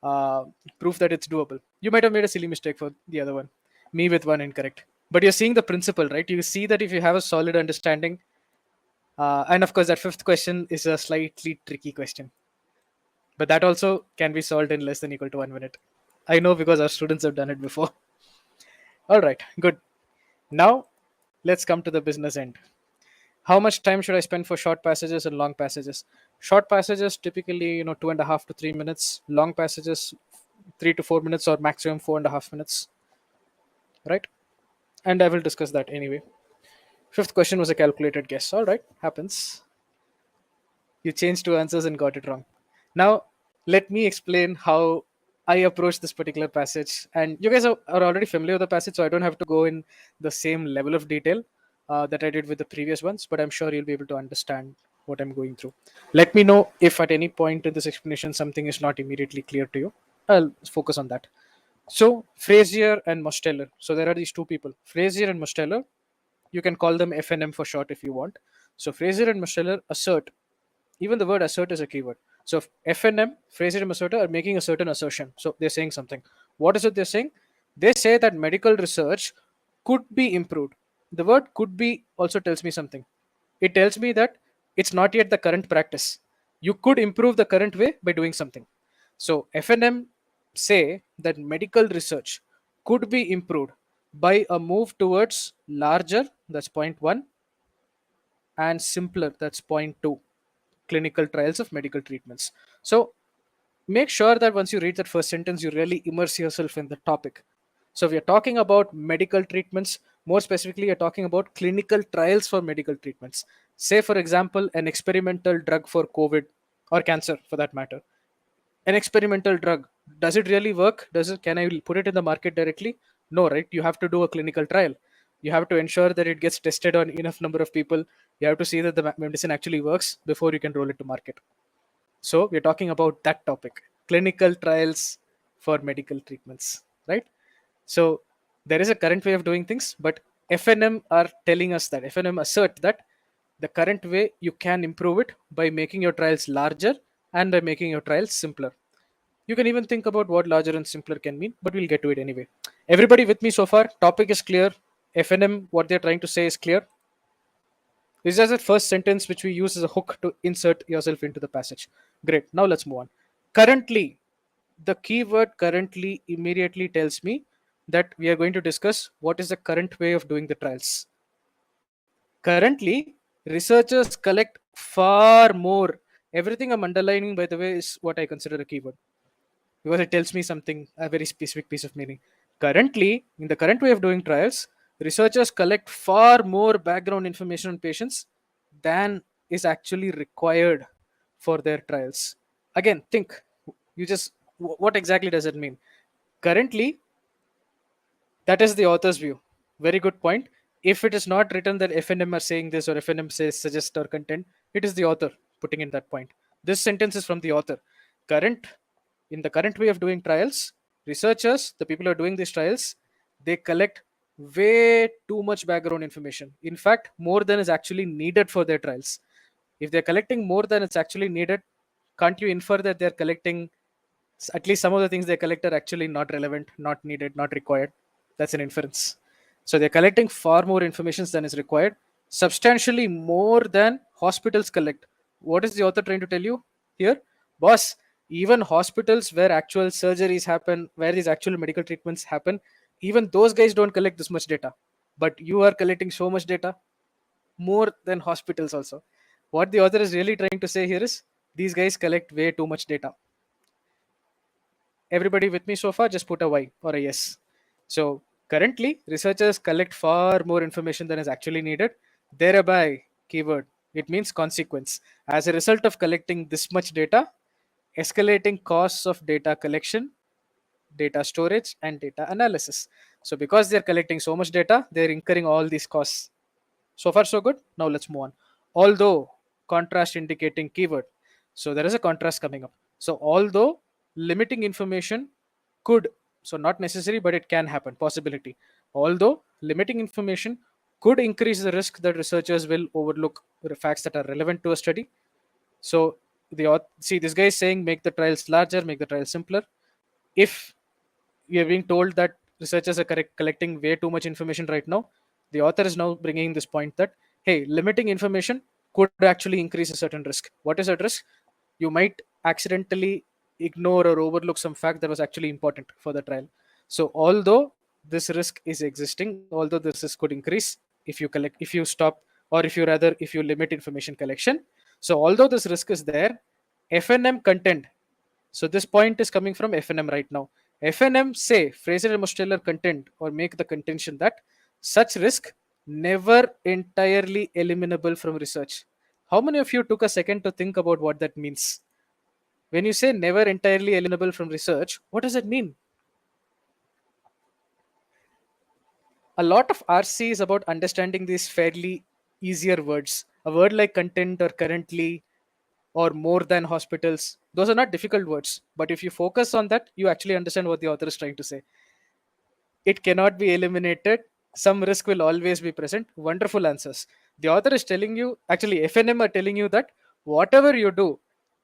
uh, proof that it's doable. You might have made a silly mistake for the other one, me with one incorrect. But you're seeing the principle, right? You see that if you have a solid understanding, and of course, that fifth question is a slightly tricky question, but that also can be solved in less than equal to 1 minute. I know because our students have done it before. All right, good. Now, let's come to the business end. How much time should I spend for short passages and long passages? Short passages typically, 2.5 to 3 minutes. Long passages, 3 to 4 minutes, or maximum 4.5 minutes, right? And I will discuss that anyway. Fifth question was a calculated guess. All right, happens. You changed two answers and got it wrong. Now, let me explain how I approach this particular passage. And you guys are already familiar with the passage, so I don't have to go in the same level of detail that I did with the previous ones, but I'm sure you'll be able to understand what I'm going through. Let me know if at any point in this explanation something is not immediately clear to you. I'll focus on that. So, Frazier and Mosteller. So, there are these two people, Frazier and Mosteller. You can call them FNM for short if you want. So, Frazier and Mosteller assert, even the word assert is a keyword. So FNM, Fraser and Masota, are making a certain assertion. So they're saying something. What is it they're saying? They say that medical research could be improved. The word could be also tells me something. It tells me that it's not yet the current practice. You could improve the current way by doing something. So FNM say that medical research could be improved by a move towards larger, that's point one, and simpler, that's point two, clinical trials of medical treatments. So make sure that once you read that first sentence, you really immerse yourself in the topic. So we are talking about medical treatments. More specifically, you're talking about clinical trials for medical treatments. Say, for example, an experimental drug for COVID or cancer for that matter. An experimental drug, does it really work? Does it, can I put it in the market directly? No, right? You have to do a clinical trial. You have to ensure that it gets tested on enough number of people. You have to see that the medicine actually works before you can roll it to market. So we're talking about that topic, clinical trials for medical treatments, right? So there is a current way of doing things, but FNM are telling us that FNM assert that the current way you can improve it by making your trials larger and by making your trials simpler. You can even think about what larger and simpler can mean, but we'll get to it anyway. Everybody with me so far? Topic is clear. FNM, what they're trying to say is clear. This is just the first sentence which we use as a hook to insert yourself into the passage. Great. Now let's move on. Currently, the keyword currently immediately tells me that we are going to discuss what is the current way of doing the trials. Currently, researchers collect far more. Everything I'm underlining, by the way, is what I consider a keyword because it tells me something, a very specific piece of meaning. Currently, in the current way of doing trials, researchers collect far more background information on patients than is actually required for their trials. Again, think, you just, what exactly does it mean? Currently, that is the author's view. Very good point. If it is not written that FNM are saying this or FNM says suggest or content, it is the author putting in that point. This sentence is from the author. Current In the current way of doing trials, researchers, the people who are doing these trials, they collect way too much background information. In fact, more than is actually needed for their trials. If they're collecting more than it's actually needed, can't you infer that they're collecting at least some of the things they collect are actually not relevant, not needed, not required? That's an inference. So they're collecting far more information than is required, substantially more than hospitals collect. What is the author trying to tell you here? Boss, even hospitals where actual surgeries happen, where these actual medical treatments happen, even those guys don't collect this much data. But you are collecting so much data, more than hospitals also. What the author is really trying to say here is these guys collect way too much data. Everybody with me so far? Just put a Y or a yes. So currently, researchers collect far more information than is actually needed. Thereby, keyword, it means consequence. As a result of collecting this much data, escalating costs of data collection, data storage, and data analysis. So because they're collecting so much data, they're incurring all these costs. So far, so good. Now let's move on. Although contrast indicating keyword. So there is a contrast coming up. So although limiting information could, so not necessary, but it can happen, possibility. Although limiting information could increase the risk that researchers will overlook the facts that are relevant to a study. So see, this guy is saying make the trials larger, make the trials simpler. If we are being told that researchers are collecting way too much information right now, the author is now bringing this point that hey, limiting information could actually increase a certain risk. What is that risk? You might accidentally ignore or overlook some fact that was actually important for the trial. So although this risk is existing, although this risk could increase if you stop, or if you rather if you limit information collection. So although this risk is there, FNM content, so this point is coming from FNM right now. FNM say Fraser and Musteller content or make the contention that such risk never entirely eliminable from research. How many of you took a second to think about what that means? When you say never entirely eliminable from research, what does it mean? A lot of RC is about understanding these fairly easier words. A word like content or currently or more than hospitals, those are not difficult words. But if you focus on that, you actually understand what the author is trying to say. It cannot be eliminated. Some risk will always be present. Wonderful answers. The author is telling you, actually, FNM are telling you that whatever you do,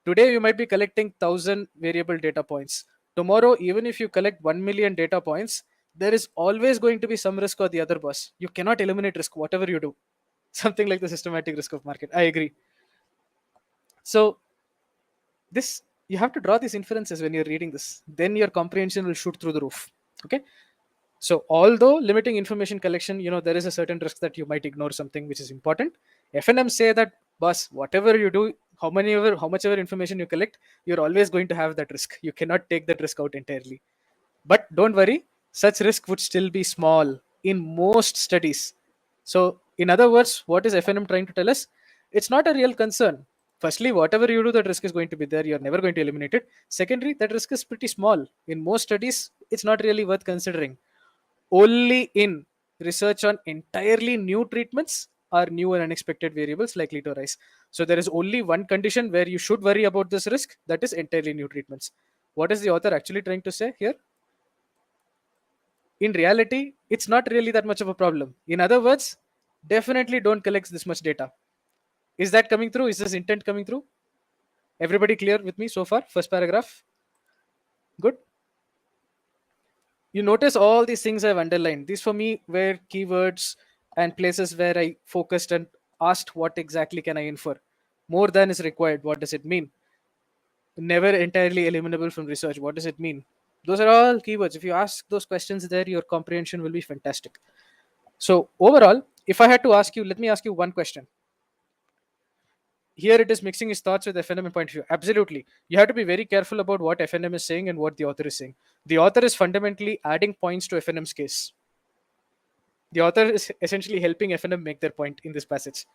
today you might be collecting 1,000 variable data points. Tomorrow, even if you collect 1 million data points, there is always going to be some risk or the other, boss. You cannot eliminate risk, whatever you do. Something like the systematic risk of market. I agree. So, this you have to draw these inferences when you're reading this. Then your comprehension will shoot through the roof. Okay. So although limiting information collection, there is a certain risk that you might ignore something which is important. FNM say that, boss, whatever you do, how much ever information you collect, you're always going to have that risk. You cannot take that risk out entirely. But don't worry, such risk would still be small in most studies. So, in other words, what is FNM trying to tell us? It's not a real concern. Firstly, whatever you do, that risk is going to be there. You're never going to eliminate it. Secondly, that risk is pretty small. In most studies, it's not really worth considering. Only in research on entirely new treatments are new and unexpected variables likely to arise. So there is only one condition where you should worry about this risk, that is entirely new treatments. What is the author actually trying to say here? In reality, it's not really that much of a problem. In other words, definitely don't collect this much data. Is that coming through? Is this intent coming through? Everybody clear with me so far? First paragraph? Good. You notice all these things I've underlined. These for me were keywords and places where I focused and asked what exactly can I infer. More than is required. What does it mean? Never entirely eliminable from research. What does it mean? Those are all keywords. If you ask those questions there, your comprehension will be fantastic. So overall, if I had to ask you, let me ask you one question. Here it is mixing his thoughts with FNM point of view. Absolutely. You have to be very careful about what FNM is saying and what the author is saying. The author is fundamentally adding points to FNM's case. The author is essentially helping FNM make their point in this passage.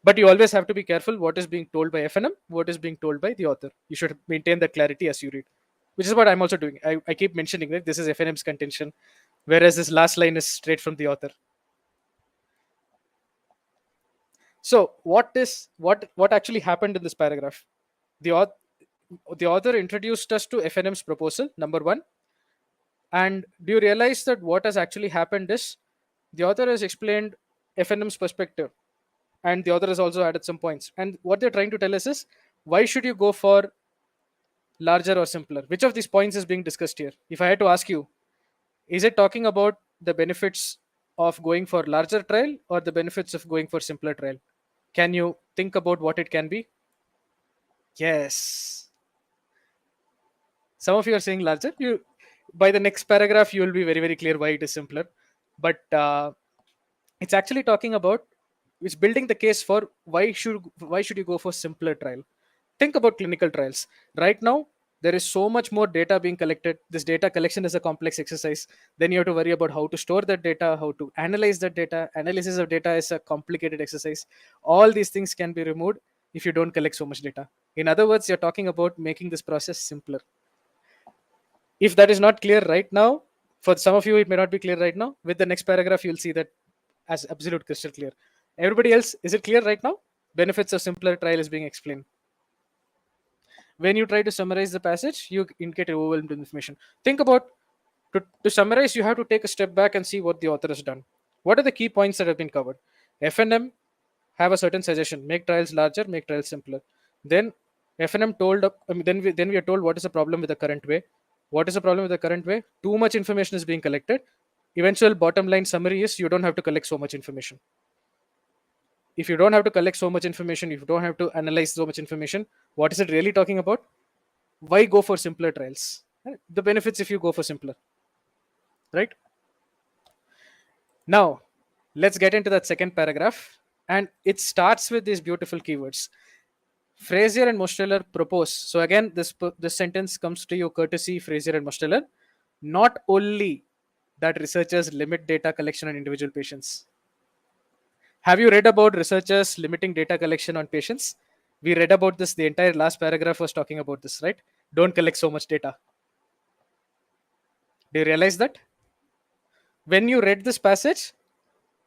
But you always have to be careful what is being told by FNM, what is being told by the author. You should maintain that clarity as you read, which is what I'm also doing. I keep mentioning that this is FNM's contention, whereas this last line is straight from the author. So what actually happened in this paragraph? The the author introduced us to FNM's proposal, number one. And do you realize that what has actually happened is the author has explained FNM's perspective, and the author has also added some points. And what they're trying to tell us is why should you go for larger or simpler? Which of these points is being discussed here? If I had to ask you, is it talking about the benefits of going for larger trial or the benefits of going for simpler trial? Can you think about what it can be? Yes. Some of you are saying larger. You by the next paragraph you will be very very clear why it is simpler. But it's actually talking about it's building the case for why should you go for simpler trial. Think about clinical trials. Right now there is so much more data being collected. This data collection is a complex exercise. Then you have to worry about how to store that data, how to analyze that data. Analysis of data is a complicated exercise. All these things can be removed if you don't collect so much data. In other words, you're talking about making this process simpler. If that is not clear right now, for some of you it may not be clear right now, with the next paragraph you'll see that as absolute crystal clear. Everybody else, is it clear right now? Benefits of simpler trial is being explained. When you try to summarize the passage, you get overwhelmed with information. Think about, to summarize, you have to take a step back and see what the author has done. What are the key points that have been covered? FNM have a certain suggestion: make trials larger, make trials simpler. Then FNM told, then we are told what is the problem with the current way. What is the problem with the current way? Too much information is being collected. Eventual bottom line summary is you don't have to collect so much information. If you don't have to collect so much information, if you don't have to analyze so much information, what is it really talking about? Why go for simpler trials? The benefits if you go for simpler, right? Now, let's get into that second paragraph. And it starts with these beautiful keywords. Fraser and Mosteller propose. So again, this sentence comes to you courtesy Fraser and Mosteller. Not only that researchers limit data collection on individual patients. Have you read about researchers limiting data collection on patients? We read about this. The entire last paragraph was talking about this, right? Don't collect so much data. Do you realize that? When you read this passage,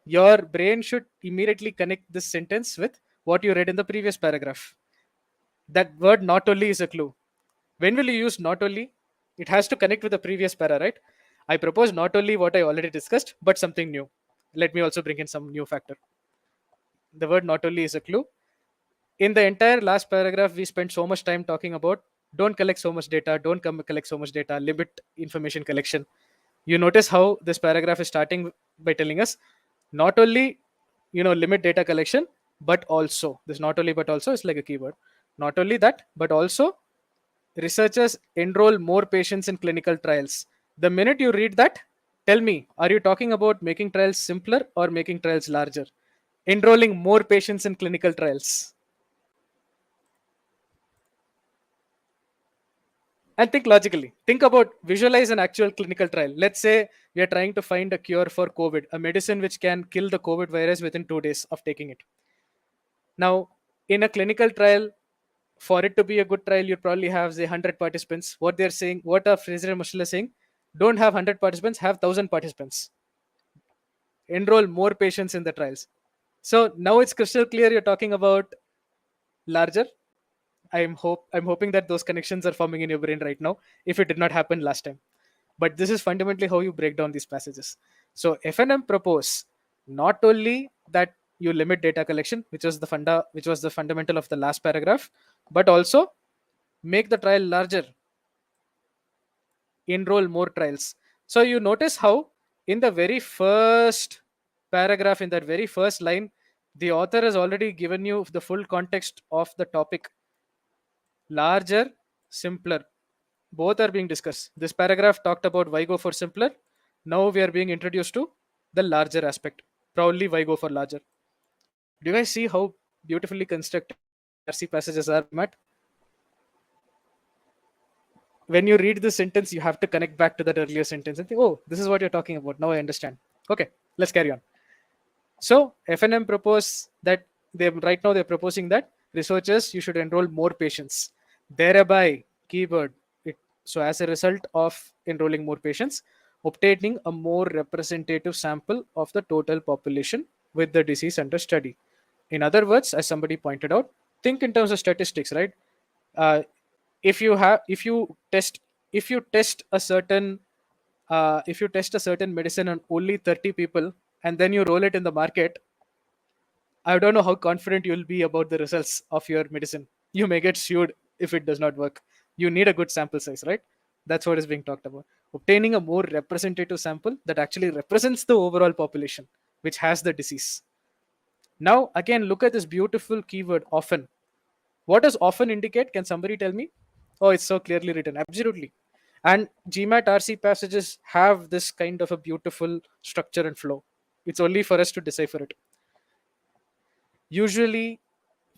your brain should immediately connect this sentence with what you read in the previous paragraph. That word not only is a clue. When will you use not only? It has to connect with the previous para, right? I propose not only what I already discussed, but something new. Let me also bring in some new factor. The word not only is a clue. In the entire last paragraph, we spent so much time talking about don't collect so much data, don't collect so much data, limit information collection. You notice how this paragraph is starting by telling us not only limit data collection, but also this not only but also is like a keyword. Not only that, but also researchers enroll more patients in clinical trials. The minute you read that, tell me, are you talking about making trials simpler or making trials larger? Enrolling more patients in clinical trials. And think logically. Think about visualize an actual clinical trial. Let's say we are trying to find a cure for COVID, a medicine which can kill the COVID virus within 2 days of taking it. Now, in a clinical trial, for it to be a good trial, you probably have say 100 participants. What they're saying, what a Fraser and Mushla is saying, don't have 100 participants, have 1,000 participants. Enroll more patients in the trials. So now it's crystal clear you're talking about larger. I'm hoping that those connections are forming in your brain right now. If it did not happen last time, but this is fundamentally how you break down these passages. So FNM propose not only that you limit data collection, which was the fundamental of the last paragraph, but also make the trial larger, enroll more trials. So you notice how in the very first paragraph, in that very first line, the author has already given you the full context of the topic. Larger, simpler, both are being discussed. This paragraph talked about why go for simpler. Now we are being introduced to the larger aspect. Probably why go for larger. Do you guys see how beautifully constructed RC passages are, Matt? When you read this sentence, you have to connect back to that earlier sentence and think, oh, this is what you're talking about. Now I understand. Okay, let's carry on. So FNM propose that right now they're proposing that researchers you should enroll more patients, thereby keyword it. So as a result of enrolling more patients, obtaining a more representative sample of the total population with the disease under study. In other words, as somebody pointed out, think in terms of statistics, right? Uh, if you test a certain if you test a certain medicine on only 30 people and then you roll it in the market, I don't know how confident you'll be about the results of your medicine. You may get sued if it does not work. You need a good sample size, right? That's what is being talked about. Obtaining a more representative sample that actually represents the overall population which has the disease. Now, again, look at this beautiful keyword often. What does often indicate? Can somebody tell me? Oh, it's so clearly written. Absolutely. And GMAT RC passages have this kind of a beautiful structure and flow. It's only for us to decipher it. Usually,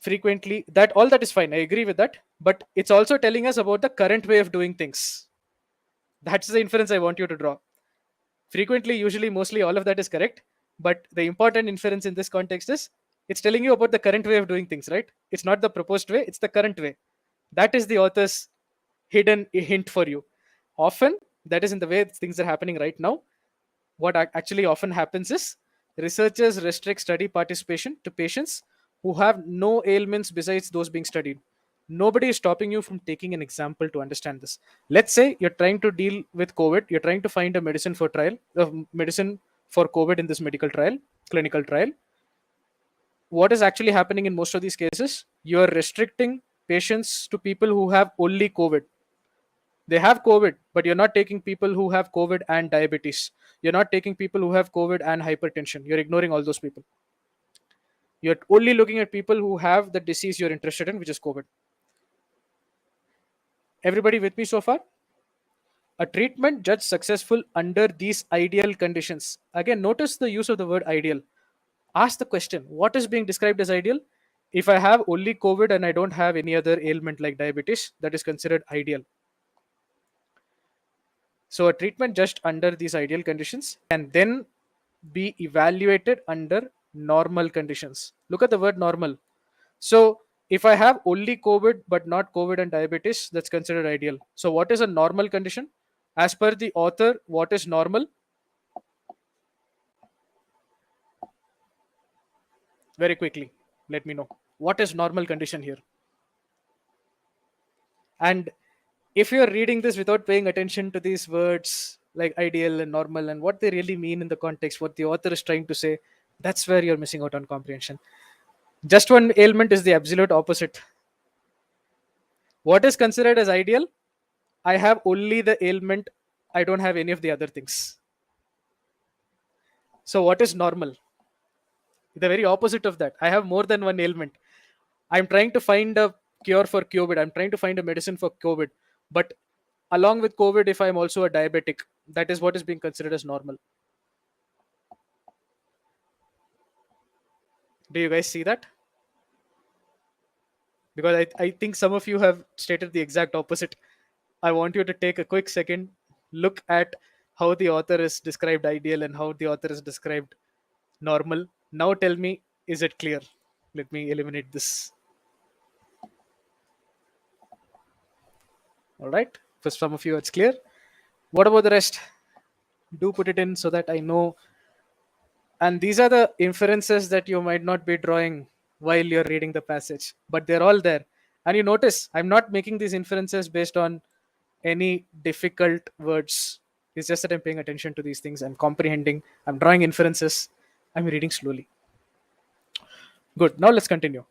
frequently, that all that is fine. I agree with that. But it's also telling us about the current way of doing things. That's the inference I want you to draw. Frequently, usually, mostly, all of that is correct. But the important inference in this context is it's telling you about the current way of doing things, right? It's not the proposed way, it's the current way. That is the author's hidden hint for you. Often, that is in the way things are happening right now. What actually often happens is researchers restrict study participation to patients who have no ailments besides those being studied. Nobody is stopping you from taking an example to understand this. Let's say you're trying to deal with COVID, you're trying to find a medicine for trial, medicine for COVID in this medical trial, clinical trial. What is actually happening in most of these cases? You are restricting patients to people who have only COVID. They have COVID, but you're not taking people who have COVID and diabetes. You're not taking people who have COVID and hypertension. You're ignoring all those people. You're only looking at people who have the disease you're interested in, which is COVID. Everybody with me so far? A treatment judged successful under these ideal conditions. Again, notice the use of the word ideal. Ask the question, what is being described as ideal? If I have only COVID and I don't have any other ailment like diabetes, that is considered ideal. So a treatment judged under these ideal conditions can then be evaluated under normal conditions. Look at the word normal. So if I have only COVID but not COVID and diabetes, that's considered ideal. So what is a normal condition? As per the author, what is normal? Very quickly, let me know. What is normal condition here? And if you're reading this without paying attention to these words like ideal and normal and what they really mean in the context, what the author is trying to say, that's where you're missing out on comprehension. Just one ailment is the absolute opposite. What is considered as ideal? I have only the ailment, I don't have any of the other things. So, what is normal? The very opposite of that. I have more than one ailment. I'm trying to find a cure for COVID. I'm trying to find a medicine for COVID. But along with COVID, if I'm also a diabetic, that is what is being considered as normal. Do you guys see that? Because I think some of you have stated the exact opposite. I want you to take a quick second, look at how the author is described ideal and how the author is described normal. Now tell me, is it clear? Let me eliminate this. All right. For some of you, it's clear. What about the rest? Do put it in so that I know. And these are the inferences that you might not be drawing while you're reading the passage, but they're all there. And you notice I'm not making these inferences based on any difficult words. It's just that I'm paying attention to these things. I'm comprehending. I'm drawing inferences. I'm reading slowly. Good. Now let's continue.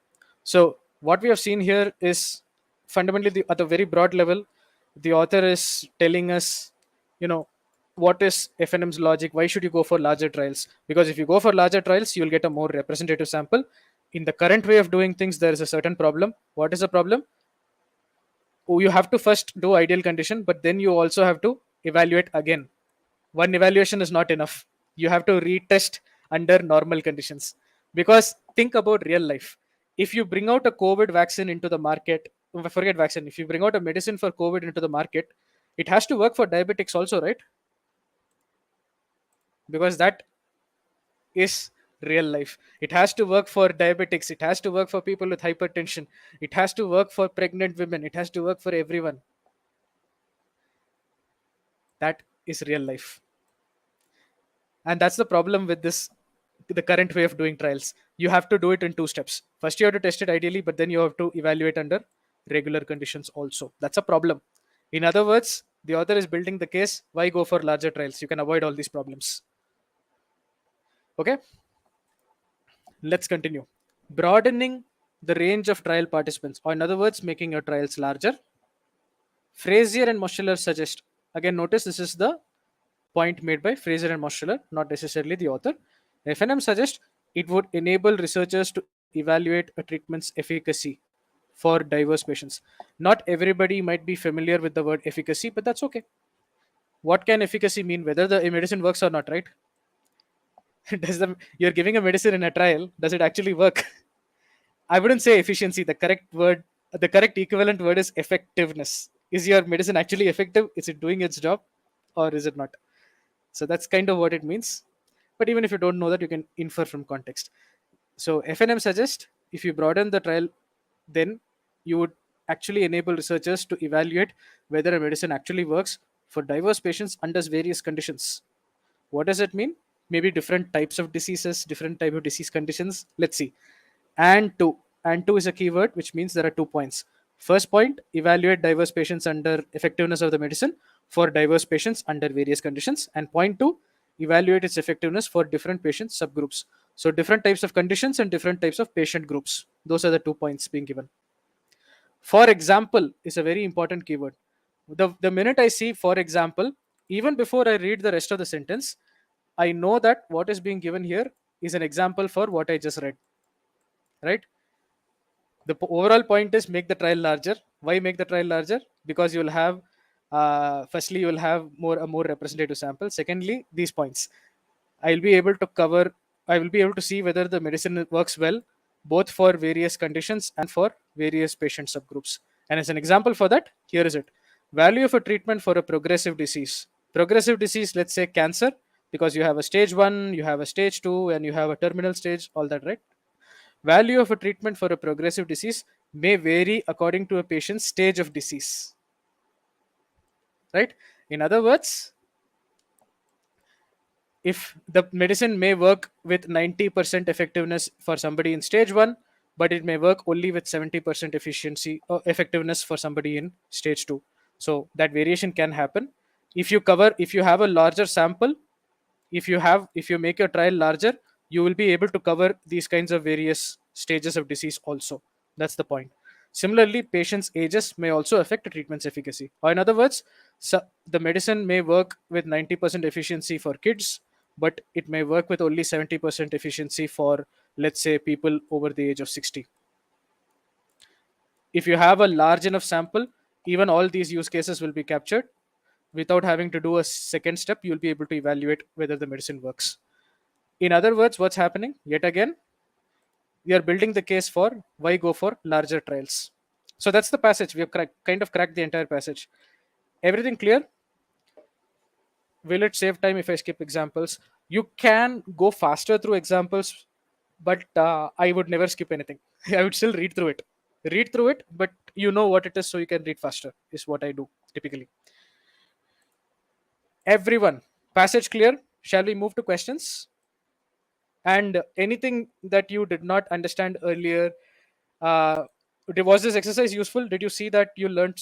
So what we have seen here is fundamentally at a very broad level, the author is telling us, what is FNM's logic? Why should you go for larger trials? Because if you go for larger trials, you'll get a more representative sample. In the current way of doing things, there is a certain problem. What is the problem? You have to first do ideal condition, but then you also have to evaluate again. One evaluation is not enough. You have to retest under normal conditions. Because think about real life. If you bring out a COVID vaccine into the market, forget vaccine, if you bring out a medicine for COVID into the market, it has to work for diabetics also, right? Because that is real life. It has to work for diabetics, it has to work for people with hypertension, it has to work for pregnant women, it has to work for everyone. That is real life. And that's the problem with the current way of doing trials. You have to do it in two steps. First you have to test it ideally, but then you have to evaluate under regular conditions also. That's a problem. In other words, the author is building the case, why go for larger trials? You can avoid all these problems. Okay, let's continue. Broadening the range of trial participants, or in other words, making your trials larger. Frazier and Moscheller suggest, again notice this is the point made by Fraser and Moscheller, not necessarily the author. FNM suggests it would enable researchers to evaluate a treatment's efficacy for diverse patients. Not everybody might be familiar with the word efficacy, but that's okay. What can efficacy mean? Whether the medicine works or not, right? You're giving a medicine in a trial, does it actually work? I wouldn't say efficiency. The correct equivalent word is effectiveness. Is your medicine actually effective? Is it doing its job or is it not? So that's kind of what it means. But even if you don't know that, you can infer from context. So FNM suggests if you broaden the trial, then you would actually enable researchers to evaluate whether a medicine actually works for diverse patients under various conditions. What does it mean? Maybe different types of diseases, different type of disease conditions. Let's see. And two is a keyword, which means there are 2 points. First point, evaluate diverse patients under effectiveness of the medicine for diverse patients under various conditions. And point 2, evaluate its effectiveness for different patient subgroups. So different types of conditions and different types of patient groups. Those are the 2 points being given. For example is a very important keyword. The minute I see for example, even before I read the rest of the sentence, I know that what is being given here is an example for what I just read, right? The overall point is make the trial larger. Why make the trial larger? Because you will have, firstly, you will have a more representative sample. Secondly, these points. I'll be able to cover, I will be able to see whether the medicine works well, both for various conditions and for various patient subgroups. And as an example for that, here is it. Value of a treatment for a progressive disease. Progressive disease, let's say cancer, because you have a stage 1, you have a stage 2, and you have a terminal stage, all that, right? Value of a treatment for a progressive disease may vary according to a patient's stage of disease, right? In other words, if the medicine may work with 90% effectiveness for somebody in stage 1, but it may work only with 70% efficiency or effectiveness for somebody in stage 2. So that variation can happen. If you have a larger sample, if you make your trial larger, you will be able to cover these kinds of various stages of disease also. That's the point. Similarly, patients ages may also affect a treatment's efficacy, or in other words, the medicine may work with 90% efficiency for kids, but it may work with only 70% efficiency for, let's say, people over the age of 60. If you have a large enough sample, even all these use cases will be captured. Without having to do a second step, you'll be able to evaluate whether the medicine works. In other words, what's happening? Yet again, we are building the case for why go for larger trials. So that's the passage. We have kind of cracked the entire passage. Everything clear? Will it save time if I skip examples? You can go faster through examples, but I would never skip anything. I would still read through it. Read through it, but you know what it is, so you can read faster, is what I do typically. Everyone, passage clear? Shall we move to questions? And anything that you did not understand earlier, uh, was this exercise useful? Did you see that you learned,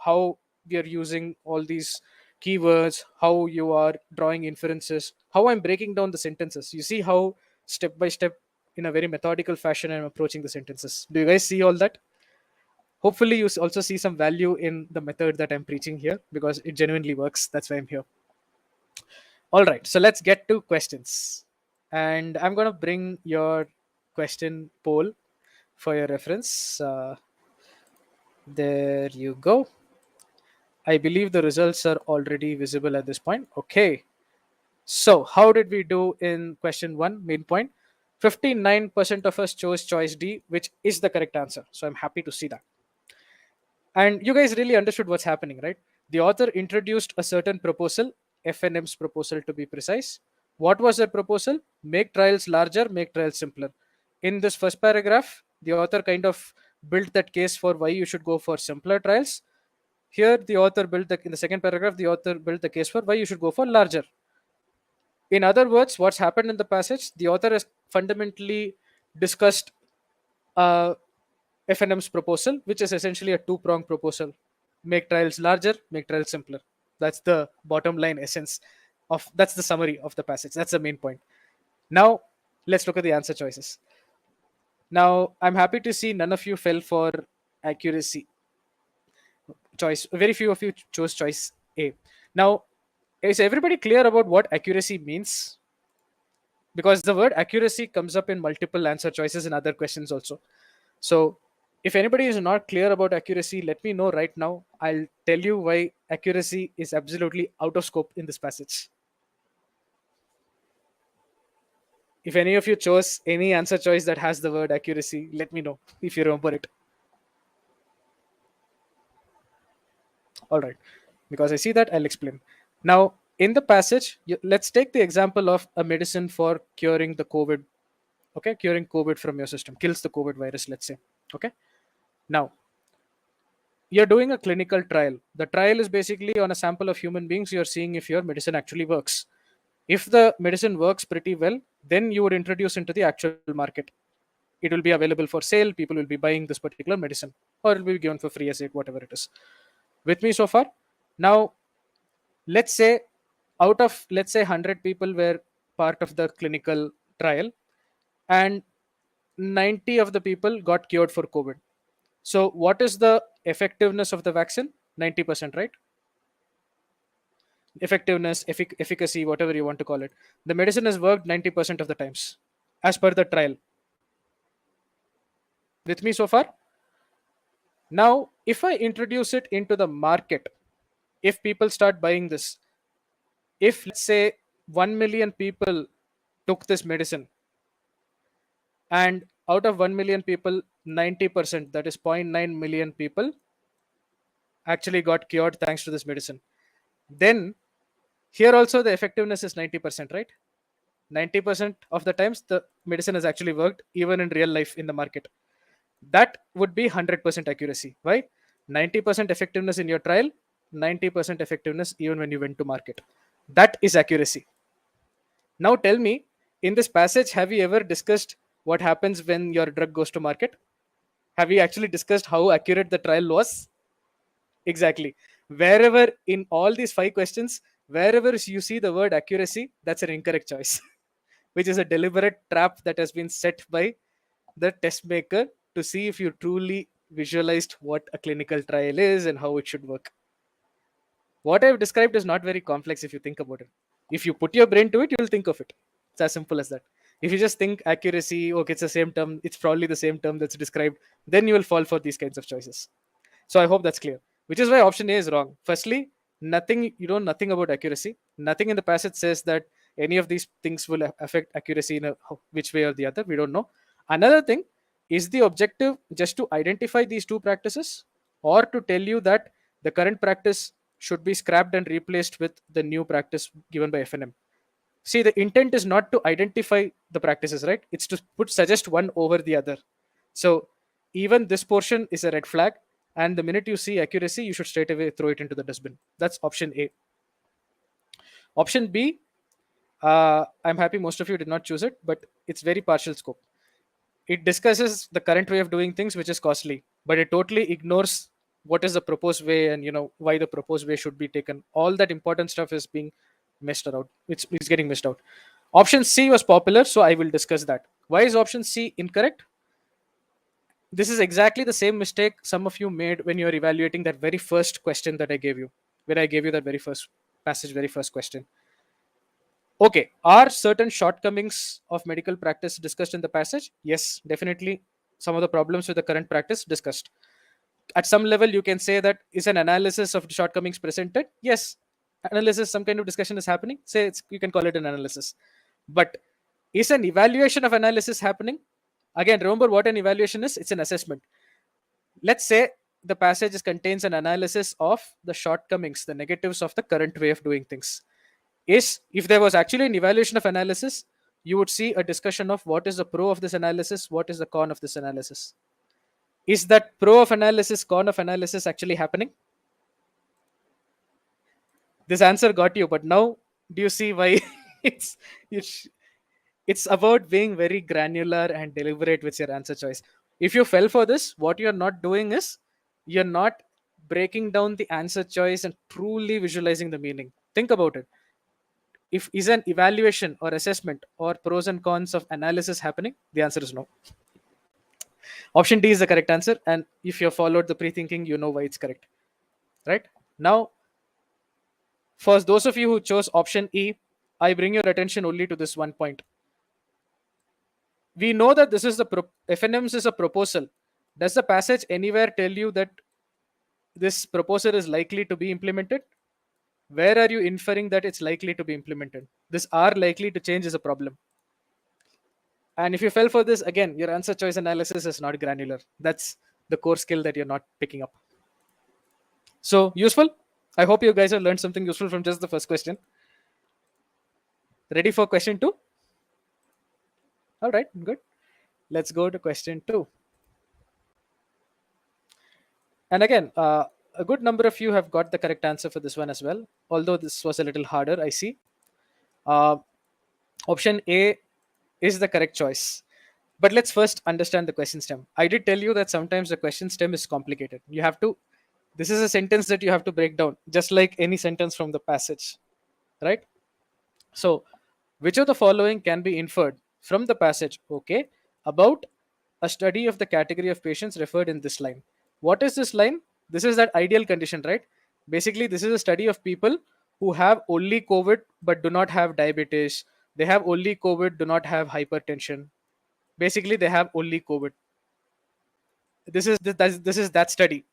how we are using all these keywords, how you are drawing inferences, how I'm breaking down the sentences? You see how step by step, in a very methodical fashion, I'm approaching the sentences. Do you guys see all that? Hopefully you also see some value in the method that I'm preaching here, because it genuinely works. That's why I'm here. All right, so let's get to questions. And I'm going to bring your question poll for your reference. There you go. I believe the results are already visible at this point. Okay. So, how did we do in question 1, main point? 59% of us chose choice D, which is the correct answer. So, I'm happy to see that. And you guys really understood what's happening, right? The author introduced a certain proposal, FNM's proposal to be precise. What was that proposal? Make trials larger, make trials simpler. In this first paragraph, the author kind of built that case for why you should go for simpler trials. Here, the author in the second paragraph, the author built the case for why you should go for larger. In other words, what's happened in the passage, the author has fundamentally discussed uh, FNM's proposal, which is essentially a two-pronged proposal. Make trials larger, make trials simpler. That's the bottom line essence that's the summary of the passage. That's the main point. Now, let's look at the answer choices. Now, I'm happy to see none of you fell for accuracy choice. Very few of you chose choice A. Now, is everybody clear about what accuracy means? Because the word accuracy comes up in multiple answer choices and other questions also. So, if anybody is not clear about accuracy, let me know right now. I'll tell you why accuracy is absolutely out of scope in this passage. If any of you chose any answer choice that has the word accuracy, let me know if you remember it. All right. Because I see that, I'll explain. Now, in the passage, let's take the example of a medicine for curing the COVID. Okay, curing COVID from your system, kills the COVID virus, let's say. Okay. Now, you're doing a clinical trial. The trial is basically on a sample of human beings. You're seeing if your medicine actually works. If the medicine works pretty well, then you would introduce into the actual market. It will be available for sale. People will be buying this particular medicine, or it will be given for free as it, whatever it is. With me so far? Now, let's say out of, let's say, 100 people were part of the clinical trial, and 90 of the people got cured for COVID. So what is the effectiveness of the vaccine? 90%, right? Effectiveness, efficacy, whatever you want to call it. The medicine has worked 90% of the times as per the trial. With me so far? Now, if I introduce it into the market, if people start buying this, if let's say 1 million people took this medicine, and out of 1 million people, 90%, that is 0.9 million people, actually got cured thanks to this medicine, then here also the effectiveness is 90%, right? 90% of the times the medicine has actually worked even in real life in the market. That would be 100% accuracy. Why? 90% effectiveness in your trial, 90% effectiveness even when you went to market. That is accuracy. Now tell me, in this passage, have you ever discussed what happens when your drug goes to market? Have you actually discussed how accurate the trial was? Exactly. Wherever in all these 5 questions, wherever you see the word accuracy, that's an incorrect choice, which is a deliberate trap that has been set by the test maker to see if you truly visualized what a clinical trial is and how it should work. What I've described is not very complex if you think about it. If you put your brain to it, you'll think of it. It's as simple as that. If you just think accuracy, okay, it's the same term, it's probably the same term that's described, then you will fall for these kinds of choices. So I hope that's clear. Which is why option A is wrong. Firstly, nothing, you know nothing about accuracy. Nothing in the passage says that any of these things will affect accuracy in which way or the other. We don't know. Another thing, is the objective just to identify these two practices, or to tell you that the current practice should be scrapped and replaced with the new practice given by FNM? See, the intent is not to identify the practices, right? It's to suggest one over the other. So even this portion is a red flag, and the minute you see accuracy, you should straight away throw it into the dustbin. That's option A. Option B, I'm happy most of you did not choose it, but it's very partial scope. It discusses the current way of doing things, which is costly, but it totally ignores what is the proposed way, and why the proposed way should be taken. All that important stuff is being missed out. It's getting missed out. Option C was popular, so I will discuss that. Why is option C incorrect? This is exactly the same mistake some of you made when you're evaluating that very first question that I gave you, when I gave you that very first passage, very first question. Okay, are certain shortcomings of medical practice discussed in the passage? Yes, definitely. Some of the problems with the current practice discussed. At some level, you can say that is an analysis of the shortcomings presented. Yes, analysis, some kind of discussion is happening. Say you can call it an analysis. But is an evaluation of analysis happening? Again, remember what an evaluation is. It's an assessment. Let's say the passage contains an analysis of the shortcomings, the negatives of the current way of doing things. Is if there was actually an evaluation of analysis, you would see a discussion of what is the pro of this analysis, what is the con of this analysis. Is that pro of analysis, con of analysis actually happening? This answer got you, but now do you see why it's it's it's about being very granular and deliberate with your answer choice. If you fell for this, what you're not doing is you're not breaking down the answer choice and truly visualizing the meaning. Think about it. If is an evaluation or assessment or pros and cons of analysis happening, the answer is no. Option D is the correct answer, and if you followed the pre-thinking, you know why it's correct. Right? Now, for those of you who chose option E, I bring your attention only to this one point. We know that this is the FNMs is a proposal. Does the passage anywhere tell you that this proposal is likely to be implemented? Where are you inferring that it's likely to be implemented? This are likely to change is a problem. And if you fell for this, again, your answer choice analysis is not granular. That's the core skill that you're not picking up. So useful. I hope you guys have learned something useful from just the first question. Ready for question 2? All right, good. Let's go to question 2. And again, a good number of you have got the correct answer for this one as well. Although this was a little harder, I see. Option A is the correct choice. But let's first understand the question stem. I did tell you that sometimes the question stem is complicated. You have to, this is a sentence that you have to break down, just like any sentence from the passage, right? So, which of the following can be inferred from the passage, okay, about a study of the category of patients referred in this line? What is this line? This is that ideal condition, right? Basically, this is a study of people who have only COVID but do not have diabetes. They have only COVID, do not have hypertension. Basically, they have only COVID. This is that study.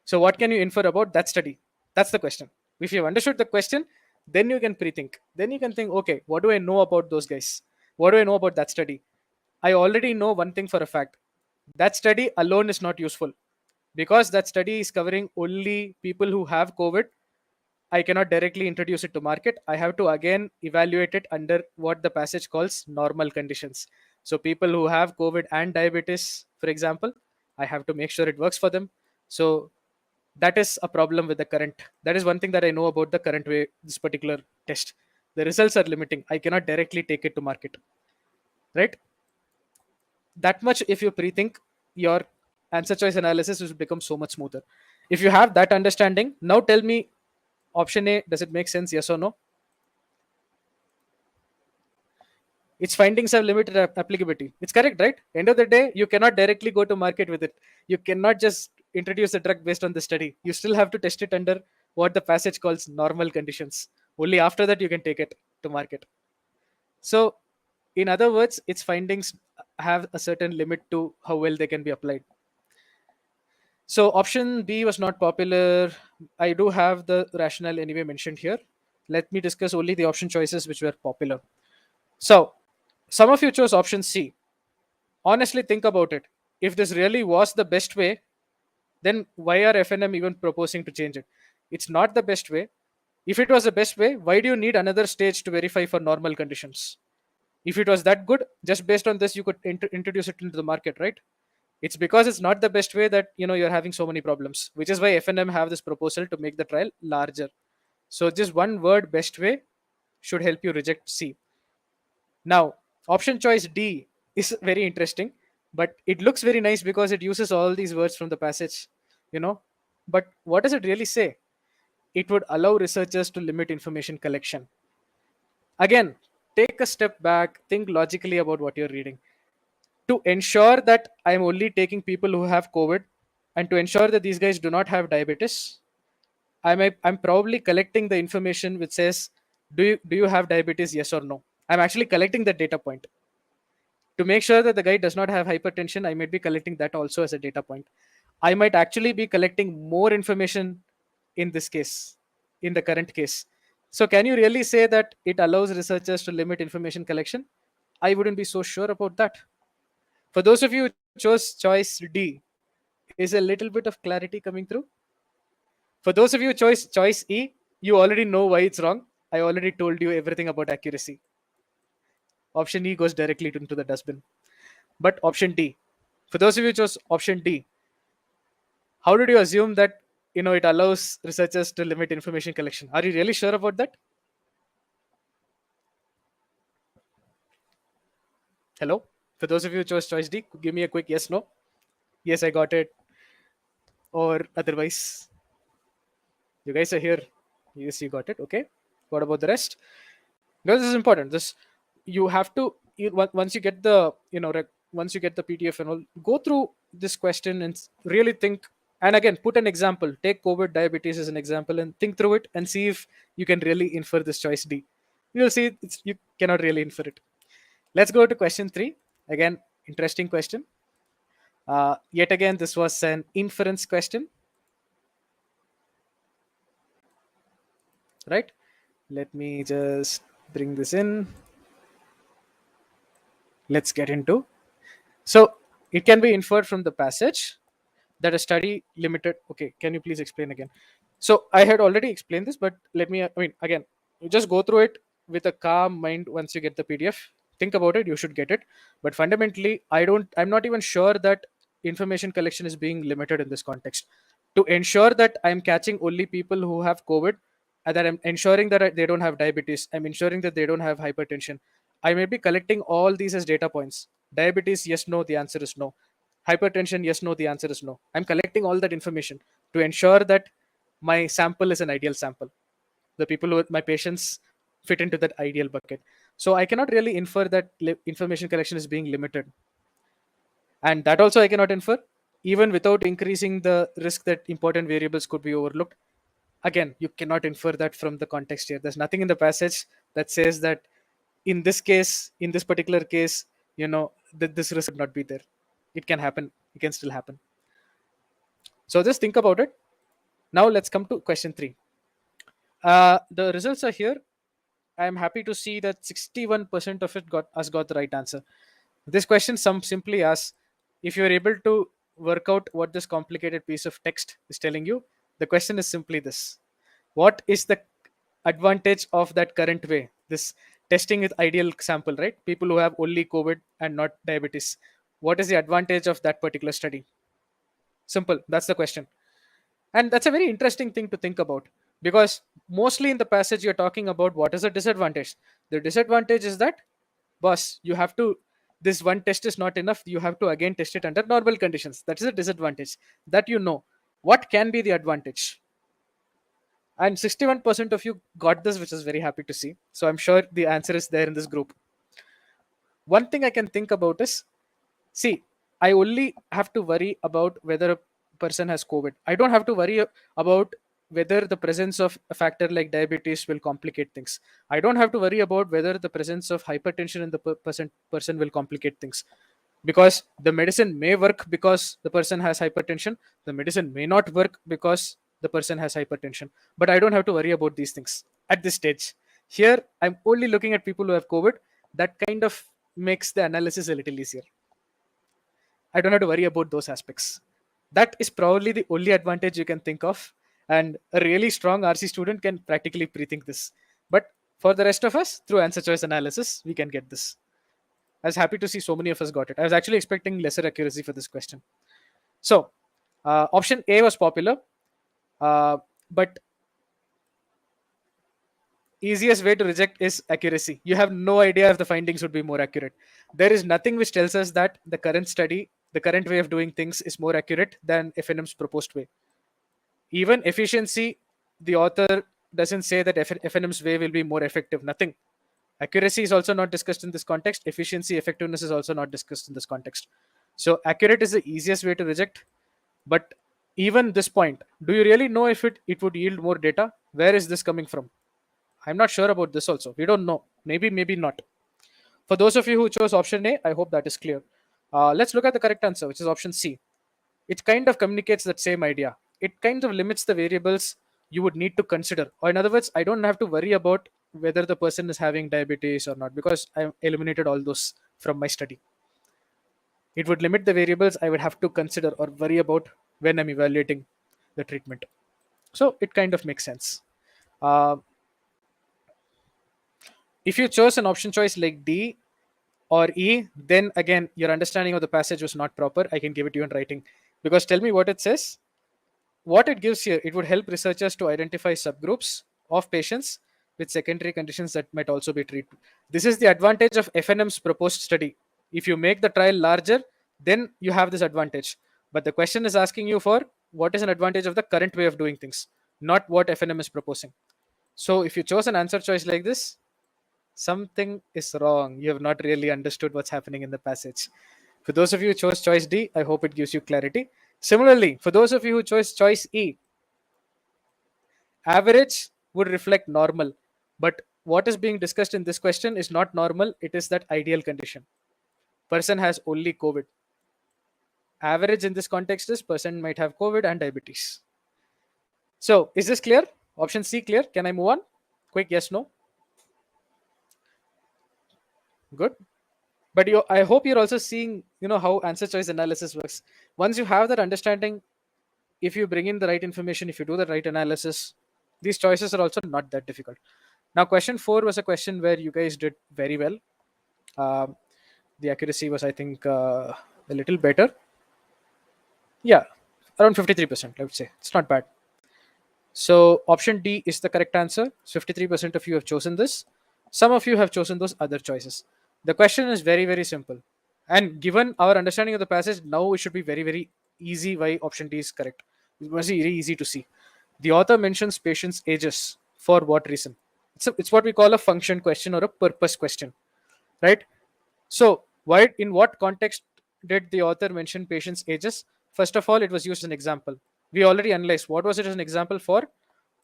So, what can you infer about that study? That's the question. If you've understood the question, then you can pre-think. Then you can think, okay, what do I know about those guys? What do I know about that study? I already know one thing for a fact. That study alone is not useful because that study is covering only people who have COVID. I cannot directly introduce it to market. I have to again evaluate it under what the passage calls normal conditions. So people who have COVID and diabetes, for example, I have to make sure it works for them. So that is a problem with the current. That is one thing that I know about the current way, this particular test. The results are limiting. I cannot directly take it to market, right? That much, if you pre-think, your answer choice analysis will become so much smoother. If you have that understanding, now tell me, option A, does it make sense, yes or no? Its findings have limited applicability. It's correct, right? End of the day, you cannot directly go to market with it. You cannot just introduce a drug based on the study. You still have to test it under what the passage calls normal conditions. Only after that you can take it to market. So, in other words, its findings have a certain limit to how well they can be applied. So, option B was not popular. I do have the rationale anyway mentioned here. Let me discuss only the option choices which were popular. So, some of you chose option C. Honestly, think about it. If this really was the best way, then why are FNM even proposing to change it? It's not the best way. If it was the best way, why do you need another stage to verify for normal conditions? If it was that good, just based on this, you could introduce it into the market, right? It's because it's not the best way that you're having so many problems, which is why FNM have this proposal to make the trial larger. So just one word, best way, should help you reject C. Now, option choice D is very interesting, but it looks very nice because it uses all these words from the passage, you know. But what does it really say? It would allow researchers to limit information collection. Again, take a step back, think logically about what you're reading. To ensure that I'm only taking people who have COVID and to ensure that these guys do not have diabetes, I'm probably collecting the information which says, do you have diabetes, yes or no? I'm actually collecting the data point. To make sure that the guy does not have hypertension, I might be collecting that also as a data point. I might actually be collecting more information in this case, in the current case. So can you really say that it allows researchers to limit information collection? I wouldn't be so sure about that. For those of you who chose choice D, is a little bit of clarity coming through? For those of you who chose choice E, you already know why it's wrong. I already told you everything about accuracy. Option E goes directly into the dustbin. But option D, for those of you who chose option D, how did you assume that it allows researchers to limit information collection? Are you really sure about that? Hello? For those of you who chose choice D, give me a quick yes, no. Yes, I got it. Or otherwise, you guys are here. Yes, you got it. Okay. What about the rest? Because this is important. This you have to once you get the once you get the PDF and all, go through this question and really think. And again, put an example. Take COVID diabetes as an example and think through it and see if you can really infer this choice D. You'll see you cannot really infer it. Let's go to question 3. Again, interesting question. Yet again, this was an inference question, right? Let me just bring this in. Let's get into. So it can be inferred from the passage that a study limited. Okay, can you please explain again? So I had already explained this, but let me. I mean, again, you just go through it with a calm mind. Once you get the PDF, think about it. You should get it. But fundamentally, I'm not even sure that information collection is being limited in this context. To ensure that I'm catching only people who have COVID, and that I'm ensuring that they don't have diabetes. I'm ensuring that they don't have hypertension. I may be collecting all these as data points. Diabetes, yes, no. The answer is no. Hypertension, yes, no. The answer is no. I'm collecting all that information to ensure that my sample is an ideal sample. The people who my patients fit into that ideal bucket. So I cannot really infer that information collection is being limited. And that also I cannot infer, even without increasing the risk that important variables could be overlooked. Again, you cannot infer that from the context here. There's nothing in the passage that says that in this case, in this particular case, that this risk would not be there. It can happen. It can still happen. So just think about it. Now let's come to question 3. The results are here. I am happy to see that 61% of it got the right answer. This question simply asks, if you are able to work out what this complicated piece of text is telling you, the question is simply this: what is the advantage of that current way? This testing with ideal sample, right? People who have only COVID and not diabetes. What is the advantage of that particular study? Simple. That's the question. And that's a very interesting thing to think about, because mostly in the passage you're talking about what is the disadvantage. The disadvantage is that, boss, you have to, this one test is not enough, you have to again test it under normal conditions. That is a disadvantage that what can be the advantage. And 61% of you got this, which is very happy to see. So I'm sure the answer is there in this group. One thing I can think about is, see, I only have to worry about whether a person has COVID. I don't have to worry about whether the presence of a factor like diabetes will complicate things. I don't have to worry about whether the presence of hypertension in the person will complicate things. Because the medicine may work because the person has hypertension, the medicine may not work because the person has hypertension. But I don't have to worry about these things at this stage. Here, I'm only looking at people who have COVID. That kind of makes the analysis a little easier. I don't have to worry about those aspects. That is probably the only advantage you can think of. And a really strong RC student can practically pre-think this. But for the rest of us, through answer choice analysis, we can get this. I was happy to see so many of us got it. I was actually expecting lesser accuracy for this question. So, option A was popular, but easiest way to reject is accuracy. You have no idea if the findings would be more accurate. There is nothing which tells us that the current study, the current way of doing things is more accurate than FNM's proposed way. Even efficiency, the author doesn't say that FNM's way will be more effective. Nothing. Accuracy is also not discussed in this context. Efficiency, effectiveness is also not discussed in this context. So accurate is the easiest way to reject. But even this point, do you really know if it would yield more data? Where is this coming from? I'm not sure about this also. We don't know. Maybe, maybe not. For those of you who chose option A, I hope that is clear. Let's look at the correct answer, which is option C. It kind of communicates that same idea. It kind of limits the variables you would need to consider. Or in other words, I don't have to worry about whether the person is having diabetes or not, because I eliminated all those from my study. It would limit the variables I would have to consider or worry about when I'm evaluating the treatment. So it kind of makes sense. If you chose an option choice like D or E, then again, your understanding of the passage was not proper. I can give it to you in writing. Because tell me what it says. What it gives here, it would help researchers to identify subgroups of patients with secondary conditions that might also be treated. This is the advantage of FNM's proposed study. If you make the trial larger, then you have this advantage. But the question is asking you for what is an advantage of the current way of doing things, not what FNM is proposing. So if you chose an answer choice like this, something is wrong. You have not really understood what's happening in the passage. For those of you who chose choice D, I hope it gives you clarity. Similarly, for those of you who chose choice E, average would reflect normal. But what is being discussed in this question is not normal. It is that ideal condition. Person has only COVID. Average in this context is person might have COVID and diabetes. So is this clear? Option C clear? Can I move on? Quick yes, no? Good. But I hope you're also seeing how answer choice analysis works. Once you have that understanding, if you bring in the right information, if you do the right analysis, these choices are also not that difficult. Now question 4 was a question where you guys did very well. The accuracy was, I think, a little better. Yeah, around 53%, I would say. It's not bad. So option D is the correct answer. 53% of you have chosen this. Some of you have chosen those other choices. The question is very, very simple. And given our understanding of the passage, now it should be very, very easy why option D is correct. It must be very easy to see. The author mentions patients' ages. For what reason? It's what we call a function question or a purpose question, right? So, why, in what context did the author mention patients' ages? First of all, it was used as an example. We already analyzed what was it as an example for.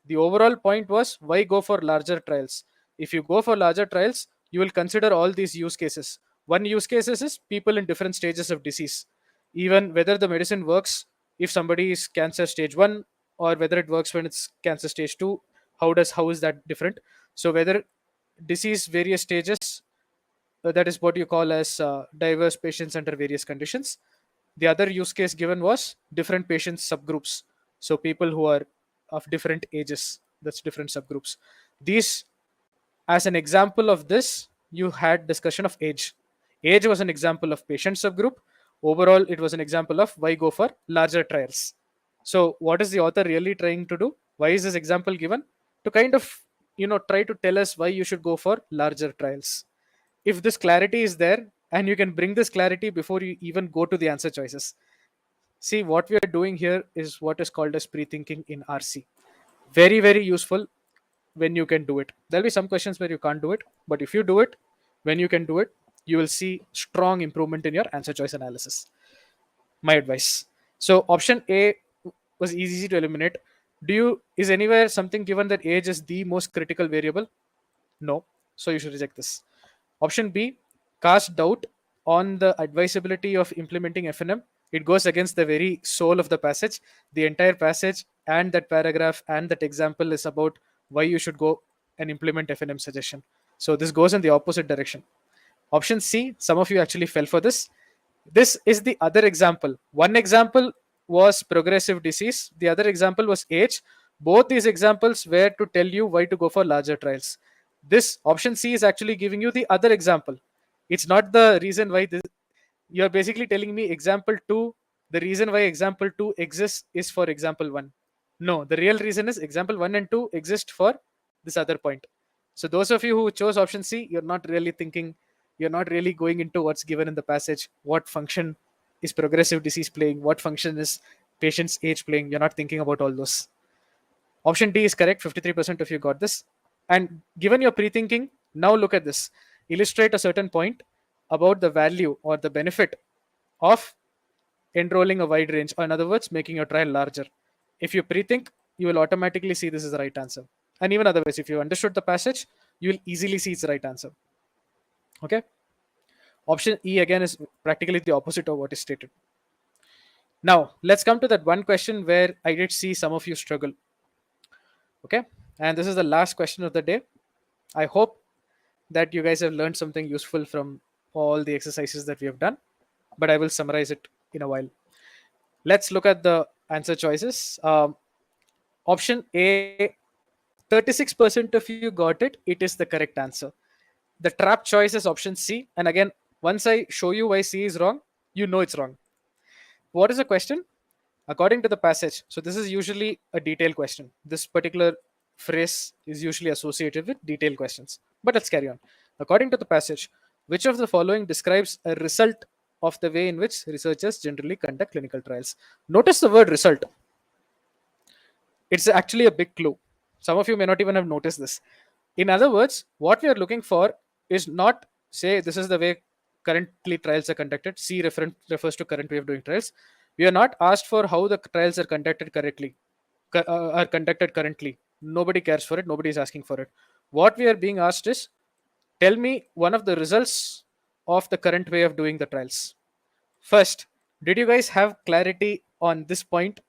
The overall point was, why go for larger trials? If you go for larger trials, you will consider all these use cases. One use case is people in different stages of disease, even whether the medicine works if somebody is cancer stage 1, or whether it works when it's cancer stage 2. How is that different? So whether disease various stages, that is what you call as diverse patients under various conditions. The other use case given was different patient subgroups. So people who are of different ages, that's different subgroups. These, as an example of this, you had discussion of age. Age was an example of patient subgroup. Overall, it was an example of why go for larger trials. So what is the author really trying to do? Why is this example given? To kind of, try to tell us why you should go for larger trials. If this clarity is there, and you can bring this clarity before you even go to the answer choices. See, what we are doing here is what is called as pre-thinking in RC. Very, very useful when you can do it. There'll be some questions where you can't do it, but if you do it, when you can do it, you will see strong improvement in your answer choice analysis. My advice. So option A was easy to eliminate. Is anywhere something given that age is the most critical variable? No. So you should reject this. Option B, cast doubt on the advisability of implementing FNM. It goes against the very soul of the passage. The entire passage and that paragraph and that example is about why you should go and implement FNM suggestion. So this goes in the opposite direction. Option C, some of you actually fell for this. This is the other example. One example was progressive disease, the other example was age. Both these examples were to tell you why to go for larger trials. This option C is actually giving you the other example. It's not the reason why this. You're basically telling me example 2, the reason why example 2 exists is for example 1. No, the real reason is example 1 and 2 exist for this other point. So those of you who chose option C, you're not really thinking, you're not really going into what's given in the passage. What function is progressive disease playing? What function is patient's age playing? You're not thinking about all those. Option D is correct. 53% of you got this. And given your pre-thinking, now look at this. Illustrate a certain point about the value or the benefit of enrolling a wide range, or in other words, making your trial larger. If you pre-think, you will automatically see this is the right answer. And even otherwise, if you understood the passage, you will easily see it's the right answer. Okay. Option E again is practically the opposite of what is stated. Now, let's come to that one question where I did see some of you struggle. Okay. And this is the last question of the day. I hope that you guys have learned something useful from all the exercises that we have done, but I will summarize it in a while. Let's look at the answer choices. Option A, 36% of you got it. It is the correct answer. The trap choice is option C. And again, once I show you why C is wrong, you know it's wrong. What is the question? According to the passage, so this is usually a detailed question. This particular phrase is usually associated with detailed questions. But let's carry on. According to the passage, which of the following describes a result of the way in which researchers generally conduct clinical trials? Notice the word result. It's actually a big clue. Some of you may not even have noticed this. In other words, what we are looking for is not, say, this is the way currently trials are conducted. C refers to current way of doing trials. We are not asked for how the trials are conducted correctly, are conducted currently. Nobody cares for it. Nobody is asking for it. What we are being asked is, tell me one of the results of the current way of doing the trials. First, did you guys have clarity on this point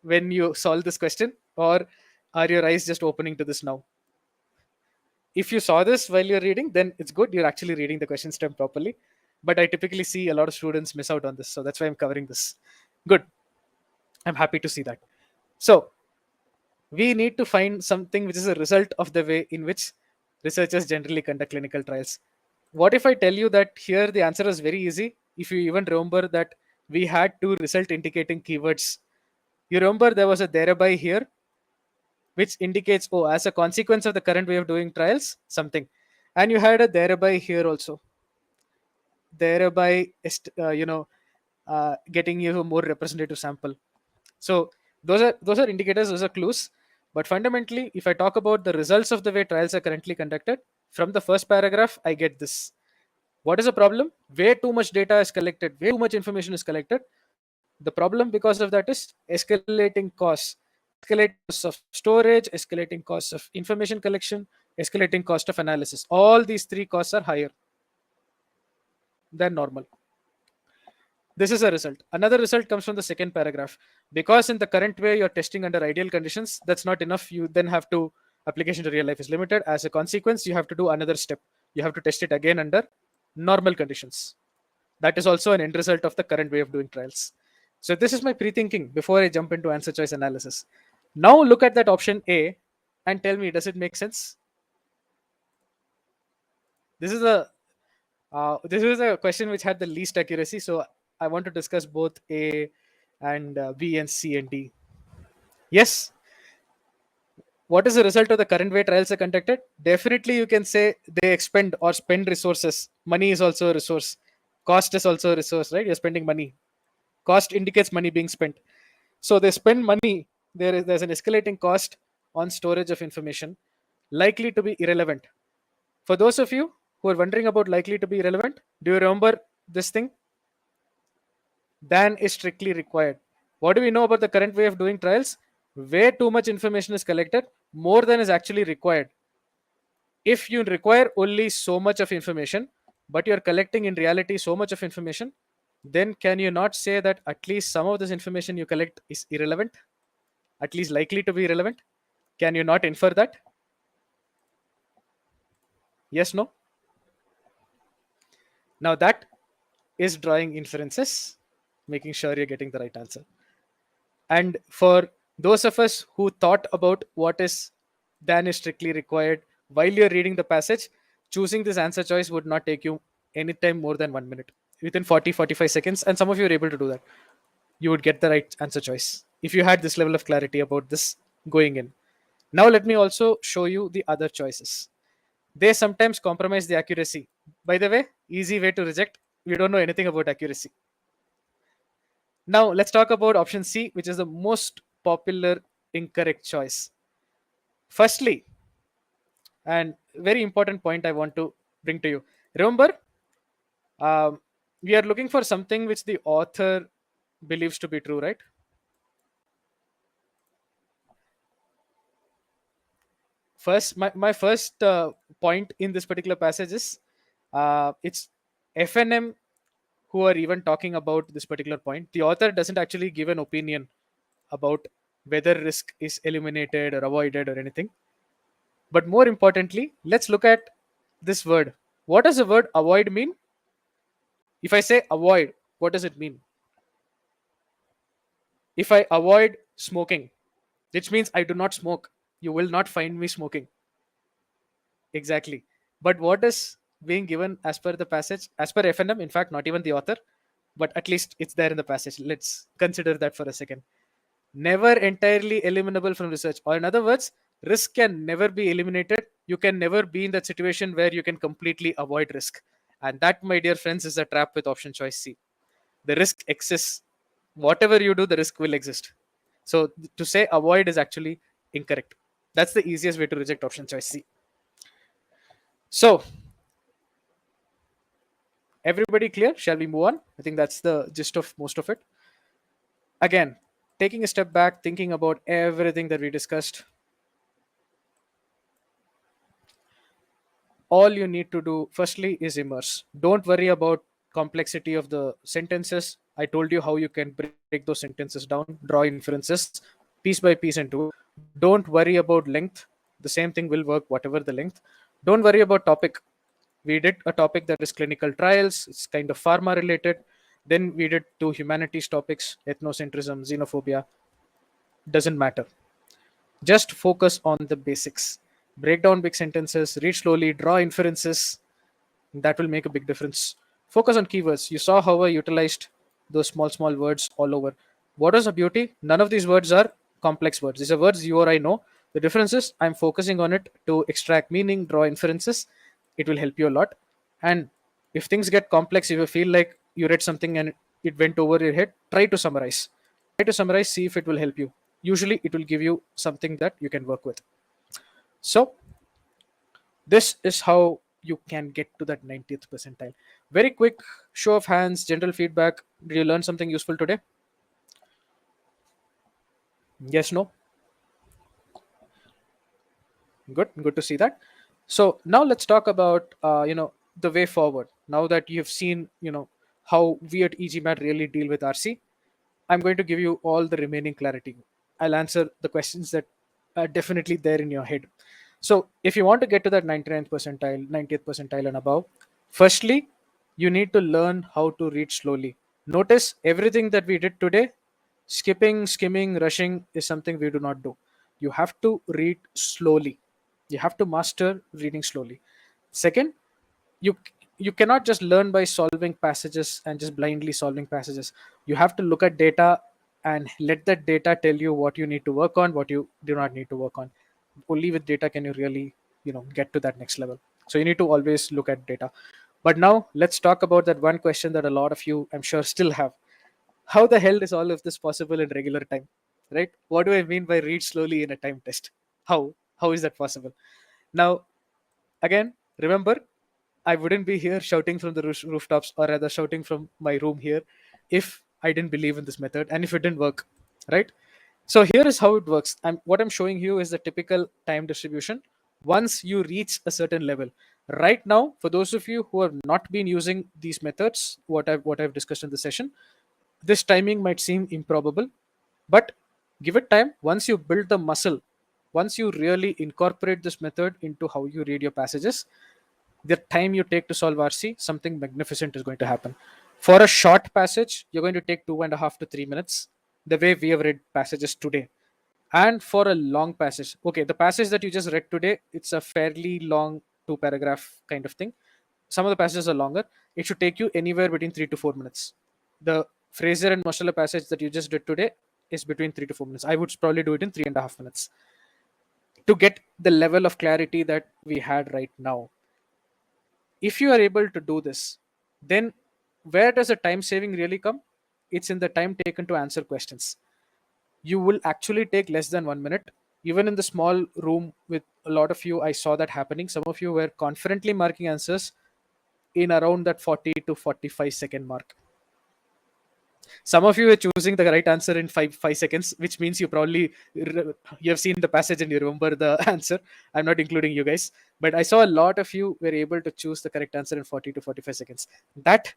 when you solve this question, or are your eyes just opening to this now? If you saw this while you're reading, then it's good. You're actually reading the question stem properly. But I typically see a lot of students miss out on this. So that's why I'm covering this. Good. I'm happy to see that. So we need to find something which is a result of the way in which researchers generally conduct clinical trials. What if I tell you that here the answer is very easy? If you even remember that we had two result indicating keywords. You remember there was a thereby here, which indicates, oh, as a consequence of the current way of doing trials, something. And you had a thereby here also, thereby, getting you a more representative sample. So those are indicators, those are clues. But fundamentally, if I talk about the results of the way trials are currently conducted, from the first paragraph, I get this. What is the problem? Way too much data is collected, way too much information is collected. The problem because of that is escalating costs. Escalating costs of storage, escalating costs of information collection, escalating cost of analysis. All these three costs are higher than normal. This is a result. Another result comes from the second paragraph. Because in the current way you're testing under ideal conditions, that's not enough. You then have to, application to real life is limited. As a consequence, you have to do another step. You have to test it again under normal conditions. That is also an end result of the current way of doing trials. So this is my pre-thinking before I jump into answer choice analysis. Now look at that option A and tell me, does it make sense? This is a question which had the least accuracy. So I want to discuss both A and B and C and D. Yes. What is the result of the current way trials are conducted? Definitely, you can say they expend or spend resources. Money is also a resource. Cost is also a resource, right? You're spending money. Cost indicates money being spent. So they spend money. There's an escalating cost on storage of information, likely to be irrelevant. For those of you who are wondering about likely to be irrelevant, do you remember this thing? Than is strictly required. What do we know about the current way of doing trials? Way too much information is collected, more than is actually required. If you require only so much of information, but you're collecting in reality so much of information, then can you not say that at least some of this information you collect is irrelevant? At least likely to be irrelevant? Can you not infer that? Yes, no? Now that is drawing inferences, making sure you're getting the right answer. And for those of us who thought about what is than is strictly required while you're reading the passage, choosing this answer choice would not take you anytime more than 1 minute. Within 40-45 seconds, and some of you are able to do that, you would get the right answer choice if you had this level of clarity about this going in. Now, let me also show you the other choices. They sometimes compromise the accuracy. By the way, easy way to reject. We don't know anything about accuracy. Now, let's talk about option C, which is the most popular incorrect choice. Firstly, and very important point I want to bring to you. Remember, um, we are looking for something which the author believes to be true, right? First, my first point in this particular passage is it's FNM who are even talking about this particular point. The author doesn't actually give an opinion about whether risk is eliminated or avoided or anything. But more importantly, let's look at this word. What does the word avoid mean? If I say avoid, what does it mean? If I avoid smoking, which means I do not smoke, you will not find me smoking. Exactly. But what is being given as per the passage, as per FNM, in fact, not even the author, but at least it's there in the passage. Let's consider that for a second. Never entirely eliminable from research. Or, in other words, risk can never be eliminated. You can never be in that situation where you can completely avoid risk. And that, my dear friends, is a trap with option choice C. The risk exists. Whatever you do, the risk will exist. So, to say avoid is actually incorrect. That's the easiest way to reject option choice C. So, everybody clear? Shall we move on? I think that's the gist of most of it. Again, taking a step back, thinking about everything that we discussed, all you need to do firstly is immerse. Don't worry about complexity of the sentences. I told you how you can break those sentences down, draw inferences piece by piece into it. Don't worry about length. The same thing will work whatever the length. Don't worry about topic. We did a topic that is clinical trials. It's kind of pharma related. Then we did two humanities topics, ethnocentrism, xenophobia. Doesn't matter. Just focus on the basics. Break down big sentences, read slowly, draw inferences. That will make a big difference. Focus on keywords. You saw how I utilized those small words all over. What is the beauty? None of these words are complex words. These are words you or I know. The difference is I'm focusing on it to extract meaning, draw inferences. It will help you a lot. And if things get complex, if you feel like you read something and it went over your head, try to summarize. Try to summarize, see if it will help you. usually it will give you something that you can work with. So this is how you can get to that 90th percentile. Very quick show of hands, general feedback. Did you learn something useful today? Yes, no? Good to see that. So now let's talk about the way forward. Now that you've seen how we at e-GMAT really deal with RC, I'm going to give you all the remaining clarity. I'll answer the questions that are definitely there in your head. So if you want to get to that 99th percentile, 90th percentile and above, firstly, you need to learn how to read slowly. Notice everything that we did today, skipping, skimming, rushing is something we do not do. You have to read slowly. You have to master reading slowly. Second, you you cannot just learn by solving passages and just blindly solving passages. You have to look at data and let that data tell you what you need to work on, what you do not need to work on. Only with data can you really get to that next level. So you need to always look at data. But now let's talk about that one question that a lot of you, I'm sure, still have. How the hell is all of this possible in regular time? Right? What do I mean by read slowly in a time test? How is that possible? Now, again, remember, I wouldn't be here shouting from the rooftops, or rather shouting from my room here, if I didn't believe in this method and if it didn't work, right? So here is how it works. What I'm showing you is the typical time distribution once you reach a certain level. Right now, for those of you who have not been using these methods, what I've discussed in the session, this timing might seem improbable, but give it time. Once you build the muscle, once you really incorporate this method into how you read your passages, the time you take to solve RC, something magnificent is going to happen. For a short passage, you're going to take 2.5 to 3 minutes, the way we have read passages today. And for a long passage, okay, the passage that you just read today, it's a fairly long 2 paragraph kind of thing. Some of the passages are longer. It should take you anywhere between 3 to 4 minutes. The Fraser and Mosala passage that you just did today is between 3 to 4 minutes. I would probably do it in 3.5 minutes to get the level of clarity that we had right now. If you are able to do this, then where does the time saving really come? It's in the time taken to answer questions. You will actually take less than 1 minute. Even in the small room with a lot of you, I saw that happening. Some of you were confidently marking answers in around that 40 to 45 second mark. Some of you are choosing the right answer in 5 seconds, which means you have seen the passage and you remember the answer. I'm not including you guys, but I saw a lot of you were able to choose the correct answer in 40 to 45 seconds. That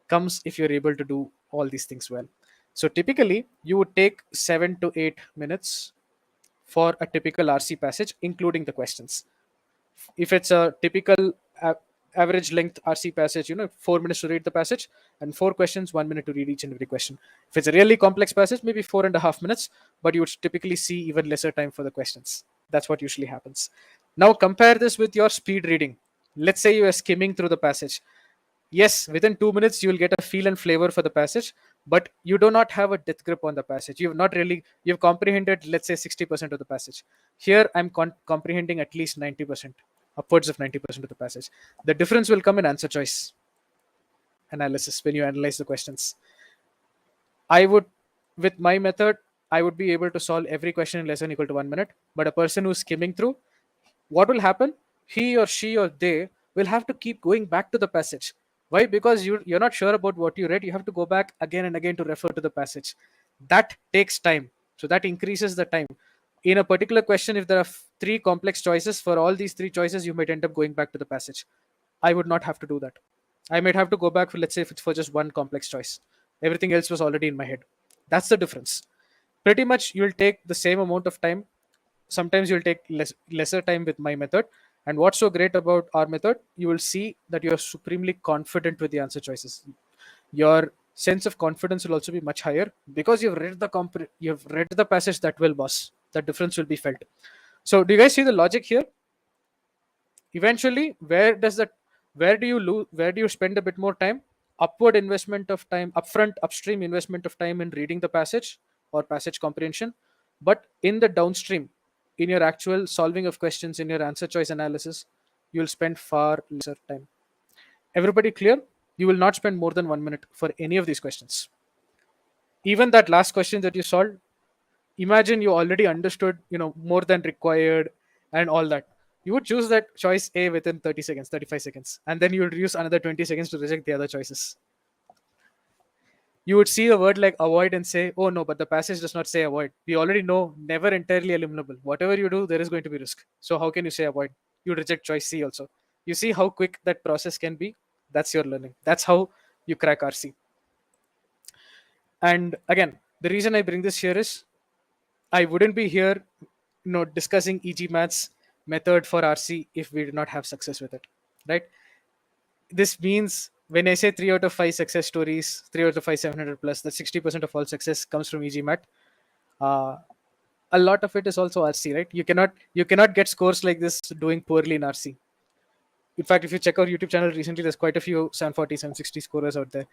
comes if you're able to do all these things well. So typically, you would take 7 to 8 minutes for a typical RC passage, including the questions. If it's a typical average length RC passage, 4 minutes to read the passage and 4 questions, 1 minute to read each and every question. If it's a really complex passage, maybe 4.5 minutes, but you would typically see even lesser time for the questions. That's what usually happens. Now compare this with your speed reading. Let's say you are skimming through the passage. Yes, within 2 minutes you will get a feel and flavor for the passage, but you do not have a depth grip on the passage. You've comprehended, let's say, 60% of the passage. Here I'm comprehending at least 90%, upwards of 90% of the passage. The difference will come in answer choice analysis when you analyze the questions. I would, with my method, I would be able to solve every question in less than equal to 1 minute. But a person who's skimming through, what will happen? He or she or they will have to keep going back to the passage. Why? Because you're not sure about what you read. You have to go back again and again to refer to the passage. That takes time. So that increases the time. In a particular question, if there are three complex choices, for all these three choices, you might end up going back to the passage. I would not have to do that. I might have to go back for, let's say, if it's for just one complex choice. Everything else was already in my head. That's the difference. Pretty much, you'll take the same amount of time. Sometimes you'll take lesser time with my method. And what's so great about our method, you will see that you're supremely confident with the answer choices. Your sense of confidence will also be much higher because you've read the passage that well, boss. The difference will be felt. So do you guys see the logic here? Eventually, where do you spend a bit more time? Upward investment of time, upstream investment of time in reading the passage or passage comprehension, but in the downstream, in your actual solving of questions, in your answer choice analysis, you'll spend far lesser time. Everybody clear? You will not spend more than 1 minute for any of these questions. Even that last question that you solved, Imagine you already understood, more than required and all that. You would choose that choice A within 30 seconds, 35 seconds, and then you would use another 20 seconds to reject the other choices. You would see a word like avoid and say, oh no, but the passage does not say avoid. We already know never entirely eliminable. Whatever you do, there is going to be risk. So how can you say avoid? You reject choice C also. You see how quick that process can be? That's your learning. That's how you crack RC. And again, the reason I bring this here is I wouldn't be here, discussing e-GMAT's method for RC if we did not have success with it, right? This means when I say 3 out of 5 success stories, 3 out of 5 700 plus, that 60% of all success comes from e-GMAT. Uh, a lot of it is also RC, right? You cannot get scores like this doing poorly in RC. In fact, if you check our YouTube channel recently, there's quite a few 740, 760 scorers out there.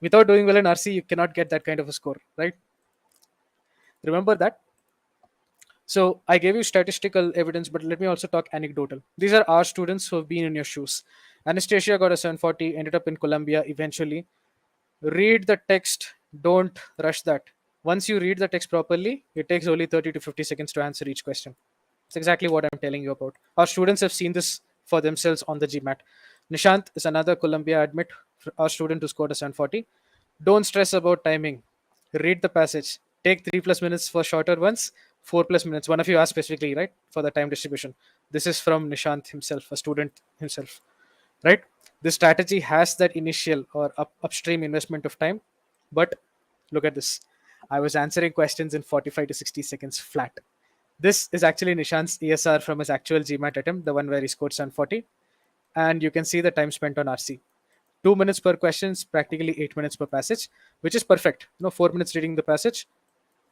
Without doing well in RC, you cannot get that kind of a score, right? Remember that. So I gave you statistical evidence, but let me also talk anecdotal. These are our students who have been in your shoes. Anastasia got a 740, ended up in Columbia eventually. Read the text, don't rush that. Once you read the text properly, it takes only 30 to 50 seconds to answer each question. It's exactly what I'm telling you about. Our students have seen this for themselves on the GMAT. Nishant is another Columbia admit, our student who scored a 740. Don't stress about timing. Read the passage. Take 3+ minutes for shorter ones, 4+minutes. One of you asked specifically, right, for the time distribution. This is from Nishant himself, a student himself, right? This strategy has that initial or upstream investment of time, but look at this. I was answering questions in 45 to 60 seconds flat. This is actually Nishant's ESR from his actual GMAT attempt, the one where he scored 740. And you can see the time spent on RC. 2 minutes per questions, practically 8 minutes per passage, which is perfect. 4 minutes reading the passage,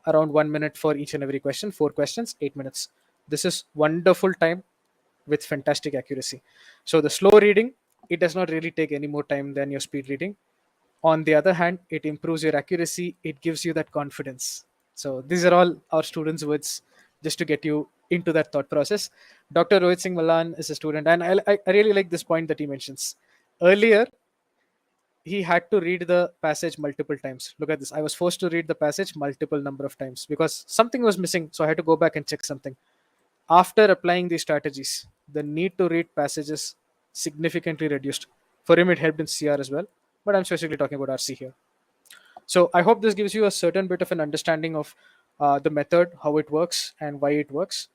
around 1 minute for each and every question, 4 questions, 8 minutes. This is wonderful time with fantastic accuracy. So the slow reading, it does not really take any more time than your speed reading. On the other hand, it improves your accuracy, it gives you that confidence. So these are all our students' words just to get you into that thought process. Dr. Rohit Singh Malan is a student, and I really like this point that he mentions. Earlier, he had to read the passage multiple times. Look at this. I was forced to read the passage multiple number of times because something was missing. So I had to go back and check something. After applying these strategies, the need to read passages significantly reduced. For him, it helped in CR as well. But I'm specifically talking about RC here. So I hope this gives you a certain bit of an understanding of the method, how it works, and why it works.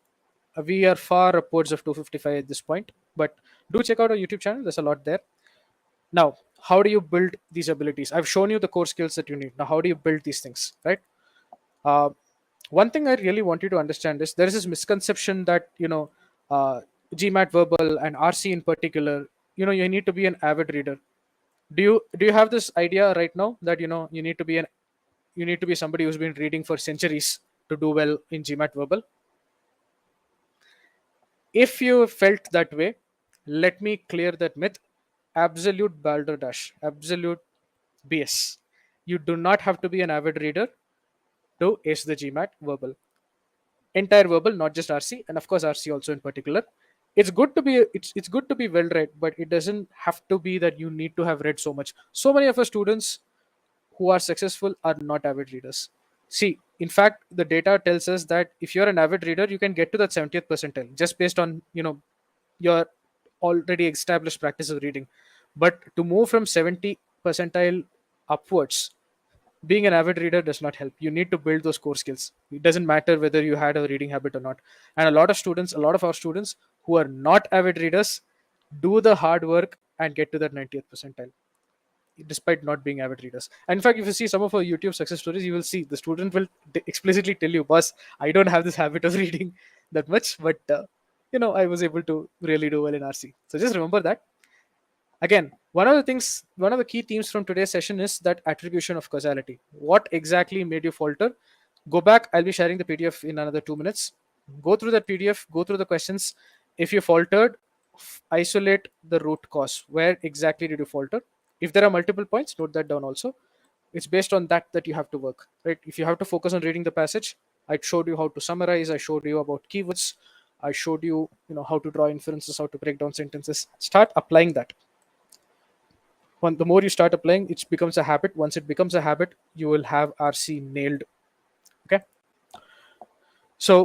We are far upwards of 255 at this point, but do check out our YouTube channel. There's a lot there. Now, how do you build these abilities? I've shown you the core skills that you need. Now, how do you build these things, right? Uh, One thing I really want you to understand is there is this misconception that uh, GMAT verbal and RC in particular, you need to be an avid reader. Do you have this idea right now that you need to be somebody who's been reading for centuries to do well in GMAT verbal? If you felt that way, let me clear that myth. Absolute balderdash, absolute BS. You do not have to be an avid reader to ace the GMAT verbal. Entire verbal, not just RC, and of course RC also in particular. It's good to be well read, but it doesn't have to be that you need to have read so much. So many of our students who are successful are not avid readers. See, in fact, the data tells us that if you're an avid reader, you can get to that 70th percentile just based on your already established practice of reading. But to move from 70 percentile upwards, being an avid reader does not help. You need to build those core skills. It doesn't matter whether you had a reading habit or not. And a lot of our students who are not avid readers do the hard work and get to that 90th percentile despite not being avid readers. And in fact, if you see some of our YouTube success stories, you will see the student will explicitly tell you, boss, I don't have this habit of reading that much, but I was able to really do well in RC. So just remember that. Again, one of the key themes from today's session is that attribution of causality. What exactly made you falter? Go back. I'll be sharing the PDF in another 2 minutes. Go through that PDF, go through the questions. If you faltered, isolate the root cause. Where exactly did you falter? If there are multiple points, note that down also. It's based on that you have to work, right? If you have to focus on reading the passage, I showed you how to summarize, I showed you about keywords, I showed you, how to draw inferences, how to break down sentences. Start applying that. The more you start applying, it becomes a habit. Once it becomes a habit, you will have RC nailed. Okay. So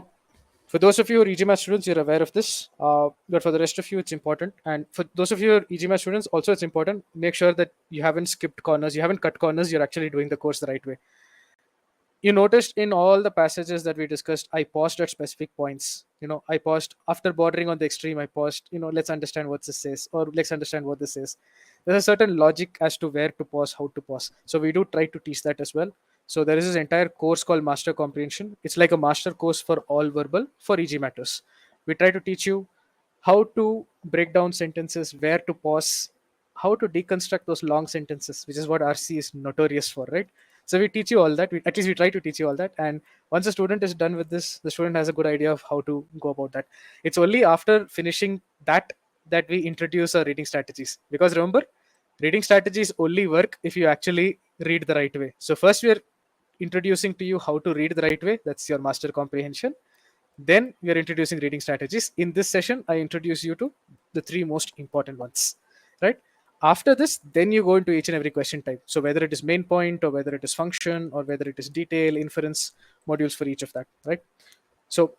for those of you who are e-GMAT students, you're aware of this. But for the rest of you, it's important. And for those of you who are e-GMAT students, also it's important. Make sure that you haven't skipped corners, you haven't cut corners. You're actually doing the course the right way. You noticed in all the passages that we discussed, I paused at specific points. I paused after bordering on the extreme. I paused. Let's understand what this says, or let's understand what this is. There's a certain logic as to where to pause, how to pause. So we do try to teach that as well. So there is this entire course called Master Comprehension. It's like a master course for all verbal for EG matters. We try to teach you how to break down sentences, where to pause, how to deconstruct those long sentences, which is what RC is notorious for, right? So we teach you all that. At least we try to teach you all that. And once the student is done with this, the student has a good idea of how to go about that. It's only after finishing that we introduce our reading strategies. Because remember, reading strategies only work if you actually read the right way. So first we are introducing to you how to read the right way. That's your master comprehension. Then we are introducing reading strategies. In this session, I introduce you to the three most important ones, right? After this, then you go into each and every question type. So whether it is main point or whether it is function or whether it is detail, inference, modules for each of that, right? So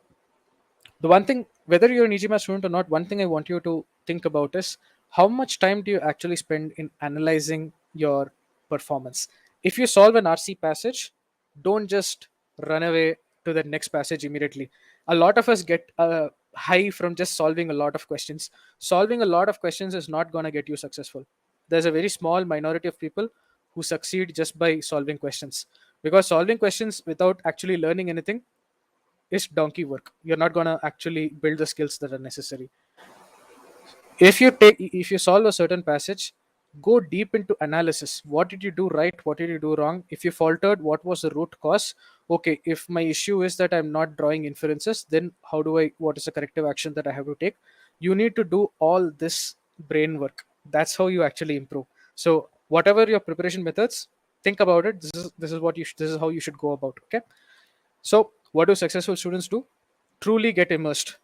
the one thing, whether you're an e-GMAT student or not, one thing I want you to think about is how much time do you actually spend in analyzing your performance. If you solve an RC passage, don't just run away to the next passage immediately. A lot of us get a high from just solving a lot of questions. Solving a lot of questions is not going to get you successful. There's a very small minority of people who succeed just by solving questions, because solving questions without actually learning anything is donkey work. You're not going to actually build the skills that are necessary. If you solve a certain passage, go deep into analysis. What did you do right, what did you do wrong? If you faltered, what was the root cause? Okay, if my issue is that I'm not drawing inferences, then what is the corrective action that I have to take? You need to do all this brain work. That's how you actually improve. So whatever your preparation methods, think about it. This is how you should go about. Okay. So, what do successful students do? Truly get immersed.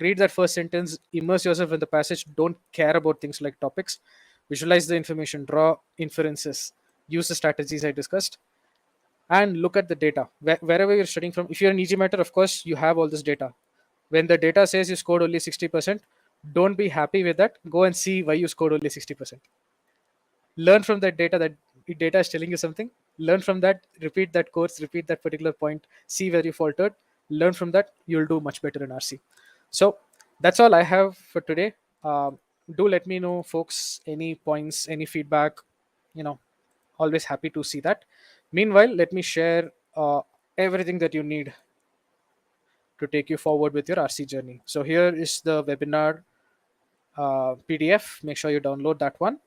Read that first sentence, immerse yourself in the passage, don't care about things like topics. Visualize the information, draw inferences, use the strategies I discussed, and look at the data. Wherever you're studying from, if you're an e-GMAT, of course, you have all this data. When the data says you scored only 60%, don't be happy with that. Go and see why you scored only 60%. Learn from that data, that data is telling you something. Learn from that, repeat that course, repeat that particular point, see where you faltered, learn from that. You'll do much better in RC. So that's all I have for today. Do let me know, folks, any points, any feedback. you know Always happy to see that. Meanwhile, let me share everything that you need to take you forward with your RC journey. So here is the webinar PDF. Make sure you download that one.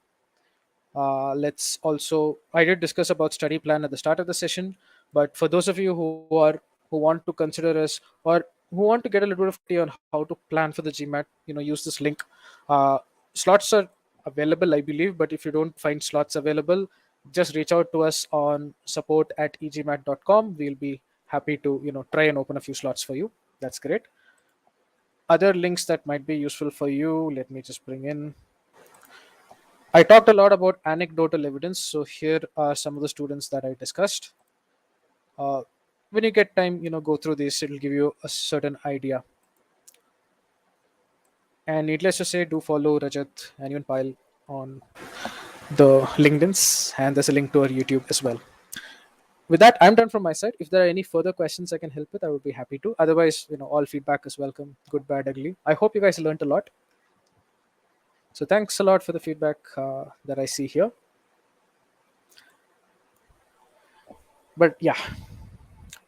Let's also, I did discuss about study plan at the start of the session, but for those of you who want to consider us, or who want to get a little bit of clarity on how to plan for the GMAT, use this link. Slots are available, I believe, but if you don't find slots available, just reach out to us on support@egmat.com. We'll be happy to try and open a few slots for you. That's great. Other links that might be useful for you, let me just bring in. I talked a lot about anecdotal evidence, so here are some of the students that I discussed. When you get time, go through this. It'll give you a certain idea. And needless to say, do follow Rajat and even Pile on the LinkedIn's, and there's a link to our YouTube as well. With that, I'm done from my side. If there are any further questions I can help with, I would be happy to. Otherwise, all feedback is welcome, good, bad, ugly. I hope you guys learned a lot. So thanks a lot for the feedback that I see here. But yeah,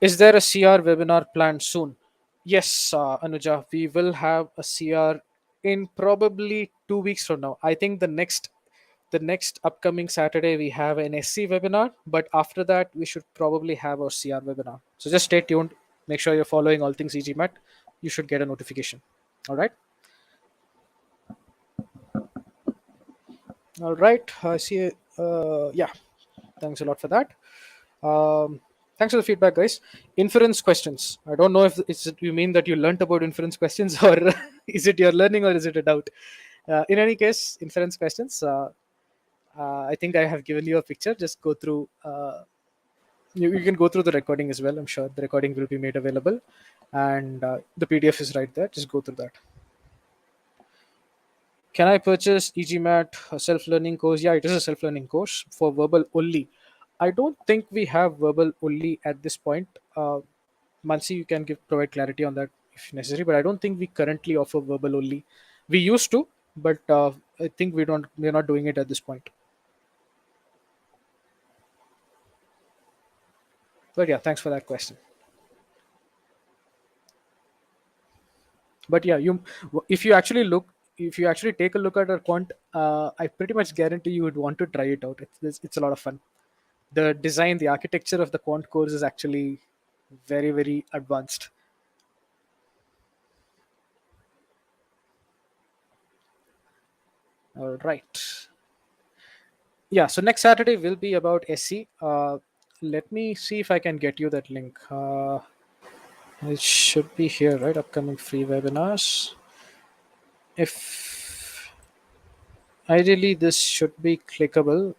is there a CR webinar planned soon? Yes, Anuja, we will have a CR in probably 2 weeks from now. I think the next upcoming Saturday we have an SC webinar, but after that we should probably have our CR webinar. So just stay tuned. Make sure you're following all things e-GMAT. You should get a notification. All right. All right. I see. Yeah. Thanks a lot for that. Thanks for the feedback, guys. Inference questions. I don't know if you mean that you learnt about inference questions, or is it you're learning, or is it a doubt? In any case, inference questions. I think I have given you a picture. Just go through You can go through the recording as well. I'm sure the recording will be made available, and the PDF is right there. Just go through that. Can I purchase e-GMAT self-learning course? Yeah, it is a self-learning course for verbal only. I don't think we have verbal only at this point. Mansi, you can provide clarity on that if necessary, but I don't think we currently offer verbal only. We used to, but I think we don't. We're not doing it at this point. But yeah, thanks for that question. But yeah, if you actually look, if you actually take a look at our quant, I pretty much guarantee you would want to try it out. It's a lot of fun. The design, the architecture of the quant course is actually very advanced. All right. Yeah. So next Saturday will be about SC. Let me see if I can get you that link. It should be here, right? Upcoming free webinars. If ideally this should be clickable.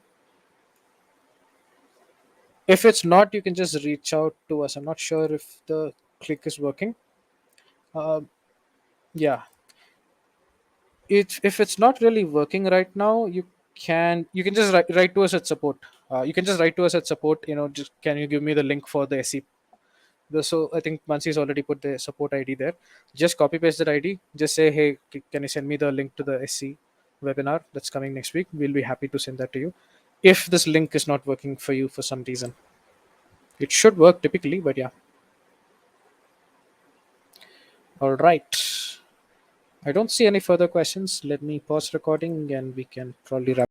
If it's not, you can just reach out to us. I'm not sure if the click is working. Uh, yeah, if it's not really working right now, you can just write to us at support. You can just write to us at support. Just can you give me the link for the SC? So I think Mansi's already put the support ID there. Just copy paste that ID. Just say, hey, can you send me the link to the SC webinar that's coming next week? We'll be happy to send that to you. If this link is not working for you for some reason, it should work typically, but yeah. All right. I don't see any further questions. Let me pause recording and we can probably wrap.